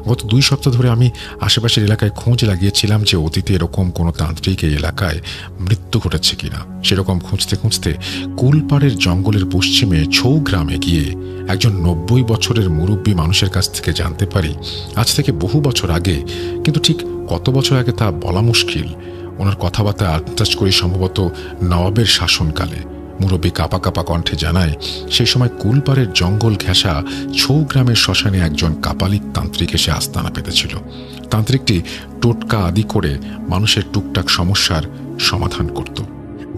গত 2 সপ্তাহ ধরে আমি আশেপাশের এলাকায় খোঁজ লাগিয়েছিলাম যে অতীতে এরকম কোনো তান্ত্রিক এই এলাকায় মৃত্যু ঘটেছে কিনা। সেরকম খুঁজতে খুঁজতে কুলপাড়ের জঙ্গলের পশ্চিমে ছৌ গ্রামে গিয়ে একজন 90 বছরের মুরব্বী মানুষের কাছ থেকে জানতে পারি, আজ থেকে বহু বছর আগে, কিন্তু ঠিক কত বছর আগে তা বলা মুশকিল, ওনার কথাবার্তা আন্দাজ করি সম্ভবত নবাবের শাসনকালে। মুরব্বী কাপা কাপা কণ্ঠে জানায়, সেই সময় কুলপাড়ের জঙ্গল ঘেঁষা ছৌ গ্রামের শ্মশানে একজন কাপালিক তান্ত্রিক এসে আস্তানা পেতেছিল। তান্ত্রিকটি টোটকা আদি করে মানুষের টুকটাক সমস্যার সমাধান করত।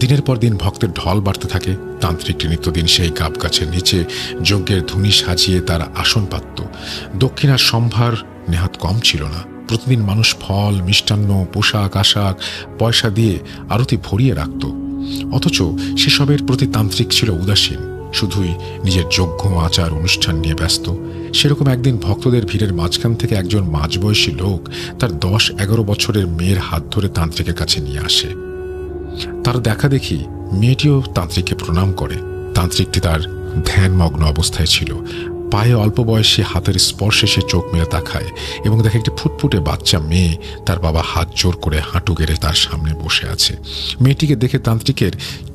দিনের পর দিন ভক্তের ঢল বাড়তে থাকে। তান্ত্রিকটি নিত্যদিন সেই গাব গাছের নিচে যজ্ঞের ধুনি সাজিয়ে তার আসন পাতত। দক্ষিণার সম্ভার নেহাত কম ছিল না। প্রতিদিন মানুষ ফল, মিষ্টান্ন, পোশাক আশাক পয়সা দিয়ে আরতি ভরিয়ে রাখত। অথচ সেসবের প্রতি তান্ত্রিক ছিল উদাসীন, শুধুই নিজের যজ্ঞ আচার অনুষ্ঠান নিয়ে ব্যস্ত। সেরকম একদিন ভক্তদের ভিড়ের মাঝখান থেকে একজন মাঝবয়সী লোক তার 10-11 বছরের মেয়ের হাত ধরে তান্ত্রিকের কাছে নিয়ে আসে। তার দেখা দেখি মেয়েটিও তান্ত্রিককে প্রণাম করে। তান্ত্রিকটি তার ধ্যানমগ্ন অবস্থায় ছিল। পায়ে অল্প বয়সী হাতের স্পর্শে সে চোখ মেলে তাকায় এবং দেখে একটি ফুটফুটে বাচ্চা মেয়ে তার বাবা হাত জোর করে হাঁটু গেড়ে তার সামনে বসে আছে। মেয়েটিকে দেখে তান্ত্রিকের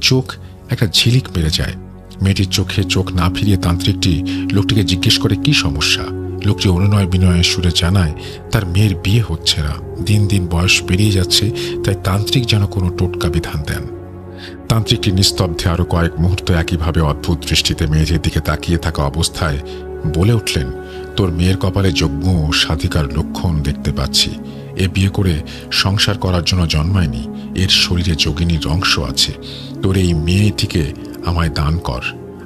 চোখ একটা ঝিলিক মেরে যায়। মেয়েটির চোখে চোখ না ফিরিয়ে তান্ত্রিকটি লোকটিকে জিজ্ঞেস করে কি সমস্যা। লোকটি অনুনয় বিনয়ের সুরে জানায় তার মেয়ের বিয়ে হচ্ছে না, দিন দিন বয়স পেরিয়ে যাচ্ছে, তাই তান্ত্রিক যেন কোনো টোটকা বিধান দেন। তান্ত্রিকটি নিস্তব্ধে আরো কয়েক মুহূর্ত একইভাবে অদ্ভুত দৃষ্টিতে মেয়েটির দিকে তাকিয়ে থাকা অবস্থায় বলে উঠলেন, তোর মেয়ের কপালে যজ্ঞ ও সাধিকার লক্ষণ দেখতে পাচ্ছি। এ বিয়ে করে সংসার করার জন্য জন্মায়নি, এর শরীরে যোগিনীর অংশ আছে। তোর এই মেয়েটিকে আমায় দান কর,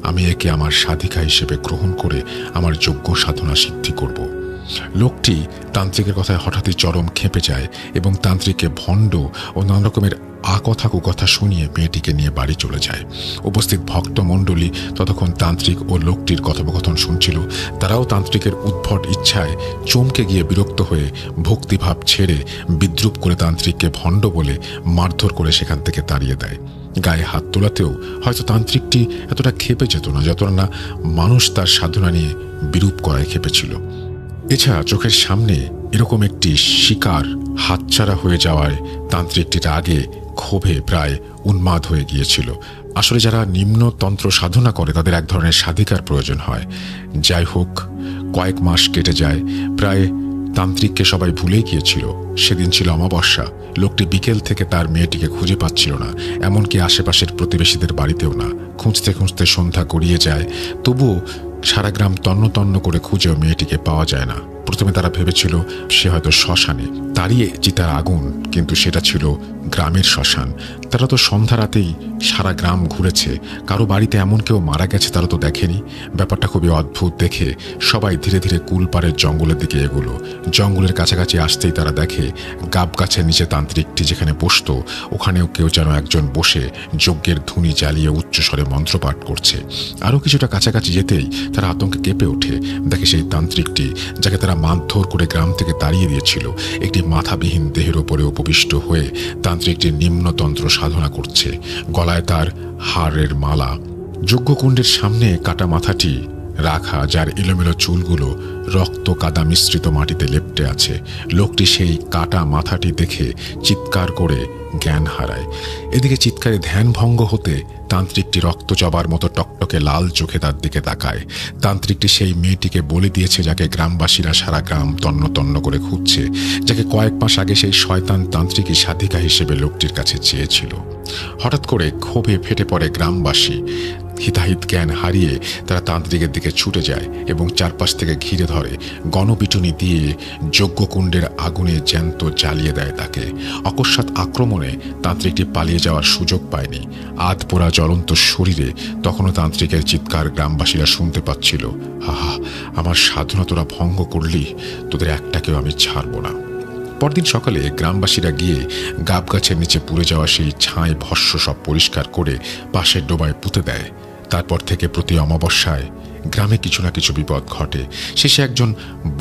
আমি একে আমার সাধিকা হিসেবে গ্রহণ করে আমার যজ্ঞ সাধনা সিদ্ধি করব। লোকটি তান্ত্রিকের কথায় হঠাৎই চরম খেপে যায় এবং তান্ত্রিককে ভণ্ড ও নানা রকমের আকথা কুকথা শুনিয়ে মেয়েটিকে নিয়ে বাড়ি চলে যায়। উপস্থিত ভক্তমণ্ডলী ততক্ষণ তান্ত্রিক ও লোকটির কথোপকথন শুনছিল। তারাও তান্ত্রিকের উদ্ভট ইচ্ছায় চমকে গিয়ে বিরক্ত হয়ে ভক্তিভাব ছেড়ে বিদ্রুপ করে তান্ত্রিককে ভণ্ড বলে মারধর করে সেখান থেকে তাড়িয়ে দেয়। গায়ে হাত তোলাতেও হয়তো তান্ত্রিকটি এতটা খেপে যেত না যতটা না মানুষ তার সাধনা নিয়ে বিরূপ করায় খেপেছিল। এছাড়া চোখের সামনে এরকম একটি শিকার হাতছাড়া হয়ে যাওয়ায় তান্ত্রিকটির আগে ক্ষোভে প্রায় উন্মাদ হয়ে গিয়েছিল। আসলে যারা নিম্নতন্ত্র সাধনা করে তাদের এক ধরনের সাধিকার প্রয়োজন হয়। যাই হোক, কয়েক মাস কেটে যায়, প্রায় তান্ত্রিককে সবাই ভুলেই গিয়েছিল। সেদিন ছিল অমাবস্যা। লোকটি বিকেল থেকে তার মেয়েটিকে খুঁজে পাচ্ছিল না, এমনকি আশেপাশের প্রতিবেশীদের বাড়িতেও না। খুঁজতে খুঁজতে সন্ধ্যা গড়িয়ে যায়, তবুও সারা গ্রাম তন্ন তন্ন করে খুঁজেও মেয়েটিকে পাওয়া যায় না। প্রথমে তারা ভেবেছিল সে হয়তো শ্মশানে, তাড়িয়ে চিতার আগুন, কিন্তু সেটা ছিল গ্রামের শ্মশান। তারা তো সন্ধ্যা রাতেই সারা গ্রাম ঘুরেছে, কারো বাড়িতে এমন কেউ মারা গেছে তারা তো দেখেনি। ব্যাপারটা খুবই অদ্ভুত দেখে সবাই ধীরে ধীরে কুলপাড়ের জঙ্গলের দিকে এগোলো। জঙ্গলের কাছাকাছি আসতেই তারা দেখে গাব গাছের নিচে তান্ত্রিকটি যেখানে বসত ওখানেও কেউ যেন একজন বসে যজ্ঞের ধুনি জ্বালিয়ে উচ্চস্বরে মন্ত্রপাঠ করছে। আরও কিছুটা কাছাকাছি যেতেই তারা আতঙ্কে কেঁপে ওঠে। দেখে সেই তান্ত্রিকটি, যাকে তারা মারধর করে গ্রাম থেকে তাড়িয়ে দিয়েছিল, একটি মাথাবিহীন দেহের ওপরে উপবিষ্ট হয়ে তান্ত্রিকটি নিম্নতন্ত্র সাধনা করছে। গলায় তার হাড়ের মালা, যজ্ঞকুণ্ডের সামনে কাটা মাথাটি রাখা, যার এলোমেলো চুলগুলো রক্ত কাদা মিশ্রিত মাটিতে লেপ্টে আছে। লোকটি সেই কাটা মাথাটি দেখে চিৎকার করে জ্ঞান হারায়। এদিকে চিৎকারে ধ্যান ভঙ্গ হতে তান্ত্রিকটি রক্ত জবার মতো টকটকে লাল চোখে তার দিকে তাকায়। তান্ত্রিকটি সেই মেয়েটিকে বলে দিয়েছে যাকে গ্রামবাসীরা সারা গ্রাম তন্ন তন্ন করে খুঁজছে, যাকে কয়েক মাস আগে সেই শয়তান তান্ত্রিকই সাধিকা হিসেবে লোকটির কাছে চেয়েছিল। হঠাৎ করে ক্ষোভে ফেটে পড়ে গ্রামবাসী। হিতাহিত জ্ঞান হারিয়ে তারা তান্ত্রিকের দিকে ছুটে যায় এবং চারপাশ থেকে ঘিরে ধরে, গণপিটুনি দিয়ে যজ্ঞকুণ্ডের আগুনে জ্যান্ত জ্বালিয়ে দেয় তাকে। অকস্মাৎ আক্রমণে তান্ত্রিকটি পালিয়ে যাওয়ার সুযোগ পায়নি। আধ পোড়া জ্বলন্ত শরীরে তখনও তান্ত্রিকের চিৎকার গ্রামবাসীরা শুনতে পাচ্ছিল, আহা, আমার সাধনা তোরা ভঙ্গ করলি, তোদের একটাকেও আমি ছাড়ব না। পরদিন সকালে গ্রামবাসীরা গিয়ে গাব গাছের নিচে পুড়ে যাওয়া সেই ছাই ভস্য সব পরিষ্কার করে পাশের ডোবায় পুঁতে দেয়। তারপর থেকে প্রতি অমাবস্যায় গ্রামে কিছু না কিছু বিপদ ঘটে। শেষে একজন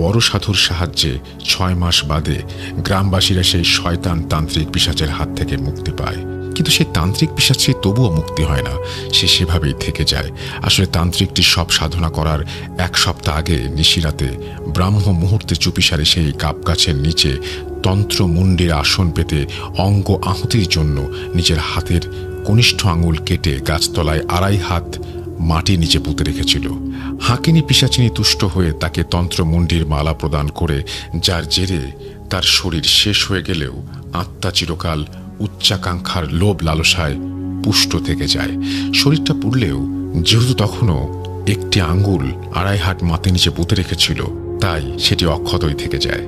বড় সাধুর সাহায্যে 6 মাস বাদে গ্রামবাসীরা সেই শয়তান তান্ত্রিক পিশাচের হাত থেকে মুক্তি পায়। কিন্তু সেই তান্ত্রিক পিশাচে তবুও মুক্তি হয় না, সে সেভাবেই থেকে যায়। আসলে তান্ত্রিকটি সব সাধনা করার 1 সপ্তাহ আগে নিশিরাতে ব্রাহ্ম মুহূর্তে চুপিসারে সেই গাব গাছের নিচে তন্ত্রমুণ্ডির আসন পেতে অঙ্গ আহুতির জন্য নিজের হাতের কনিষ্ঠ আঙুল কেটে গাছতলায় 2.5 হাত মাটির নিচে পুঁতে রেখেছিল। হাঁকিনি পিশাচিনী তুষ্ট হয়ে তাকে তন্ত্রমুণ্ডির মালা প্রদান করে, যার জেরে তার শরীর শেষ হয়ে গেলেও আত্মা চিরকাল উচ্চাকাঙ্ক্ষার লোভ লালসায় পুষ্ট থেকে যায়। শরীরটা পুড়লেও যেহেতু তখনও একটি আঙ্গুল 2.5 হাত মাটির নিচে পুঁতে রেখেছিল, তাই সেটি অক্ষতই থেকে যায়।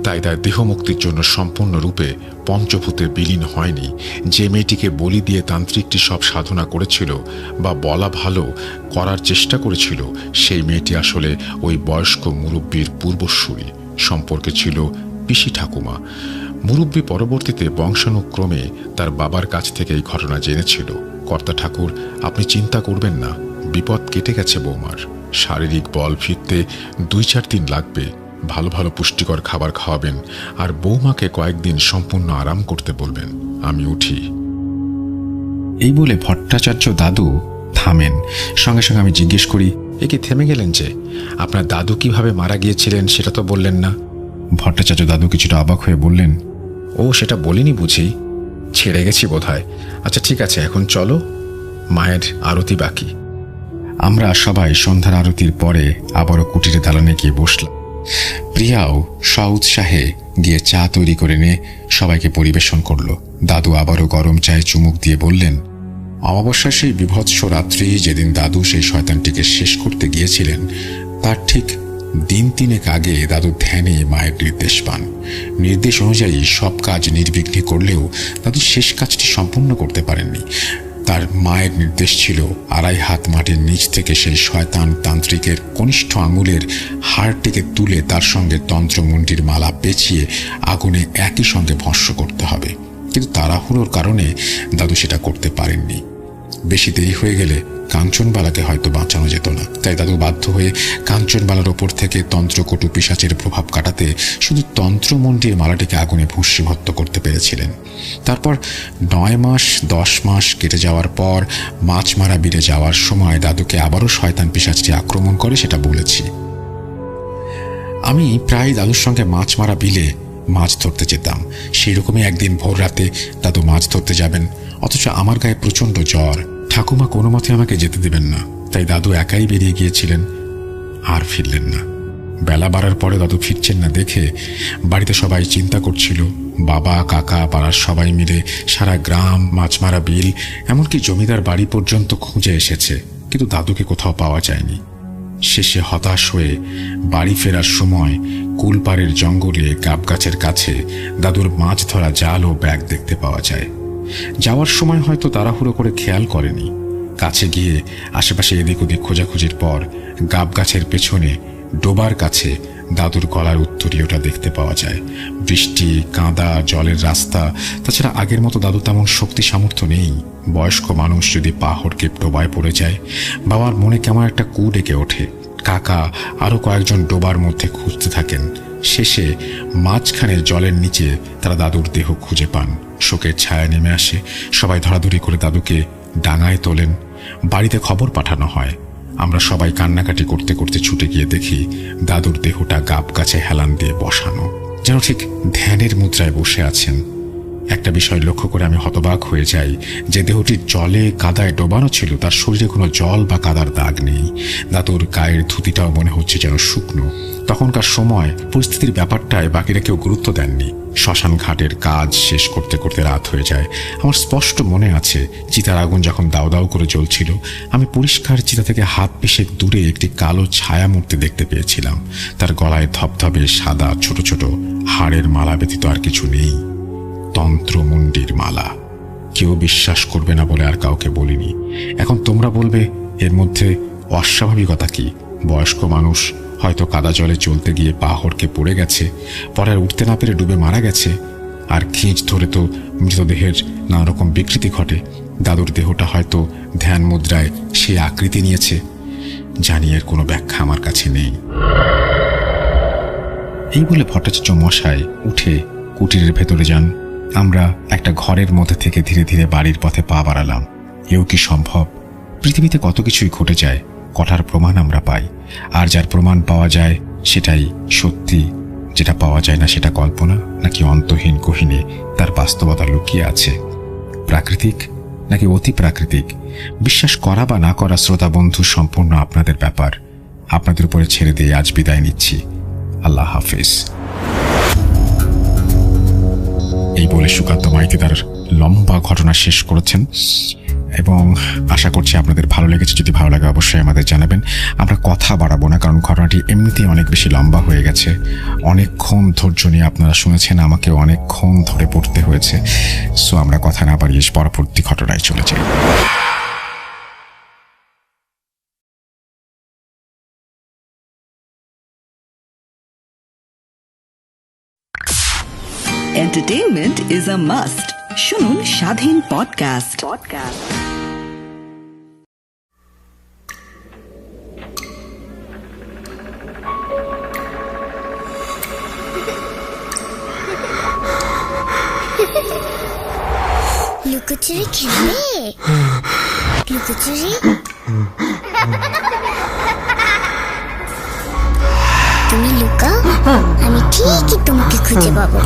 তাই তার দেহ মুক্তির জন্য সম্পূর্ণরূপে পঞ্চভূতে বিলীন হয়নি। যে মেয়েটিকে বলি দিয়ে তান্ত্রিকটি সব সাধনা করেছিল, বা বলা ভালো করার চেষ্টা করেছিল, সেই মেয়েটি আসলে ওই বয়স্ক মুরব্বীর পূর্বসূরি। সম্পর্কে ছিল পিসি ঠাকুমা। মুরব্বী পরবর্তীতে বংশানুক্রমে তার বাবার কাছ থেকে এই ঘটনা জেনেছিল। কর্তা ঠাকুর, আপনি চিন্তা করবেন না, বিপদ কেটে গেছে বৌমার। শারীরিক বল ফিরতে 2-4 দিন লাগবে। ভালো ভালো পুষ্টিকর খাবার খাওয়াবেন আর বৌমাকে কয়েকদিন সম্পূর্ণ আরাম করতে বলবেন। আমি উঠি। এই বলে ভট্টাচার্য দাদু থামেন। সঙ্গে সঙ্গে আমি জিজ্ঞেস করি, এ কি থেমে গেলেন যে? আপনার দাদু কিভাবে মারা গিয়েছিলেন সেটা তো বললেন না। ভট্টাচার্য দাদু কিছুটা অবাক হয়ে বললেন, ও, সেটা বলিনি বুঝি, ছেড়ে গেছি বোধহয়। আচ্ছা ঠিক আছে, এখন চলো, মায়ের আরতি বাকি। আমরা সবাই সন্ধ্যার আরতির পরে আবারও কুটিরে দালানে গিয়ে বসলাম। প্রিয়াও স্ব-উৎসাহে গিয়ে চা তৈরি করে নিয়ে সবাইকে পরিবেশন করলো। দাদু আবারও গরম চায়ে চুমুক দিয়ে বললেন, অমাবস্যার সেই বিভৎস রাত্রি যেদিন দাদু সেই শয়তানটিকে শেষ করতে গিয়েছিলেন, তার ঠিক দিন 3 আগে দাদু ধ্যানে মায়ের নির্দেশ পান। নির্দেশ অনুযায়ী সব কাজ নির্বিঘ্নে করলেও দাদু শেষ কাজটি সম্পূর্ণ করতে পারেননি। তার মায়ের নির্দেশ ছিল 2.5 হাত মাটির নিচ থেকে সেই শয়তান তান্ত্রিকের কনিষ্ঠ আঙুলের হাড়টিকে তুলে তার সঙ্গে তন্ত্রমুণ্ডির মালা পেঁচিয়ে আগুনে একই সঙ্গে ভস্ম করতে হবে। কিন্তু তাড়াহুড়োর কারণে দাদু সেটা করতে পারেননি। বেশি দেরি হয়ে গেলে কাঞ্চনবালাকে হয়তো বাঁচানো যেত না। তাই দাদু বাধ্য হয়ে কাঞ্চনবালার ওপর থেকে তন্ত্রকটু পিশাচের প্রভাব কাটাতে শুধু তন্ত্রমুণ্ডির মালাটিকে আগুনে ভস্মীভূত করতে পেরেছিলেন। তারপর 9 মাস 10 মাস কেটে যাওয়ার পর মাছমারা বিলে যাওয়ার সময় দাদুকে আবারও শয়তান পিশাচটি আক্রমণ করে, সেটা বলেছি। আমি প্রায় দাদুর সঙ্গে মাছমারা বিলে মাছ ধরতে যেতাম। সেই রকমই একদিন ভোর রাতে দাদু মাছ ধরতে যাবেন, অথচ আমার গায়ে প্রচণ্ড জ্বর। ঠাকুমা কোনো মতে আমাকে যেতে দেবেন না, তাই দাদু একাই বেরিয়ে গিয়েছিলেন, আর ফিরলেন না। বেলা বাড়ার পরে দাদু ফিরছেন না দেখে বাড়িতে সবাই চিন্তা করছিল। বাবা, কাকা, পাড়ার সবাই মিলে সারা গ্রাম, মাছমারা বিল, এমনকি জমিদার বাড়ি পর্যন্ত খুঁজে এসেছে, কিন্তু দাদুকে কোথাও পাওয়া যায়নি। শেষে হতাশ হয়ে বাড়ি ফেরার সময় কুলপাড়ের জঙ্গলে গাব গাছের কাছে দাদুর মাছ ধরা জাল ও ব্যাগ দেখতে পাওয়া যায়। যাওয়ার সময় হয়তো তাড়াহুড়ো করে খেয়াল করেনি। কাছে গিয়ে আশেপাশে এদিক ওদিক খোঁজাখুঁজির পর গাব গাছের পেছনে ডোবার কাছে দাদুর গলার উত্তরীয়টা দেখতে পাওয়া যায়। বৃষ্টি, কাঁদা, জলের রাস্তা, তাছাড়া আগের মতো দাদু তেমন শক্তি সামর্থ্য নেই। বয়স্ক মানুষ যদি পা হড়কে ডোবায় পড়ে যায়, বাবার মনে কেমন একটা কু ডেকে ওঠে। কাকা আরও কয়েকজন ডোবার মধ্যে খুঁজতে থাকেন। শেষে মাঝখানে জলের নিচে তারা দাদুর দেহ খুঁজে পান। শোকের ছায়া নেমে আসে, সবাই ধরাধরি করে দাদুকে ডাঙায় তোলেন। বাড়িতে খবর পাঠানো হয়। আমরা সবাই কান্নাকাটি করতে করতে ছুটে গিয়ে দেখি দাদুর দেহটা গাব গাছে হেলান দিয়ে বসানো, যেন ঠিক ধ্যানের মুদ্রায় বসে আছেন। একটা বিষয় লক্ষ্য করে আমি হতবাক হয়ে যাই, যে দেহটি জলে কাদায় ডোবানো ছিল তার শরীরে কোনো জল বা কাদার দাগ নেই। দাদুর গায়ের ধুতিটাও মনে হচ্ছে যেন শুকনো। তখনকার সময় পরিস্থিতির ব্যাপারটায় বাকিরা কেউ গুরুত্ব দেননি। শ্মশান ঘাটের কাজ শেষ করতে করতে রাত হয়ে যায়। আমার স্পষ্ট মনে আছে চিতার আগুন যখন দাউ দাউ করে জ্বলছিল, আমি পরিষ্কার চিতা থেকে হাত পিষেক দূরে একটি কালো ছায়া মূর্তি দেখতে পেয়েছিলাম। তার গলায় ধপধপে সাদা ছোট ছোট হাড়ের মালা ব্যতীত আর কিছু নেই। তন্ত্রমুণ্ডির মালা। কেউ বিশ্বাস করবে না বলে আর কাউকে বলিনি। এখন তোমরা বলবে এর মধ্যে অস্বাভাবিকতা কি? বয়স্ক মানুষ হয়তো কাদা জলে চলতে গিয়ে পা হড়কে পড়ে গেছে, পরে আর উঠতে না পেরে ডুবে মারা গেছে। আর খিঁচ ধরে তো মৃতদেহের নানা রকম বিকৃতি ঘটে। দাদুর দেহটা হয়তো ধ্যান মুদ্রায় সে আকৃতি নিয়েছে। জানি এর কোনো ব্যাখ্যা আমার কাছে নেই। এই বলে ভট্টাচার্য মশাই উঠে কুটিরের ভেতরে যান। আমরা একটা ঘরের মধ্যে থেকে ধীরে ধীরে বাড়ির পথে পা বাড়ালাম। এও কি সম্ভব? পৃথিবীতে কত কিছুই ঘটে যায়, কটার প্রমাণ আমরা পাই। আর যার প্রমাণ পাওয়া যায় সেটাই সত্যি, যেটা পাওয়া যায় না সেটা কল্পনা, নাকি অন্তহীন গহীনে তার বাস্তবতা লুকিয়ে আছে। প্রাকৃতিক নাকি অতি প্রাকৃতিক, বিশ্বাস করা বা না করা শ্রোতা বন্ধু সম্পূর্ণ আপনাদের ব্যাপার। আপনাদের উপরে ছেড়ে দিয়ে আজ বিদায় নিচ্ছি। আল্লাহ হাফেজ। এই বলে সুকান্ত মাইতি তার লম্বা ঘটনা শেষ করেছেন এবং আশা করছি আপনাদের ভালো লেগেছে। যদি ভালো লাগে অবশ্যই আমাদের জানাবেন। আমরা কথা বাড়াবো না, কারণ ঘটনাটি এমনিতেই অনেক বেশি লম্বা হয়ে গেছে। অনেকক্ষণ ধৈর্য নিয়ে আপনারা শুনেছেন, আমাকে অনেকক্ষণ ধরে পড়তে হয়েছে। সো আমরা কথা না বাড়িয়ে পরবর্তী ঘটনায় চলে যাই। Entertainment is a must. শুনুন স্বাধীন পডকাস্ট। লুকোচুরি খেলবে? লুকোচুরি? তুমি লুকাও, আমি ঠিকই তোমাকে খুঁজে পাবো।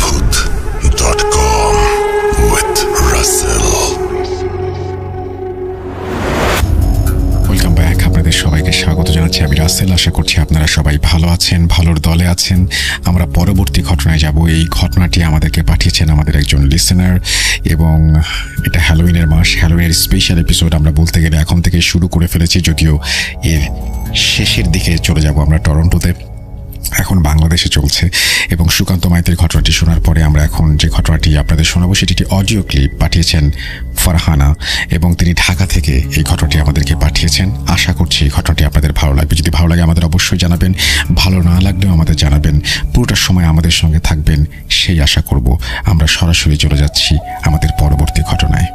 Voot.com with Russell. Welcome back. আপনাদের সবাইকে স্বাগত জানাচ্ছি। আমি রাসেল। আশা করছি আপনারা সবাই ভালো আছেন, ভালোর দলে আছেন। আমরা পরবর্তী ঘটনায় যাব। এই ঘটনাটি আমাদেরকে পাঠিয়েছেন আমাদের একজন লিসেনার, এবং এটা হ্যালোউইনের মাস, হ্যালোউইনের স্পেশাল এপিসোড আমরা বলতে গেলে এখন থেকে শুরু করে ফেলেছি, যদিও এর শেষের দিকে চলে যাব আমরা টরন্টোতে। এখন বাংলাদেশে চলছে। এবং সুকান্ত মাইতির ঘটনাটি শোনার পরে আমরা এখন যে ঘটনাটি আপনাদের শোনাবো সেটি একটি অডিও ক্লিপ পাঠিয়েছেন ফারহানা, এবং তিনি ঢাকা থেকে এই ঘটনাটি আমাদেরকে পাঠিয়েছেন। আশা করছি এই ঘটনাটি আপনাদের ভালো লাগবে। যদি ভালো লাগে আমাদের অবশ্যই জানাবেন, ভালো না লাগলেও আমাদের জানাবেন। পুরোটা সময় আমাদের সঙ্গে থাকবেন সেই আশা করব। আমরা সরাসরি চলে যাচ্ছি আমাদের পরবর্তী ঘটনায়।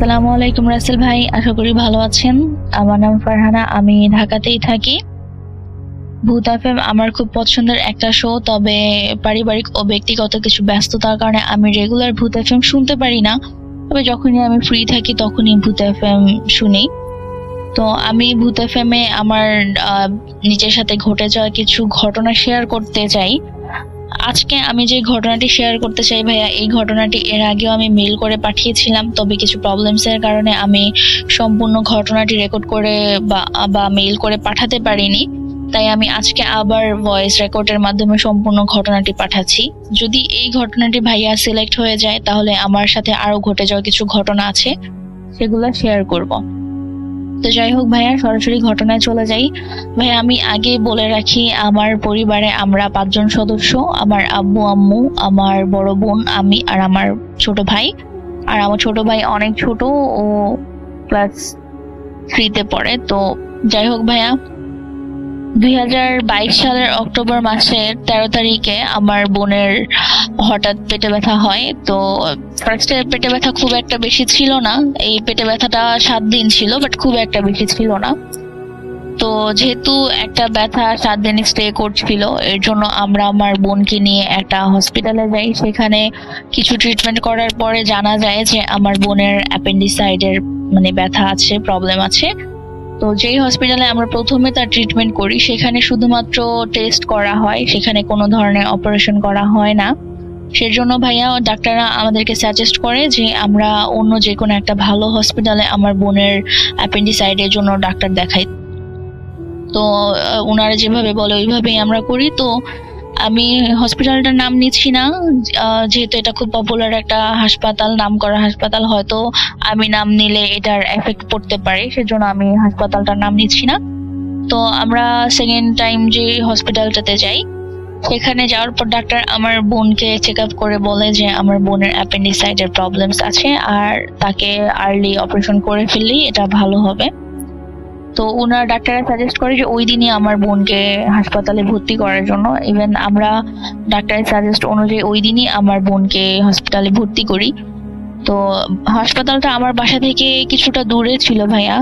আসসালামু আলাইকুম রাসেল ভাই, আশা করি ভালো আছেন। আমার নাম ফারহানা, আমি ঢাকাতেই থাকি। ভূত এফএম আমার খুব পছন্দের একটা শো, তবে পারিবারিক ও ব্যক্তিগত কিছু ব্যস্ততার কারণে আমি রেগুলার ভূত এফএম শুনতে পারি না। তবে যখনই আমি ফ্রি থাকি তখনই ভূত এফএম শুনি। তো আমি ভূত এফএম এ আমার নিজের সাথে ঘটে যাওয়া কিছু ঘটনা শেয়ার করতে চাই। আজকে আমি যে ঘটনাটি শেয়ার করতে চাই ভাইয়া, এই ঘটনাটি এর আগেও আমি মেইল করে পাঠিয়েছিলাম, তবে কিছু প্রবলেমস এর কারণে আমি সম্পূর্ণ ঘটনাটি রেকর্ড করে বা মেইল করে পাঠাতে পারিনি। তাই আমি আজকে আবার ভয়েস রেকর্ডের মাধ্যমে সম্পূর্ণ ঘটনাটি পাঠাচ্ছি। যদি এই ঘটনাটি ভাইয়া সিলেক্ট হয়ে যায় তাহলে আমার সাথে আরো ঘটে যাওয়া কিছু ঘটনা আছে, সেগুলো শেয়ার করব। তো যাই হোক ভাইয়া, সরাসরি ঘটনায় চলে যাই। ভাইয়া আমি আগে বলে রাখি, আমার পরিবারে আমরা 5 জন সদস্য। আমার আব্বু আম্মু, আমার বড় বোন, আমি আর আমার ছোট ভাই। আর আমার ছোট ভাই অনেক ছোট, ও ক্লাস 3-তে পড়ে। তো যাই হোক ভাইয়া, 2022 সালের অক্টোবর মাসের 13 তারিখে আমার বোনের হঠাৎ পেটে ব্যথা হয়। তো ফার্স্টে পেটে ব্যথা খুব একটা বেশি ছিল না, এই পেটে ব্যথাটা 7 দিন ছিল, বাট খুব একটা বেশি ছিল না। তো যেহেতু একটা ব্যথা 7 দিন স্টে করছিল, এর জন্য আমরা আমার বোনকে নিয়ে একটা হসপিটালে যাই। সেখানে কিছু ট্রিটমেন্ট করার পরে জানা যায় যে আমার বোনের অ্যাপেন্ডিসাইডের ব্যথা আছে, প্রবলেম আছে। তো যেই হসপিটালে আমরা প্রথমে তার ট্রিটমেন্ট করি সেখানে শুধুমাত্র টেস্ট করা হয়, সেখানে কোনো ধরনের অপারেশন করা হয় না। সেজন্য ভাইয়া ডাক্তাররা আমাদেরকে সাজেস্ট করে যে আমরা অন্য যে কোনো একটা ভালো হসপিটালে আমার বোনের অ্যাপেন্ডিসাইডের জন্য ডাক্তার দেখাই। তো ওনারা যেভাবে বলে ওইভাবেই আমরা করি। তো আমি হসপিটালটার নাম নিচ্ছি না, যেহেতু এটা খুব পপুলার একটা হাসপাতাল, নাম করা হাসপাতাল, হয়তো আমি নাম নিলে এটার এফেক্ট পড়তে পারে, সেজন্য আমি হাসপাতালটার নাম নিচ্ছি না। তো আমরা সেকেন্ড টাইম যে হসপিটালটাতে যাই, সেখানে যাওয়ার পর ডাক্তার আমার বোনকে চেক আপ করে বলে যে আমার বোনের অ্যাপেন্ডিসাইডের প্রবলেমস আছে আর তাকে আর্লি অপারেশন করে ফেললেই এটা ভালো হবে। তো ওনার ডাক্তাররা সাজেস্ট করে যে ওই দিনই আমার বোনকে হাসপাতালে ভর্তি করার জন্য। ইভেন আমরা ডাক্তারের সাজেস্ট অনুযায়ী ওই দিনই আমার বোনকে হসপিটালে ভর্তি করি। তো হাসপাতালটা আমার বাসা থেকে কিছুটা দূরে ছিল ভাইয়া,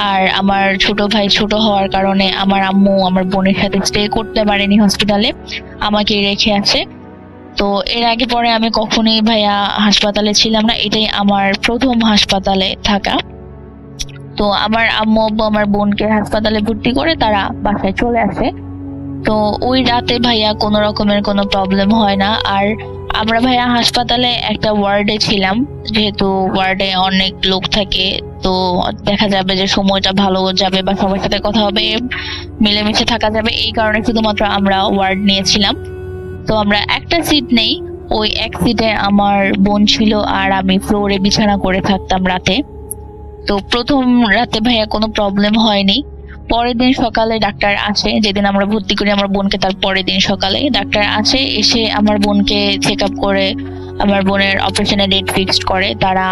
আর আমার ছোট ভাই ছোট হওয়ার কারণে আমার আম্মু আমার বোনের সাথে স্টে করতে পারেনি হসপিটালে, আমাকে রেখে আছে। তো এর আগে পরে আমি কখনোই ভাইয়া হাসপাতালে ছিলাম না, এটাই আমার প্রথম হাসপাতালে থাকা। তো আমার আম্মু আব্বু আমার বোনকে হাসপাতালে ভর্তি করে তারা বাসায় চলে আসে। তো ওই রাতে ভাইয়া কোনো রকমের কোনো প্রবলেম হয় না। আর আমরা ভাইয়া হাসপাতালে একটা ওয়ার্ডে ছিলাম, যেহেতু ওয়ার্ডে অনেক লোক থাকে, তো দেখা যাবে যে সময়টা ভালো যাবে বা সবার সাথে কথা হবে, মিলেমিশে থাকা যাবে, এই কারণে শুধুমাত্র আমরা ওয়ার্ড নিয়েছিলাম। তো আমরা একটা সিট নেই, ওই এক সিটে আমার বোন ছিল আর আমি ফ্লোরে বিছানা করে থাকতাম রাতে। তো প্রথম রাতে ভাইয়া কোনো প্রবলেম হয়নি। পরের দিন সকালে ডাক্তার আসে, যেদিন আমরা ভর্তি করি আমার বোনকে, তার পরের দিন সকালে ডাক্তার আসে, এসে আমার বোনকে চেক আপ করে আমার বোনের অপারেশনের ডেট ফিক্সড করে। তারা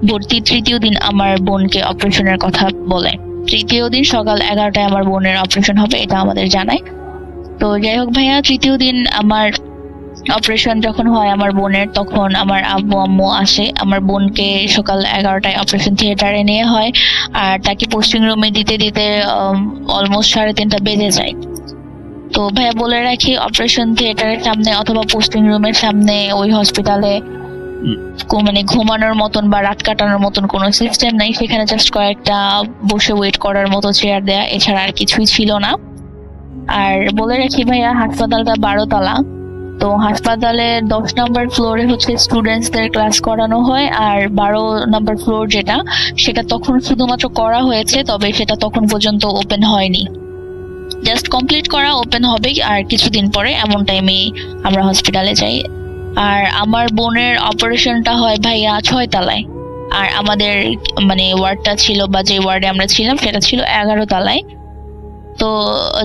ভর্তি তৃতীয় দিন আমার বোনকে অপারেশনের কথা বলে। তৃতীয় দিন সকাল 11টায় আমার বোনের অপারেশন হবে, এটা আমাদের জানায়। তো যাই হোক ভাইয়া, তৃতীয় দিন আমার অপারেশন যখন হয় আমার বোনের, তখন আমার আব্বু আম্মু আসে। আমার বোনকে সকাল 11টায় অপারেশন থিয়েটারে নিয়ে হয়, আর তাকে পোস্টিং রুমে দিতে দিতে অলমোস্ট 3:30 বেজে যায়। তো ভাইয়া বলে রাখি, অপারেশন থিয়েটারের সামনে অথবা পোস্টিং রুমের সামনে ওই হসপিটালে মানে ঘুমানোর মতন বা রাত কাটানোর মতন কোনো সিস্টেম নাই। সেখানে জাস্ট কয়েকটা বসে ওয়েট করার মতো চেয়ার দেয়া, এছাড়া আর কিছুই ছিল না। আর বলে রাখি ভাইয়া, হাসপাতালটা 12 তলা। তো হাসপাতালের 10 নম্বর ফ্লোরে হচ্ছে স্টুডেন্টসদের ক্লাস করানো হয়, আর 12 নম্বর ফ্লোর যেটা, সেটা তখন শুধুমাত্র করা হয়েছে, তবে সেটা তখন পর্যন্ত ওপেন হয়নি, জাস্ট কমপ্লিট করা, ওপেন হবে আর কিছুদিন পরে, এমন টাইমে আমরা হসপিটালে যাই। আর আমার বোনের অপারেশনটা হয় ভাইয়া 6 তলায়, আর আমাদের মানে ওয়ার্ডটা ছিল বা যে ওয়ার্ডে আমরা ছিলাম সেটা ছিল 11 তলায়। তো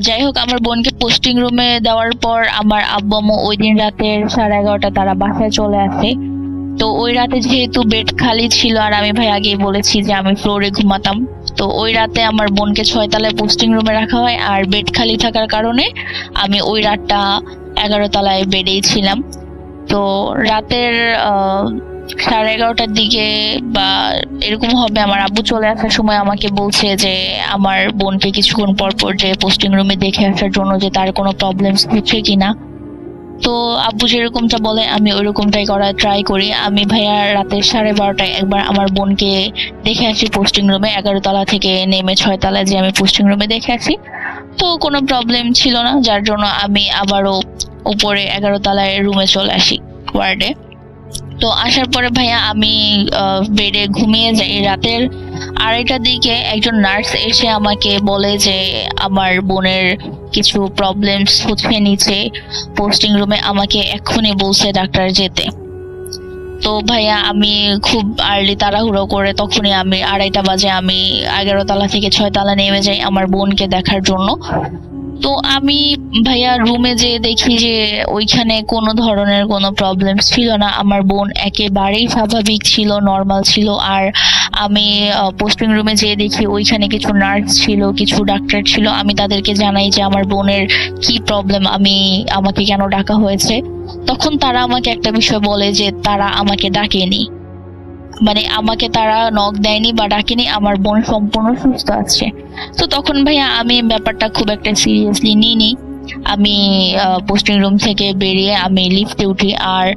যাই হোক, আমার বোনকে পোস্টিং রুমে দেওয়ার পর আমার আব্বু আম্মু ওই দিন রাতের 11:30 তারা বাসায় চলে আসে। তো ওই রাতে যেহেতু বেড খালি ছিল, আর আমি ভাই আগেই বলেছি যে আমি ফ্লোরে ঘুমাতাম, তো ওই রাতে আমার বোনকে 6 তলায় পোস্টিং রুমে রাখা হয়, আর বেড খালি থাকার কারণে আমি ওই রাতটা 11 তলায় বেডেই ছিলাম। তো রাতের 11:30টার দিকে বা এরকম হবে, আমার আব্বু চলে আসার সময় আমাকে বলছে যে আমার বোনকে কিছুক্ষণ পর পর যে পোস্টিং রুমে দেখে আসার জন্য, যে তার কোনো প্রবলেম হচ্ছে কিনা। তো আব্বু যেরকমটা বলে আমি ওইরকমটাই করার ট্রাই করি। আমি ভাইয়া রাতে 12:30টায় একবার আমার বোনকে দেখে আসি পোস্টিং রুমে, 11 তলা থেকে নেমে 6 তলায় যে আমি পোস্টিং রুমে দেখে আসি। তো কোনো প্রবলেম ছিল না, যার জন্য আমি আবারও উপরে 11 তলায় রুমে চলে আসি ওয়ার্ডে। তো আসার পরে ভাইয়া আমি বেডে ঘুমিয়ে যাই। রাতের 2:30টার দিকে একজন নার্স এসে আমাকে বলে যে আমার বোনের কিছু প্রবলেমস হচ্ছে নিচে পোস্টিং রুমে, আমাকে এক্ষুনি বলছে ডাক্তার যেতে। তো ভাইয়া আমি খুব আর্লি তাড়াহুড়ো করে তখনই আমি 2:30 বাজে আমি 11 তলা থেকে 6 তলা নেমে যাই আমার বোনকে দেখার জন্য। তো আমি ভাইয়া রুমে যে দেখি যে ওইখানে কোনো ধরনের কোনো প্রবলেম ছিল না, আমার বোন একেবারেই স্বাভাবিক ছিল, নর্মাল ছিল। আর আমি পোস্টিং রুমে যেয়ে দেখি ওইখানে কিছু নার্স ছিল, কিছু ডাক্তার ছিল। আমি তাদেরকে জানাই যে আমার বোনের কি প্রবলেম, আমাকে কেন ডাকা হয়েছে। তখন তারা আমাকে একটা বিষয় বলে যে তারা আমাকে ডাকেনি, মানে আমাকে তারা নক দেয়নি বা ডাকেনি, আমার বোন সম্পূর্ণ সুস্থ আছে। তো তখন ভাইয়া আমি ব্যাপারটা খুব একটা সিরিয়াসলি নিইনি। আমি পোস্টিং রুম থেকে বেরিয়ে আমি লিফটে উঠি, আর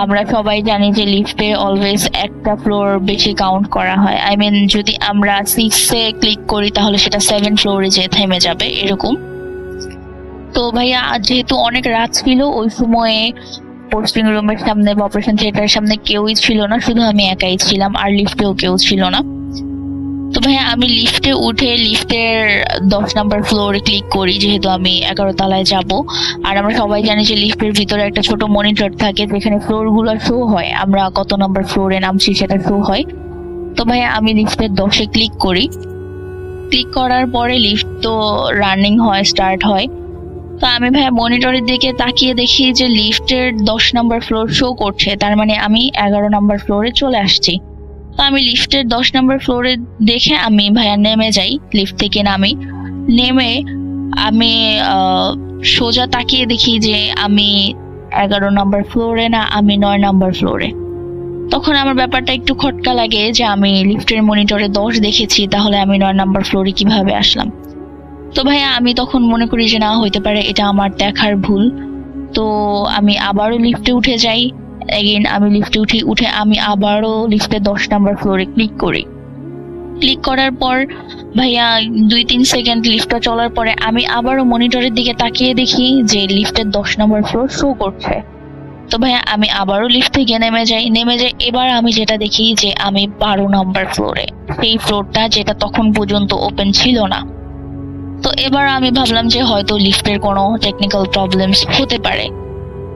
আমরা সবাই জানি যে লিফটে অলওয়েজ একটা ফ্লোর বেশি কাউন্ট করা হয়। আই মিন যদি আমরা 6-এ ক্লিক করি তাহলে সেটা 7 ফ্লোরে যে থেমে যাবে এরকম। তো ভাইয়া যেহেতু অনেক রাত ছিল, ওই সময়ে পোস্টিং রুমের সামনে বা অপারেশন থিয়েটারের সামনে কেউই ছিল না, শুধু আমি একাই ছিলাম, আর লিফটেও কেউ ছিল না। তো ভাইয়া আমি লিফটে উঠে লিফটের 10 নম্বর ফ্লোরে ক্লিক করি, যেহেতু আমি 11 তলায় যাব। আর আমরা সবাই জানি যে লিফটের ভিতরে একটা ছোট মনিটর থাকে যেখানে ফ্লোর গুলো শো হয়, আমরা কত নম্বর ফ্লোরে নামছি সেটা শো হয়। তো ভাইয়া আমি লিফটের 10-এ ক্লিক করি। ক্লিক করার পরে লিফট তো রানিং হয়, স্টার্ট হয়। তো আমি ভাইয়া মনিটরের দিকে তাকিয়ে দেখি যে লিফটের 10 নম্বর ফ্লোর শো করছে, তার মানে আমি 11 নম্বর ফ্লোরে চলে আসছি। তো আমি লিফটের 10 নম্বর ফ্লোরে দেখে আমি ভাইয়া নেমে যাই, লিফট থেকে নেমে আমি সোজা তাকিয়ে দেখি যে আমি 11 নম্বর ফ্লোরে না, আমি 9 নম্বর ফ্লোরে। তখন আমার ব্যাপারটা একটু খটকা লাগে যে আমি লিফটের মনিটরে 10 দেখেছি, তাহলে আমি 9 নম্বর ফ্লোরে কিভাবে আসলাম। তো ভাইয়া আমি তখন মনে করি যে না, হইতে পারে এটা আমার দেখার ভুল। তো আমি আবারও লিফটে উঠে যাই। এগেইন আমি লিফটে উঠে আমি আবারও লিফটের 10 নম্বর ফ্লোরে ক্লিক করি। ক্লিক করার পর ভাইয়া 2-3 সেকেন্ড লিফটটা চলার পরে আমি আবারও মনিটরের দিকে তাকিয়ে দেখি যে লিফটের 10 নম্বর ফ্লোর শো করছে। তো ভাইয়া আমি আবারও লিফট থেকে নেমে যাই। এবার আমি যেটা দেখি যে আমি 12 নম্বর ফ্লোরে, সেই ফ্লোরটা যেটা তখন পর্যন্ত ওপেন ছিল না। তো এবার আমি ভাবলাম যে হয়তো লিফটের কোনো টেকনিক্যাল প্রবলেমস হতে পারে।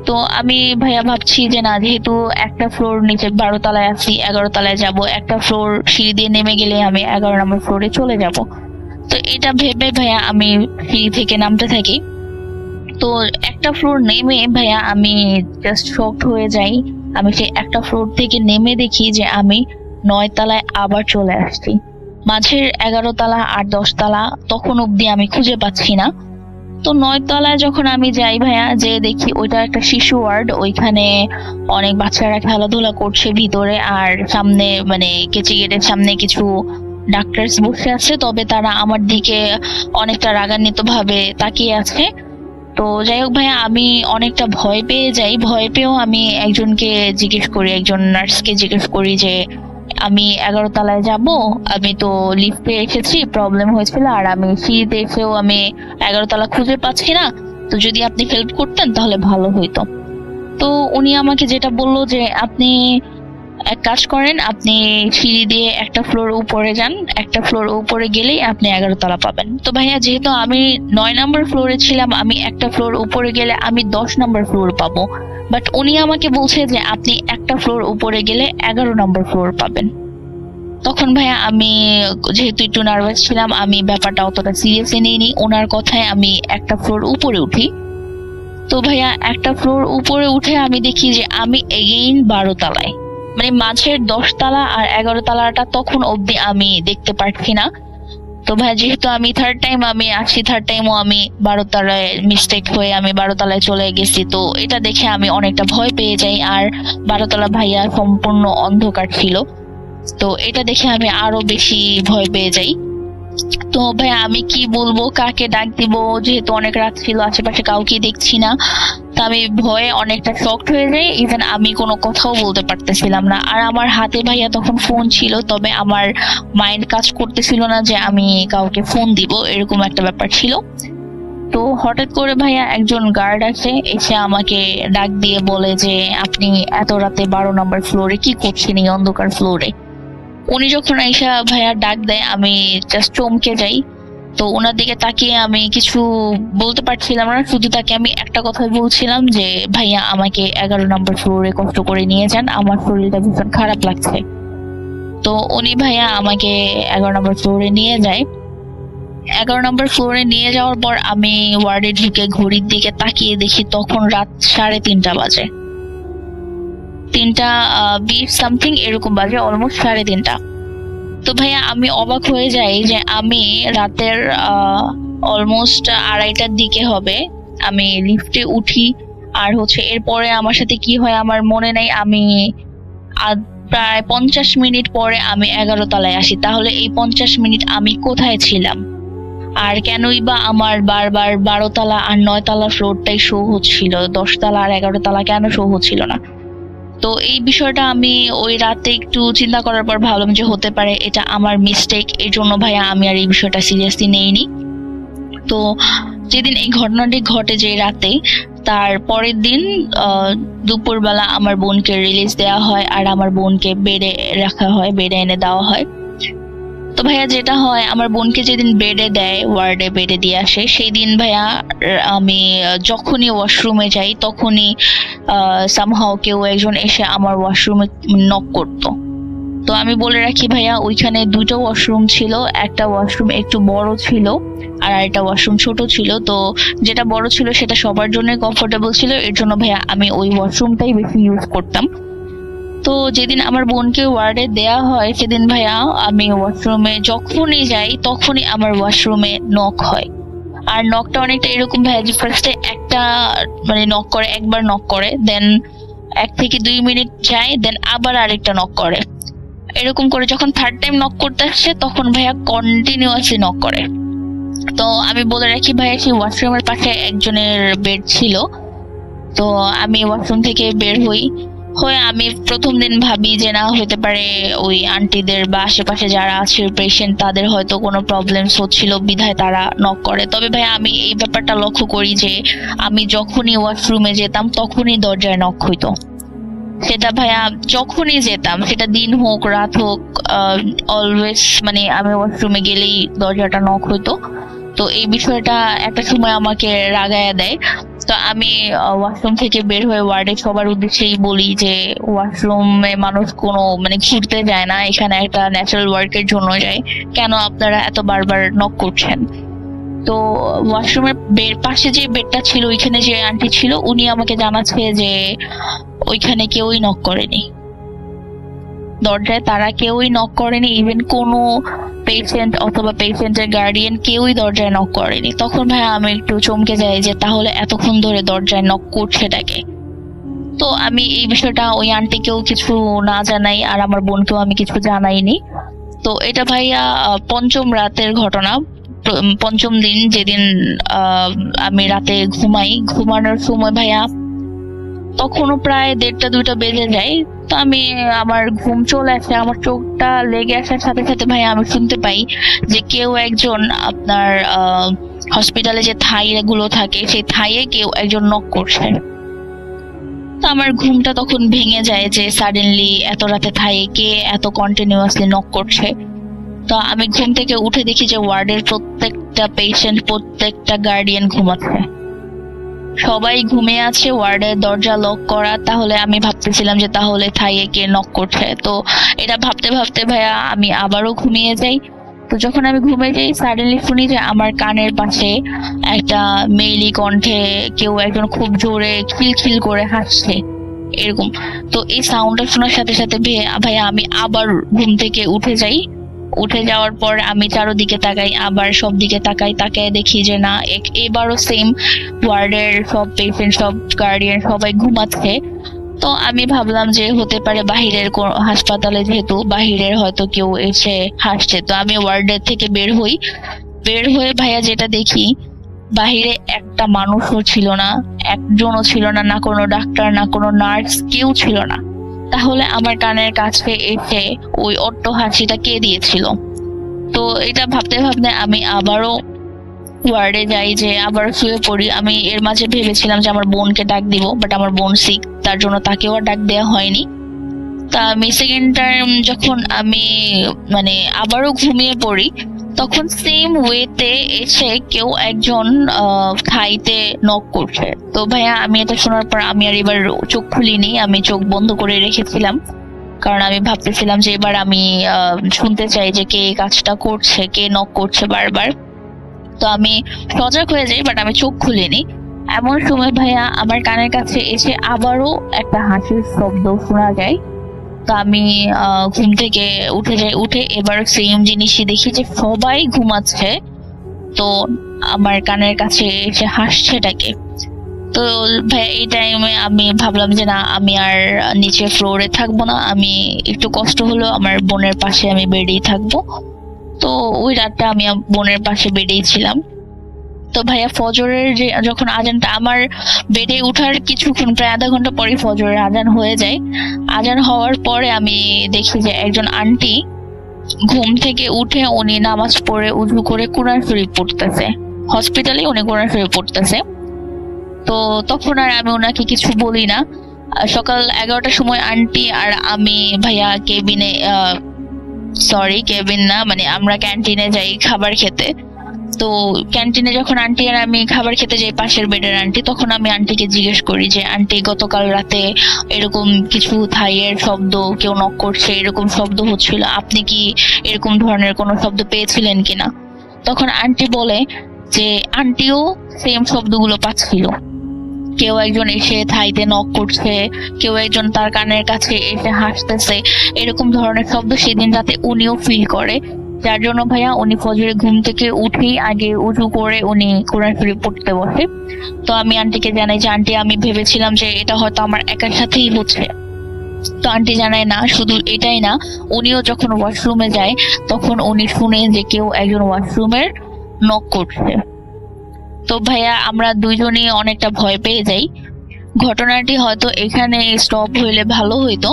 তো আমি ভাইয়া ভাবছি যে না, যেহেতু একটা ফ্লোর নিচে 12 তলায় আছি, 11 তলায় যাব, একটা ফ্লোর সিঁড়ি দিয়ে নেমে গেলে আমি 11 নম্বর ফ্লোরে চলে যাব। তো এটা ভেবে ভাইয়া আমি সিঁড়ি থেকে নামতে থাকি। তো একটা ফ্লোর নেমে ভাইয়া আমি জাস্ট শকড হয়ে যাই। আমি সেই একটা ফ্লোর থেকে নেমে দেখি যে আমি 9 তলায় আবার চলে আসছি। মাঝের 11 তলা আর 10 তলা তখন অব্দি আমি খুঁজে পাচ্ছি না। তো 9 তলায় যখন আমি যাই ভাইয়া, যে দেখি ওইটা একটা শিশু ওয়ার্ড, ওইখানে অনেক বাচ্চারা খেলাধুলা করছে ভিতরে, আর সামনে মানে কেচি গেটের সামনে কিছু ডাক্তারস বসে আছে, তবে তারা আমার দিকে অনেকটা রাগান্বিত ভাবে তাকিয়ে আছে। তো যাই হোক ভাইয়া আমি অনেকটা ভয় পেয়ে যাই। ভয় পেয়েও আমি একজন নার্সকে জিজ্ঞেস করি যে আমি 11 তলায় যাব, আমি তো লিফটে এসেছি, প্রবলেম হয়েছিল, আর আমি সিঁড়িতে এসেও আমি 11 তলা খুঁজে পাচ্ছি না, তো যদি আপনি হেল্প করতেন তাহলে ভালো হইতো। তো উনি আমাকে যেটা বললো যে আপনি এক কাজ করেন, আপনি সিঁড়ি দিয়ে একটা ফ্লোর উপরে যান, একটা ফ্লোর উপরে গেলেই আপনি 11 তলা পাবেন। তো ভাইয়া যেহেতু আমি 9 নম্বর ফ্লোরে ছিলাম, আমি একটা ফ্লোর উপরে গেলে আমি 10 নম্বর ফ্লোর পাবো, বাট উনি আমাকে বলছে যে আপনি একটা ফ্লোর উপরে গেলে 11 নম্বর ফ্লোর পাবেন। তখন ভাইয়া আমি যেহেতু একটু নার্ভাস ছিলাম, আমি ব্যাপারটা অতটা সিরিয়াসলি নিইনি। ওনার কথায় আমি একটা ফ্লোর উপরে উঠি। তো ভাইয়া একটা ফ্লোর উপরে উঠে আমি দেখি যে আমি এগেইন 12 তলায়, মানে মাঝের 10 তলা আর 11 তলাটা তখন অবধি আমি দেখতে পাচ্ছি না। তো ভাই যেহেতু আমি থার্ড টাইমও আমি 12 তলায় মিস্টেক হয়ে আমি 12 তলায় চলে গেছি, তো এটা দেখে আমি অনেকটা ভয় পেয়ে যাই। আর 12 তলা ভাইয়া সম্পূর্ণ অন্ধকার ছিল, তো এটা দেখে আমি আরো বেশি ভয় পেয়ে যাই। তো ভাই আমি কি বলবো, কাকে ডাক দিব, যেহেতু অনেক রাত ছিল, আশেপাশে কাউকে দেখছি না। তো আমি ভয়ে অনেকটা শকড হয়ে যাই, ইভেন আমি কোনো কথাও বলতে পারতেছিলাম না। আর আমার হাতে ভাইয়া তখন ফোন ছিল, তবে আমার মাইন্ড কাজ করতেছিল না যে আমি কাউকে ফোন দিব, এরকম একটা ব্যাপার ছিল। তো হঠাৎ করে ভাইয়া একজন গার্ড এসে আমাকে ডাক দিয়ে বলে যে আপনি এত রাতে 12 নম্বর ফ্লোরে কি করছেন এই অন্ধকার ফ্লোরে। উনি যখন এসে ভাইয়া ডাক দেয় আমি জাস্ট চমকে যাই। তো ওনার দিকে তাকিয়ে আমি কিছু বলতে পারছিলাম না, শুধু তাকে আমি একটা কথাই বলছিলাম যে ভাইয়া আমাকে 11 নম্বর ফ্লোরে কষ্ট করে নিয়ে যান, আমার শরীরটা ভীষণ খারাপ লাগছে। তো উনি ভাইয়া আমাকে 11 নম্বর ফ্লোরে নিয়ে যায়। 11 নম্বর ফ্লোরে নিয়ে যাওয়ার পর আমি ওয়ার্ডে ঢুকে ঘড়ির দিকে তাকিয়ে দেখি তখন রাত 3:30 বাজে, 3:20 সামথিং এরকম বাজে, অলমোস্ট 3:30। তো ভাইয়া আমি অবাক হয়ে যাই যে আমি রাতের অলমোস্ট 2:30টার দিকে হবে আমি লিফটে উঠি। আর এরপরে আমার সাথে কি হয় আমার মনে নাই, আমি প্রায় 50 মিনিট পরে আমি 11 তলায় আসি। তাহলে এই 50 মিনিট আমি কোথায় ছিলাম, আর কেনই বা আমার বারবার 12 তলা আর 9 তলা ফ্লোরটাই শো হচ্ছিল, 10 তলা আর 11 তলা কেন শো হচ্ছিল না। তো এই বিষয়টা আমি ওই রাতে একটু চিন্তা করার পর ভাবলাম যে হতে পারে এটা আমার মিস্টেক, এর জন্য ভাইয়া আমি আর এই বিষয়টা সিরিয়াসলি নেইনি। তো যেদিন এই ঘটনাটি ঘটে যে রাতে, তার পরের দিন দুপুরবেলা আমার বোনকে রিলিজ দেওয়া হয় আর আমার বোনকে বেডে রাখা হয়, বেডে এনে দেওয়া হয়। তো ভাইয়া যেটা হয়, আমার বোনকে যেদিন বেডে দেয়, ওয়ার্ডে বেডে দিয়ে আসে, সেই দিন ভাইয়া আমি যখনই ওয়াশরুমে যাই তখনই সামহাও কেউ একজন এসে আমার ওয়াশরুমে নক করতো। তো আমি বলে রাখি ভাইয়া, ওইখানে দুটো ওয়াশরুম ছিল, একটা ওয়াশরুম একটু বড় ছিল আর আরেকটা ওয়াশরুম ছোট ছিল। তো যেটা বড় ছিল সেটা সবার জন্য কমফোর্টেবল ছিল, এর জন্য ভাইয়া আমি ওই ওয়াশরুমটাই বেশি ইউজ করতাম। তো যেদিন আমার বোনকে ওয়ার্ডে দেয়া হয় সেদিন ভাইয়া আমি ওয়াশরুমে যখনই যাই তখনই আমার ওয়াশরুমে নক হয়। আর নকটা অনেকটা এরকম ভাইয়া যে ফার্স্টে একটা মানে নক করে, একবার নক করে, দেন 1 থেকে 2 মিনিট যায়, দেন আবার আরেকটা নক করে। এরকম করে যখন থার্ড টাইম নক করতে আসছে তখন ভাইয়া কন্টিনিউয়াসলি নক করে। তো আমি বলে রাখি ভাইয়া, সেই ওয়াশরুমের পাশে একজনের বেড ছিল। তো আমি ওয়াশরুম থেকে বের হয়ে আমি প্রথম দিন ভাবি যে না হতে পারে ওই আন্টিদের বা আশেপাশে যারা আছে পেশেন্ট তাদের হয়তো কোনো প্রবলেমস হচ্ছিল বিধায় তারা নক করে। তবে ভাই আমি এই ব্যাপারটা লক্ষ্য করি যে আমি যখনই ওয়াশরুমে যেতাম তখনই দরজায় নক হইতো। সেটা ভাইয়া যখনই যেতাম, সেটা দিন হোক রাত হোক, অলওয়েজ মানে আমি ওয়াশরুমে গেলেই দরজাটা নক হইতো। তো এই বিষয়টা একটা সময় আমাকে রাগায়া দেয়। তো আমি ওয়াশরুম থেকে বের হয়ে ওয়ার্ডে সবার উদ্দেশ্যেই বলি যে ওয়াশরুমে মানুষ কোনো মানে ঘুরতে যায় না, এখানে একটা ন্যাচারাল ওয়ার্কের জন্য যায়, কেন আপনারা এত বারবার নক করছেন। তো ওয়াশরুমের পাশে যে বেডটা ছিল ওইখানে যে আন্টি ছিল উনি আমাকে জানাচ্ছে যে ওইখানে কেউই নক করেনি, দরজায় তারা কেউই নক করেনি, ইভেন কোনো পেশেন্ট অথবা পেশেন্টের গার্ডিয়ান কেউই দরজায় নক করেনি। তখন ভাই আমি একটু চমকে যাই যে তাহলে এতক্ষণ ধরে দরজায় নক করছেটাকে। তো আমি এই বিষয়টা ওই আন্টিকেও কিছু না জানাই আর আমার বোনকেও আমি কিছু জানাইনি। তো এটা ভাইয়া পঞ্চম রাতের ঘটনা। পঞ্চম দিন যেদিন আমি রাতে ঘুমানোর সময় ভাইয়া তখনও প্রায় 1:30-2টা বেজে যায়। তো আমি আমার ঘুম চলে আসে, আমার চোখটা লেগে আসার সাথে সাথে ভাই আমি শুনতে পাই যে কেউ একজন আপনার হসপিটালে যে থাই গুলো থাকে সেই থাইয়ে কেউ একজন নক করছে। তো আমার ঘুমটা তখন ভেঙে যায় যে সাডেনলি এত রাতে থাইয়ে কে এত কন্টিনিউয়াসলি নক করছে। তো আমি ঘুম থেকে উঠে দেখি যে ওয়ার্ডের প্রত্যেকটা পেশেন্ট, প্রত্যেকটা গার্ডিয়ান ঘুমাচ্ছে, সবাই ঘুমিয়ে আছে, ওয়ার্ডের দরজা লক করা। তাহলে আমি ভাবতেছিলাম যে তাহলে থাইয়ে কে নক করছে। তো এটা ভাবতে ভাবতে ভাইয়া আমি আবারও ঘুমিয়ে যাই। তো যখন আমি ঘুমিয়ে যাই সাডেনলি শুনি যে আমার কানের পাশে একটা মেইলি কণ্ঠে কেউ একজন খুব জোরে খিলখিল করে হাসছে এরকম। তো এই সাউন্ডটা শোনার সাথে সাথে ভাইয়া আমি আবার ঘুম থেকে উঠে যাই। উঠে যাওয়ার পর আমি চারোদিকে তাকাই, আবার সব দিকে তাকাই দেখি যে না এবারও সেম, ওয়ার্ডের সব পেশেন্ট, সব গার্ডিয়ান সবাই ঘুমাচ্ছে। তো আমি ভাবলাম যে হতে পারে বাহিরের হাসপাতালে, যেহেতু বাহিরের হয়তো কেউ এসে হাসছে। তো আমি ওয়ার্ডের থেকে বের হয়ে ভাইয়া যেটা দেখি, বাহিরে একটা মানুষও ছিল না, একজনও ছিল না, না কোনো ডাক্তার না কোনো নার্স, কেউ ছিল না। তাহলে আমার কানের কাছে এসে ওই অট্ট হাসিটা কে দিয়েছিল? তো এটা ভাবতে ভাবতে আমি আবারও ওয়ার্ডে যাই, যে আবার শুয়ে পড়ি। আমি এর মাঝে ভেবেছিলাম যে আমার বোনকে ডাক দিব, বাট আমার বোন সিক, তার জন্য তাকেও আর ডাক দেওয়া হয়নি। তা আমি সেকেন্ড টাইম যখন আমি মানে আবারও ঘুমিয়ে পড়ি, তখন সেম ওয়েতে এসে কেউ একজন থাইতে নক করছে। তো ভাইয়া আমি এটা শোনার পর আমি আর এবার চোখ খুলিনি, আমি চোখ বন্ধ করে রেখেছিলাম, কারণ আমি ভাবতেছিলাম যে এবার আমি শুনতে চাই যে কে কাজটা করছে, কে নক করছে বারবার। তো আমি সজাগ হয়ে যাই, বাট আমি চোখ খুলিনি। এমন সময় ভাইয়া আমার কানের কাছে এসে আবারও একটা হাসির শব্দ শোনা যায়। তো আমি ঘুম থেকে উঠে এবার সেম জিনিসই দেখি যে সবাই ঘুমাচ্ছে, তো আমার কানের কাছে এসে হাসছেটাকে। তো ভাই এই টাইমে আমি ভাবলাম যে না, আমি আর নিচে ফ্লোরে থাকবো না, আমি একটু কষ্ট হলো আমার বোনের পাশে আমি বেডেই থাকবো। তো ওই রাতটা আমি বোনের পাশে বেডেই ছিলাম। তো ভাইয়া ফজরের যে যখন আজানটা, আমার বেডে উঠার কিছুক্ষণ প্রায় আধা ঘন্টা পরে ফজরের আজান হয়ে যায়। আজান হওয়ার পরে আমি দেখি যে একজন আন্টি ঘুম থেকে উঠে উনি নামাজ পড়ে উযু করে কোরআন শরীফ পড়তেছে। হসপিটালে উনি কোরআন শরীফ পড়তেছে। তো তখন আর আমি ওনাকে কিছু বলি না। সকাল 11টার সময় আন্টি আর আমি ভাইয়া কেবিন না, মানে আমরা ক্যান্টিনে যাই খাবার খেতে। তো ক্যান্টিনে যখন আন্টি আর আমি খাবার খেতে যাই, পাশের বেডের আন্টি, তখন আমি আন্টিকে জিজ্ঞেস করি যে আন্টি গতকাল রাতে এরকম কিছু থাইয়ের শব্দ, কেউ নক করছে এরকম শব্দ হচ্ছিল, আপনি কি এরকম ধরনের কোনো শব্দ পেয়েছিলেন কিনা? তখন আন্টি বলে যে আন্টিও সেম শব্দগুলো পাচ্ছিল। কেউ একজন এসে থাইতে নক করছে, কেউ একজন তার কানের কাছে এসে হাসতেছে, এরকম ধরনের শব্দ সেদিন রাতে উনিও ফিল করে। যার জন্য ভাইয়া উনি ফজরে ঘুম থেকে উঠি আগে উযু করে উনি কোরআন শরীফ পড়তে বসে। তো আমি আন্টিকে জানাই যে আন্টি, আমি ভেবেছিলাম যে এটা হয়তো আমার একার সাথেই হচ্ছে। তো আন্টি জানায় না, শুধু এটাই না, উনিও যখন ওয়াশরুমে যায় তখন উনি শুনে যে কেউ একজন ওয়াশরুমের নক করছে। তো ভাইয়া আমরা দুইজনই অনেকটা ভয় পেয়ে যাই। ঘটনাটি হয়তো এখানে স্টপ হইলে ভালো হইতো।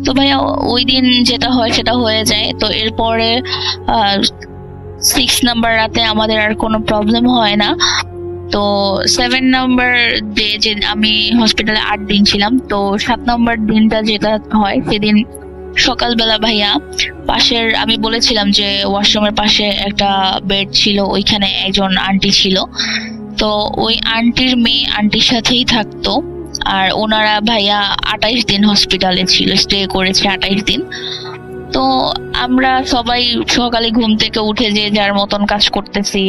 তো ভাইয়া ওই দিন যেটা হয় সেটা হয়ে যায়। তো এরপরে 6 নাম্বার রাতে আমাদের আর কোনো প্রবলেম হয় না। তো 7 নাম্বার ডে, যে আমি হসপিটালে 8 দিন ছিলাম, তো 7 নাম্বার দিনটা যেটা হয় সেদিন সকালবেলা ভাইয়া পাশের, আমি বলেছিলাম যে ওয়াশরুমের পাশে একটা বেড ছিল, ওইখানে একজন আন্টি ছিল। তো ওই আন্টির মেয়ে আন্টির সাথেই থাকতো। আর ওনারা ভাইয়া 28 দিন হসপিটালে ছিল, স্টে করেছে 28 দিন। তো আমরা সবাই সকালে ঘুম থেকে উঠে যে যার মতন কাজ করতেছি,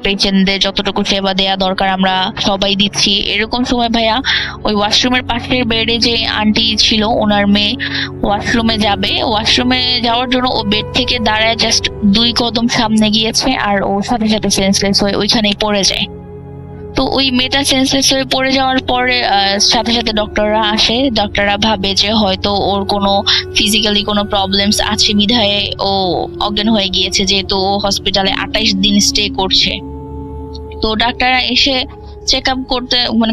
পেশেন্টদের যতটুকু সেবা দেয়া দরকার আমরা সবাই দিচ্ছি। এরকম সময় ভাইয়া ওই ওয়াশরুমের পাশের বেডে যে আন্টি ছিল, ওনার মেয়ে ওয়াশরুমে যাবে। ওয়াশরুমে যাওয়ার জন্য ও বেড থেকে দাঁড়ায় জাস্ট 2 কদম সামনে গিয়েছে, আর ওর সাথে সাথে সেন্সলেস হয়ে ওইখানেই পড়ে যায়। তো ওই মেয়েটা সেন্সলেস হয়ে পড়ে যাওয়ার পরে সাথে সাথে ডক্টররা আসে। ডক্টররা ভাবে যে হয়তো ওর কোনো ফিজিক্যালি কোনো প্রবলেমস আছে বিধায় ও অজ্ঞান হয়ে গিয়েছে, যেহেতু ও হসপিটালে 28 দিন স্টে করছে। তো ডাক্তাররা এসে চেক আপ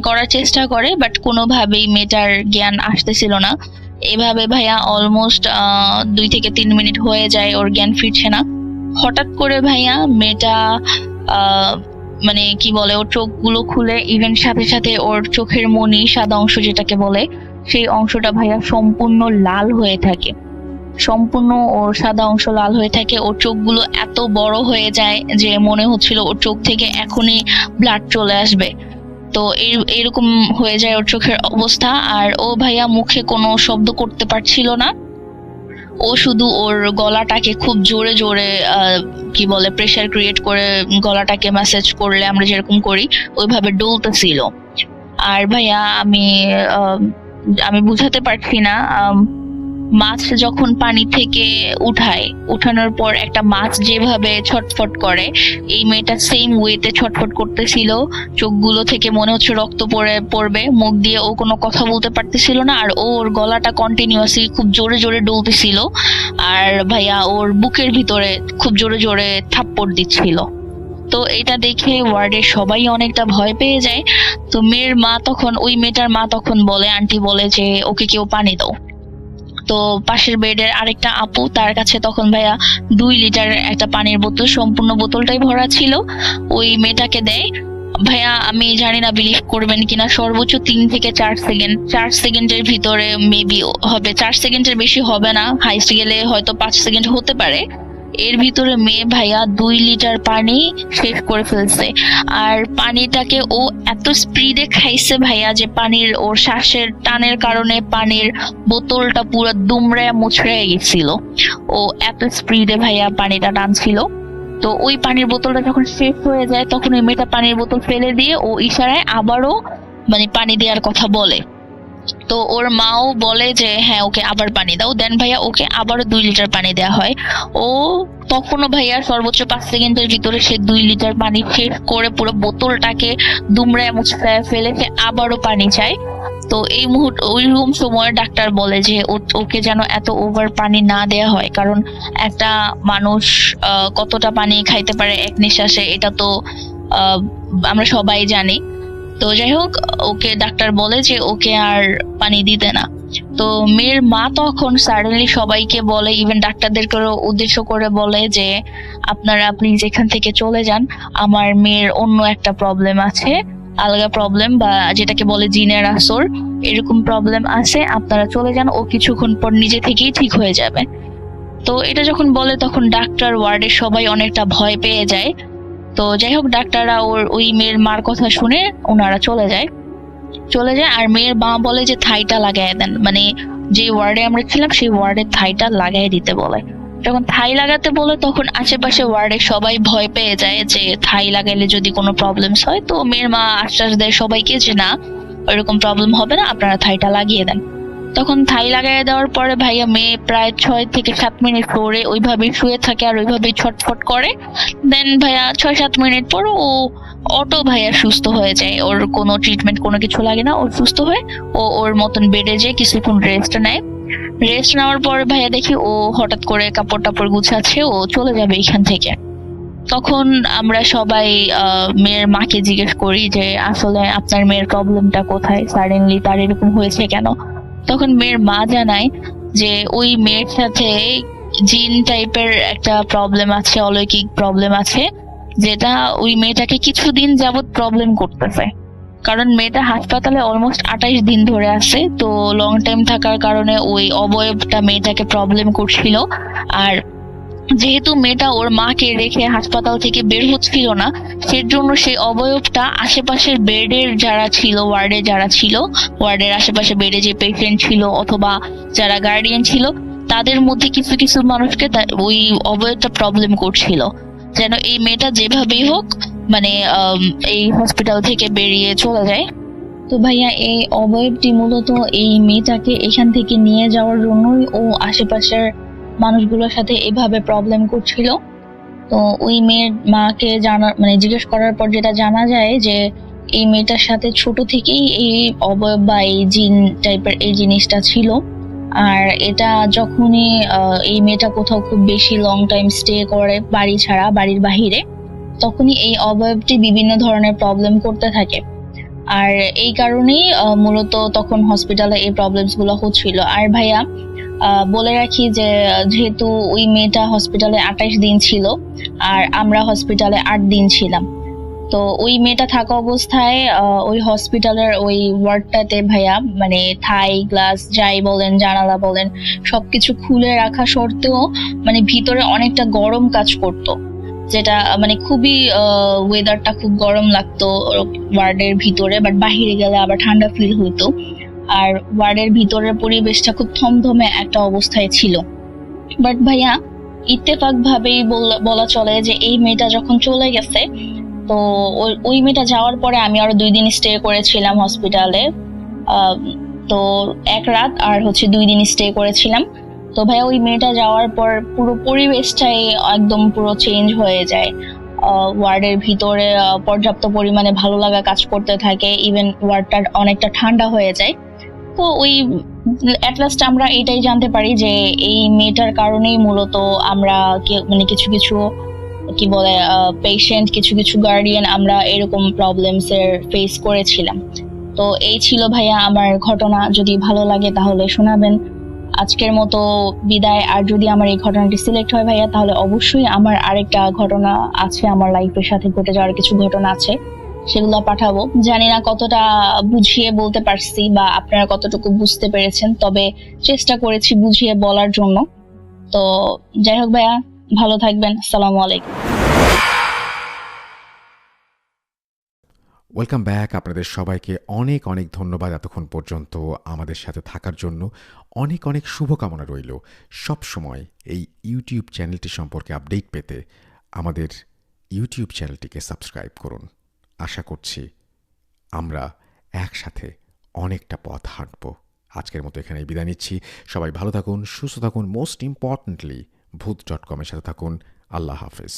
করার চেষ্টা করে, বাট কোনোভাবেই মেয়েটার জ্ঞান আসতেছিল না। এভাবে ভাইয়া অলমোস্ট 2 থেকে 3 মিনিট হয়ে যায়, ওর জ্ঞান ফিরছে না। হঠাৎ করে ভাইয়া মেয়েটা মানে কি বলে, ওর চোখগুলো খুলে, ইভেন সাথে সাথে ওর চোখের মনি, সাদা অংশ যেটাকে বলে, সেই অংশটা ভাইয়া সম্পূর্ণ লাল হয়ে থাকে। সম্পূর্ণ ওর সাদা অংশ লাল হয়ে থাকে। ওর চোখগুলো এত বড় হয়ে যায় যে মনে হচ্ছিল ওর চোখ থেকে এখনই ব্লাড চলে আসবে। তো এরকম হয়ে যায় ওর চোখের অবস্থা। আর ও ভাইয়া মুখে কোনো শব্দ করতে পারছিল না। ও শুধু ওর গলাটাকে খুব জোরে জোরে কি বলে প্রেসার ক্রিয়েট করে গলাটাকে ম্যাসেজ করলে আমরা যেরকম করি ওইভাবে ডলতেছিল। আর ভাইয়া আমি বুঝাতে পারছি না, মাছ যখন পানি থেকে উঠানোর পর একটা মাছ যেভাবে ছটফট করে, এই মেয়েটা সেম ওয়েতে ছটফট করতেছিল। চোখগুলো থেকে মনে হচ্ছে রক্ত পড়বে, মুখ দিয়ে ও কোনো কথা বলতে পারতেছিল না। আর ওর গলাটা কন্টিনিউয়াসলি খুব জোরে জোরে ডলতেছিল। আর ভাইয়া ওর বুকের ভিতরে খুব জোরে জোরে থাপ্পড় দিচ্ছিল। তো এটা দেখে ওয়ার্ডের সবাই অনেকটা ভয় পেয়ে যায়। তো ওই মেয়েটার মা তখন বলে, আন্টি বলে যে ওকে কেউ পানি দাও। তো পাশের বেডের আরেকটা আপু, তার কাছে তখন ভাইয়া 2 লিটার একটা পানির বোতল, সম্পূর্ণ বোতলটাই ভরা ছিল, ওই মেয়েটাকে দেয়। ভাইয়া আমি জানি না বিলিভ করবেন কিনা, সর্বোচ্চ 3 থেকে 4 সেকেন্ডের ভিতরে মেবি হবে, 4 সেকেন্ডের বেশি হবে না, হাইস্ট গেলে হয়তো 5 সেকেন্ড হতে পারে। এর ভিতরে মেয়ে ভাইয়া 2 লিটার পানি শেষ করে ফেলছে। আর পানিটাকে ও এত স্পিডে খাইছে ভাইয়া যে ওর শ্বাসের টানের কারণে পানির বোতলটা পুরো দুমড়ায় মুচড়ে গেছিল। ও এত স্পিডে ভাইয়া পানিটা টানছিল। তো ওই পানির বোতলটা যখন শেষ হয়ে যায় তখন ওই মেয়েটা পানির বোতল ফেলে দিয়ে ও ইশারায় আবারও পানি দেওয়ার কথা বলে। তো ওর মাও বলে যে হ্যাঁ ওকে আবার পানি দাও। দেন ভাইয়া ওকে আবারও 2 লিটার পানি দেওয়া হয়। ও তখনও ভাইয়া সর্বোচ্চ 5 সেকেন্ডের ভিতরে সে 2 লিটার পানি শেষ করে পুরো বোতলটাকে দুমড়ায় মুচড়ায় ফেলে সে আবারও পানি চায়। তো এই মুহূর্তে ওইরকম সময় ডাক্তার বলে যে ওকে যেন এত ওভার পানি না দেয়া হয়, কারণ একটা মানুষ কতটা পানি খাইতে পারে এক নিঃশ্বাসে এটা তো আমরা সবাই জানি। তো যাই হোক, ওকে ডাক্তার বলে যে ওকে আর পানি দিতে না। তো মেয়ের মা তখন সাডেনলি সবাইকে বলে, ইভেন ডাক্তারদেরকেও উদ্দেশ্য করে বলে যে আপনারা প্লিজ এখান থেকে চলে যান, আমার মেয়ের অন্য একটা প্রবলেম আছে, আলগা প্রবলেম বা যেটাকে বলে জিনের আসর, এরকম প্রবলেম আছে, আপনারা চলে যান, ও কিছুক্ষণ পর নিজে থেকেই ঠিক হয়ে যাবে। তো এটা যখন বলে তখন ডাক্তার, ওয়ার্ডের সবাই অনেকটা ভয় পেয়ে যায়। তো যাই হোক, ডাক্তাররা ওই মেয়ের মার কথা শুনে ওনারা চলে যায়। আর মেয়ের মা বলে যে থাইটা লাগাই দেন, মানে যে ওয়ার্ডে আমরা ছিলাম সেই ওয়ার্ডের থাইটা লাগাই দিতে বলে। যখন থাই লাগাতে বলে তখন আশেপাশে ওয়ার্ডের সবাই ভয় পেয়ে যায় যে থাই লাগাইলে যদি কোনো প্রবলেমস হয়। তো মেয়ের মা আশ্বাস দেয় সবাইকে যে না, ওইরকম প্রবলেম হবে না, আপনারা থাইটা লাগিয়ে দেন। তখন থাই লাগাই দেওয়ার পরে ভাইয়া মেয়ে প্রায় 6 থেকে 7 মিনিট পরে ওইভাবেই শুয়ে থাকে আর ওইভাবেই ছটফট করে। দেন ভাইয়া 6-7 মিনিট পর ভাইয়া সুস্থ হয়ে যায়, ওর কোনো ট্রিটমেন্ট কোনো কিছু লাগে না, ও সুস্থ হয়ে ওর মতন বেডে যেয়ে কিছুক্ষণ রেস্ট নেওয়ার পর ভাইয়া দেখি ও হঠাৎ করে কাপড় টাপড় গুছাচ্ছে, ও চলে যাবে এখান থেকে। তখন আমরা সবাই মেয়ের মাকে জিজ্ঞেস করি যে আসলে আপনার মেয়ের প্রবলেমটা কোথায়, সাডেনলি তার এরকম হয়েছে কেন? তখন মেয়ের মা জানায় যে ওই মেয়ের সাথে জিন টাইপের একটা প্রবলেম আছে, অলৌকিক প্রবলেম আছে, যেটা ওই মেয়েটাকে কিছুদিন যাবত প্রবলেম করতেছে। কারণ মেয়েটা হাসপাতালে অলমোস্ট 28 দিন ধরে আছে, তো লং টাইম থাকার কারণে ওই অবয়বটা মেয়েটাকে প্রবলেম করছিল। আর যেহেতু মেয়েটা ওর মাকে রেখে হাসপাতাল থেকে বের হচ্ছিল না, সেজন্য সেই অবয়বটা আশেপাশের বেডের যারা ছিল, ওয়ার্ডের আশেপাশে বেডে যে পেশেন্ট ছিল অথবা যারা গার্ডিয়ান ছিল, তাদের মধ্যে কিছু কিছু মানুষকে ওই অবয়বটা প্রবলেম করছিল, যেন এই মেয়েটা যেভাবেই হোক মানে এই হসপিটাল থেকে বেরিয়ে চলে যায়। তো ভাইয়া এই অবয়বটি মূলত এই মেয়েটাকে এখান থেকে নিয়ে যাওয়ার জন্যই ও আশেপাশের মানুষগুলোর সাথে এভাবে প্রবলেম করছিল। তো ওই মেয়ের মাকে জিজ্ঞেস করার পর যেটা জানা যায় যে এই মেয়েটার সাথে ছোট থেকেই এই অবয়ব বা এই জিন টাইপের এই জিনিসটা ছিল। আর এটা যখনই এই মেয়েটা কোথাও খুব বেশি লং টাইম স্টে করে বাড়ি ছাড়া, বাড়ির বাহিরে, তখনই এই অবয়বটি বিভিন্ন ধরনের প্রবলেম করতে থাকে। আর এই কারণেই মূলত তখন হসপিটালে এই প্রবলেমস গুলো হচ্ছিল। আর ভাইয়া বলে রাখি যে যেহেতু ওই মেয়েটা হসপিটালে 28 দিন ছিল আর আমরা হসপিটালে 8 দিন ছিলাম, তো ওই মেয়েটা থাকা অবস্থায় ওই হসপিটালের ওই ওয়ার্ডটাতে ভাইয়া মানে থাই গ্লাস যাই বলেন, জানালা বলেন, সবকিছু খুলে রাখা সত্ত্বেও মানে ভিতরে অনেকটা গরম কাজ করতো, যেটা মানে খুবই ওয়েদারটা খুব গরম লাগতো ওয়ার্ডের ভিতরে, বাট বাহিরে গেলে আবার ঠান্ডা ফিল হইতো। আর ওয়ার্ডের ভিতরের পরিবেশটা খুব থমথমে একটা অবস্থায় ছিল। বাট ভাইয়া ইত্তেফাক ভাবেই বলা চলে যে এই মেয়েটা যখন চলে গেছে, তো ওই মেয়েটা যাওয়ার পরে আমি আরো 2 দিন স্টে করেছিলাম হসপিটালে। তো 1 রাত আর 2 দিন স্টে করেছিলাম। তো ভাইয়া ওই মেয়েটা যাওয়ার পর পুরো পরিবেশটাই একদম পুরো চেঞ্জ হয়ে যায়। ওয়ার্ডের ভিতরে পর্যাপ্ত পরিমাণে ভালো লাগা কাজ করতে থাকে, ইভেন ওয়ার্ডটা অনেকটা ঠান্ডা হয়ে যায়। তো ওই এট লাস্ট আমরা এটাই জানতে পারি যে এই মেয়েটার কারণেই মূলত আমরা মানে কিছু কিছু কি বলে পেশেন্ট, কিছু কিছু গার্ডিয়ান আমরা এরকম প্রবলেমস এর ফেস করেছিলাম। তো এই ছিল ভাইয়া আমার ঘটনা। যদি ভালো লাগে তাহলে শোনাবেন। আজকের মতো বিদায়। আর যদি আমার এই ঘটনাটি সিলেক্ট হয় ভাইয়া, তাহলে অবশ্যই আমার আরেকটা ঘটনা আছে, আমার লাইফের সাথে ঘটে যাওয়ার কিছু ঘটনা আছে, সেগুলো পাঠাবো। জানি না কতটা বুঝিয়ে বলতে পারছি বা আপনারা কতটুকু বুঝতে পেরেছেন, তবে চেষ্টা করেছি বুঝিয়ে বলার জন্য। তো যাই হোক ভাইয়া, ভালো থাকবেন। আসসালামু আলাইকুম। Welcome back. আপনাদের সবাইকে অনেক অনেক ধন্যবাদ এতক্ষণ পর্যন্ত আমাদের সাথে থাকার জন্য। অনেক অনেক শুভকামনা রইল। সব সময় এই ইউটিউব চ্যানেলটি সম্পর্কে আপডেট পেতে আমাদের ইউটিউব চ্যানেলটিকে সাবস্ক্রাইব করুন। আশা করছি আমরা একসাথে অনেকটা পথ হাঁটব। আজকের মতো এখানে বিদায় নিচ্ছি। সবাই ভালো থাকুন, সুস্থ থাকুন, মোস্ট ইম্পর্টেন্টলি ভূত.com এর সাথে থাকুন। আল্লাহ হাফেজ।